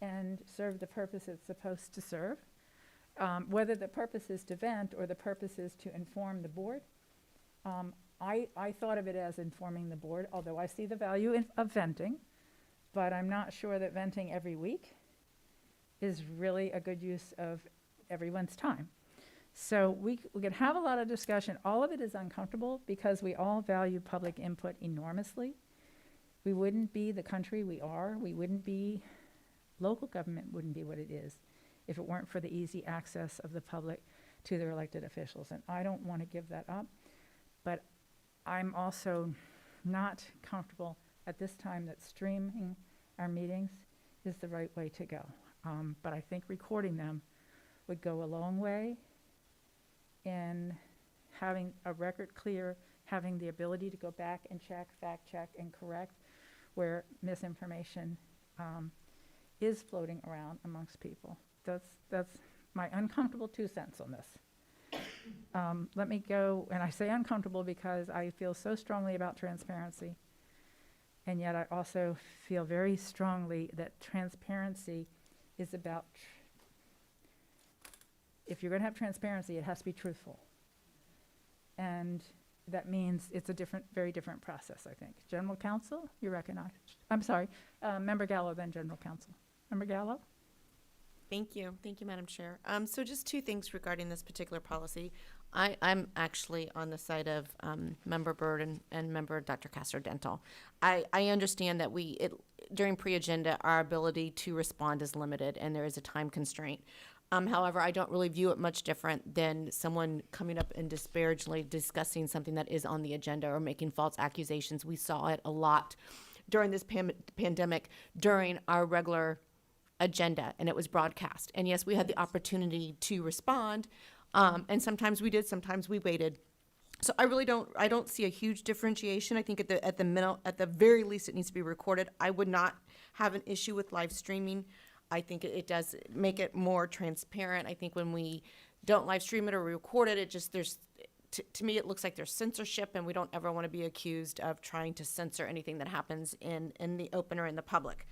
and serve the purpose it's supposed to serve. Whether the purpose is to vent or the purpose is to inform the board, I thought of it as informing the board, although I see the value of venting. but I'm not sure that venting every week is really a good use of everyone's time. So we could have a lot of discussion. All of it is uncomfortable because we all value public input enormously. We wouldn't be the country we are. We wouldn't be, local government wouldn't be what it is if it weren't for the easy access of the public to their elected officials. And I don't want to give that up, but I'm also not comfortable at this time that streaming our meetings is the right way to go. But I think recording them would go a long way in having a record clear, having the ability to go back and check, fact check, and correct where misinformation is floating around amongst people. That's my uncomfortable 2 cents on this. Let me go, and I say uncomfortable because I feel so strongly about transparency, and yet I also feel very strongly that transparency is about, if you're going to have transparency, it has to be truthful. And that means it's a very different process, I think. General Counsel, you recognize. I'm sorry, Member Gallo, then General Counsel. Member Gallo? Thank you, Madam Chair. So just 2 things regarding this particular policy. I'm actually on the side of Member Byrd and Member Dr. Castro-Dental. I understand that during pre-agenda, our ability to respond is limited and there is a time constraint. However, I don't really view it much different than someone coming up and disparagingly discussing something that is on the agenda or making false accusations. We saw it a lot during this pandemic, during our regular agenda, and it was broadcast. And yes, we had the opportunity to respond, and sometimes we did, sometimes we waited. So I don't see a huge differentiation. I think at the very least, it needs to be recorded. I would not have an issue with live streaming. I think it does make it more transparent. I think when we don't live stream it or record it, to me, it looks like there's censorship, and we don't ever want to be accused of trying to censor anything that happens in the open or in the public.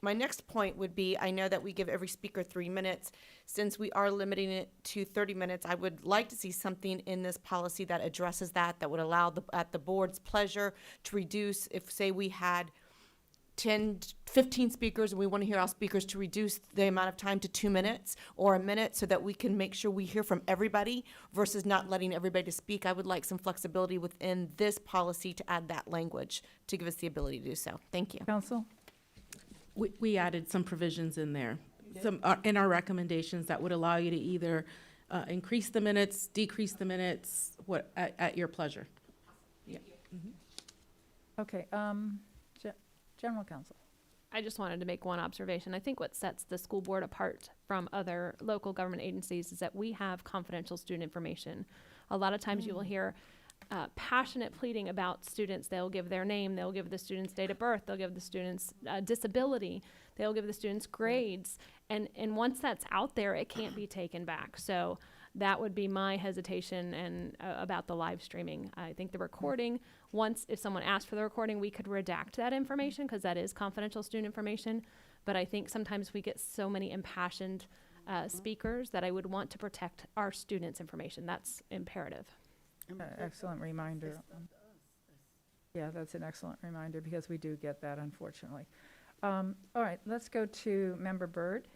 My next point would be, I know that we give every speaker 3 minutes. Since we are limiting it to 30 minutes, I would like to see something in this policy that addresses that would allow at the board's pleasure to reduce, if say we had 10, 15 speakers and we want to hear all speakers, to reduce the amount of time to 2 minutes or a minute so that we can make sure we hear from everybody versus not letting everybody speak. I would like some flexibility within this policy to add that language to give us the ability to do so. Thank you. Counsel? We added some provisions in there, in our recommendations that would allow you to either increase the minutes, decrease the minutes, at your pleasure. Yeah. Mm-hmm. Okay, General Counsel. I just wanted to make one observation. I think what sets the school board apart from other local government agencies is that we have confidential student information. A lot of times you will hear passionate pleading about students. They'll give their name, they'll give the student's date of birth, they'll give the student's disability, they'll give the student's grades. And once that's out there, it can't be taken back. So that would be my hesitation and about the live streaming. I think the recording, if someone asked for the recording, we could redact that information because that is confidential student information. But I think sometimes we get so many impassioned speakers that I would want to protect our students' information. That's imperative. Excellent reminder. Yeah, that's an excellent reminder because we do get that, unfortunately. All right, let's go to Member Byrd.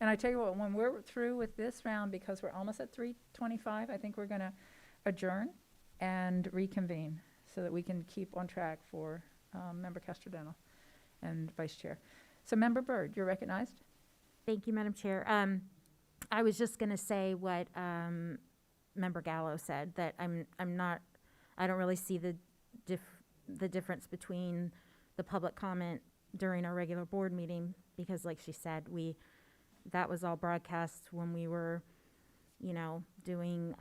And I tell you what, when we're through with this round, because we're almost at 3:25, I think we're going to adjourn and reconvene so that we can keep on track for Member Castro-Dental and Vice Chair. So Member Byrd, you're recognized. Thank you, Madam Chair. I was just going to say what Member Gallo said, that I don't really see the difference between the public comment during our regular board meeting, because like she said, that was all broadcast when we were, doing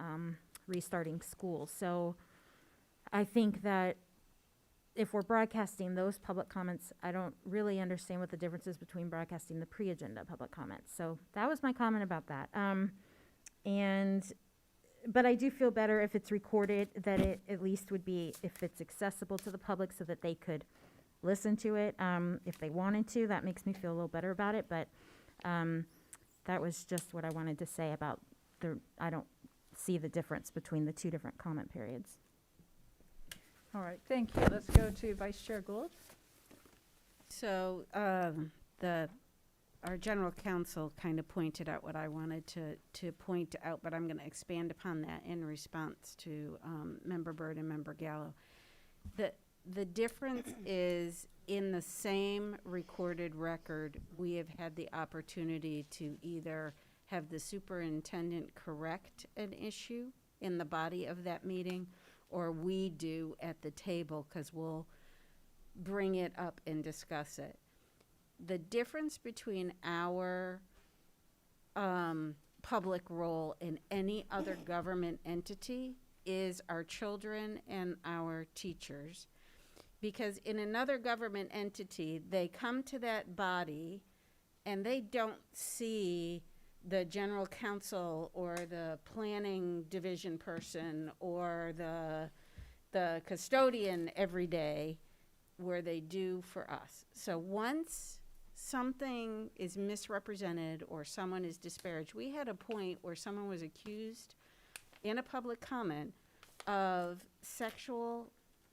restarting school. So I think that if we're broadcasting those public comments, I don't really understand what the difference is between broadcasting the pre-agenda public comments. So that was my comment about that. But I do feel better if it's recorded, that it at least would be, if it's accessible to the public so that they could listen to it if they wanted to. That makes me feel a little better about it. But that was just what I wanted to say about I don't see the difference between the 2 different comment periods. All right, thank you. Let's go to Vice Chair Gould. So, our general counsel kind of pointed out what I wanted to point out, but I'm going to expand upon that in response to Member Byrd and Member Gallo. The difference is in the same recorded record, we have had the opportunity to either have the superintendent correct an issue in the body of that meeting, or we do at the table, because we'll bring it up and discuss it. The difference between our public role in any other government entity is our children and our teachers. Because in another government entity, they come to that body and they don't see the general counsel or the planning division person or the custodian every day where they do for us. So once something is misrepresented or someone is disparaged, we had a point where someone was accused in a public comment of sexual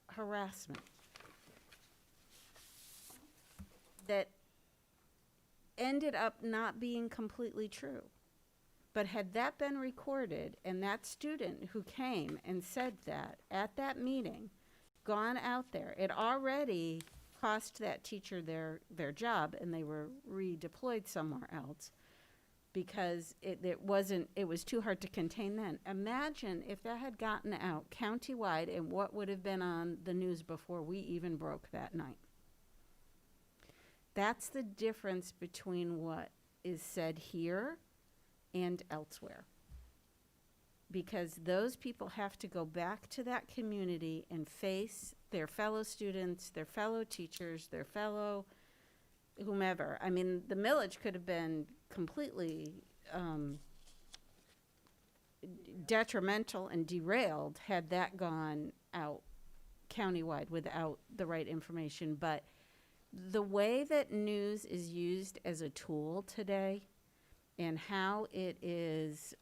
harassment that ended up not being completely true. But had that been recorded and that student who came and said that at that meeting gone out there, it already cost that teacher their job, and they were redeployed somewhere else because it was too hard to contain then. Imagine if that had gotten out countywide and what would have been on the news before we even broke that night. That's the difference between what is said here and elsewhere. Because those people have to go back to that community and face their fellow students, their fellow teachers, their fellow whomever. I mean, the millage could have been completely detrimental and derailed had that gone out countywide without the right information. But the way that news is used as a tool today and how it is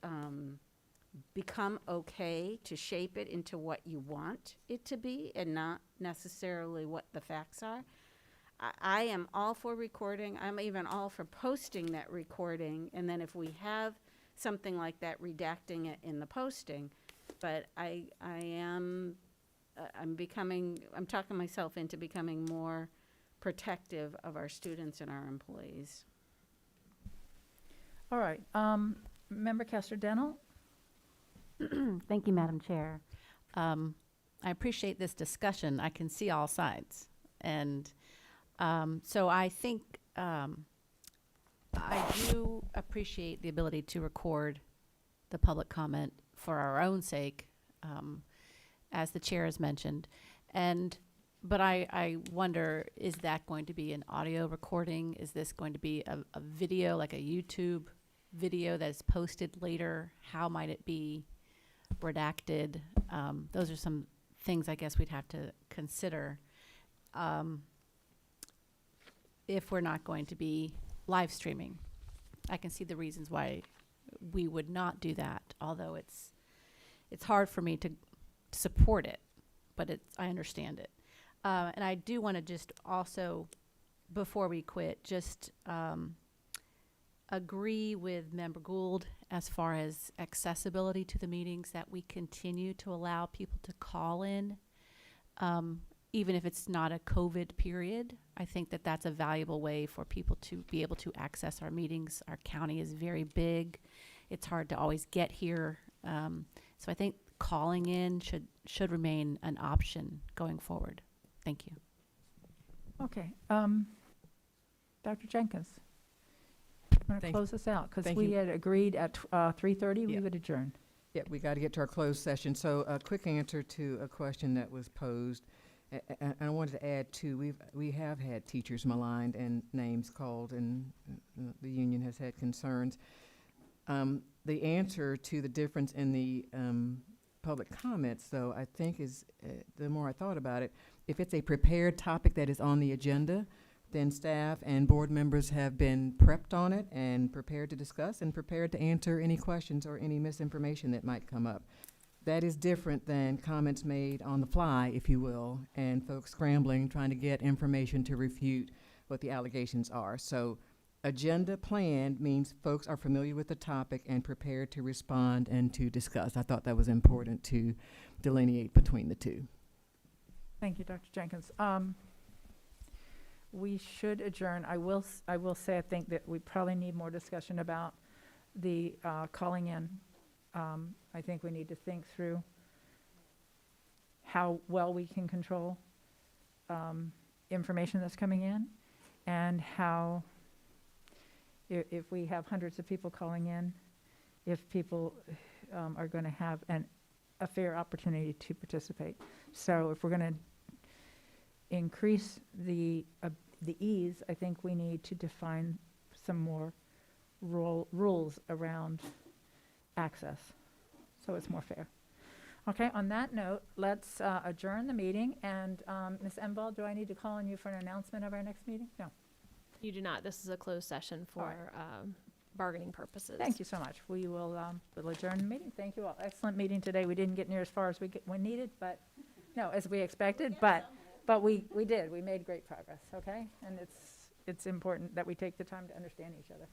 become okay to shape it into what you want it to be and not necessarily what the facts are. I am all for recording. I'm even all for posting that recording, and then if we have something like that, redacting it in the posting. But I'm talking myself into becoming more protective of our students and our employees. All right, Member Castro-Dental? Thank you, Madam Chair. I appreciate this discussion. I can see all sides. And so I think I do appreciate the ability to record the public comment for our own sake, as the chair has mentioned. But I wonder, is that going to be an audio recording? Is this going to be a video, like a YouTube video that is posted later? How might it be redacted? Those are some things I guess we'd have to consider if we're not going to be live streaming. I can see the reasons why we would not do that, although it's hard for me to support it, but I understand it. And I do want to just also, before we quit, just agree with Member Gould as far as accessibility to the meetings, that we continue to allow people to call in, even if it's not a COVID period. I think that that's a valuable way for people to be able to access our meetings. Our county is very big. It's hard to always get here. So I think calling in should remain an option going forward. Thank you. Okay, Dr. Jenkins, I'm going to close this out because Thank we you. had agreed at 3:30 we Yeah. would adjourn. Yeah, we got to get to our closed session. So a quick answer to a question that was posed. And I wanted to add too, we have had teachers maligned and names called, and the union has had concerns. The answer to the difference in the public comments, though, I think is, the more I thought about it, if it's a prepared topic that is on the agenda, then staff and board members have been prepped on it and prepared to discuss and prepared to answer any questions or any misinformation that might come up. That is different than comments made on the fly, if you will, and folks scrambling, trying to get information to refute what the allegations are. So agenda planned means folks are familiar with the topic and prepared to respond and to discuss. I thought that was important to delineate between the two. Thank you, Dr. Jenkins. We should adjourn. I will say, I think that we probably need more discussion about the calling in. I think we need to think through how well we can control information that's coming in, and how, if we have hundreds of people calling in, if people are going to have a fair opportunity to participate. So if we're going to increase the ease, I think we need to define some more rules around access, so it's more fair. Okay, on that note, let's adjourn the meeting. And Ms. Enval, do I need to call on you for an announcement of our next meeting? No. You do not. This is a closed session for right. bargaining purposes. Thank you so much. We will we'll adjourn the meeting. Thank you all. Excellent meeting today. We didn't get near as far as we needed, but no, as we expected, but we did. We made great progress, okay? And it's important that we take the time to understand each other.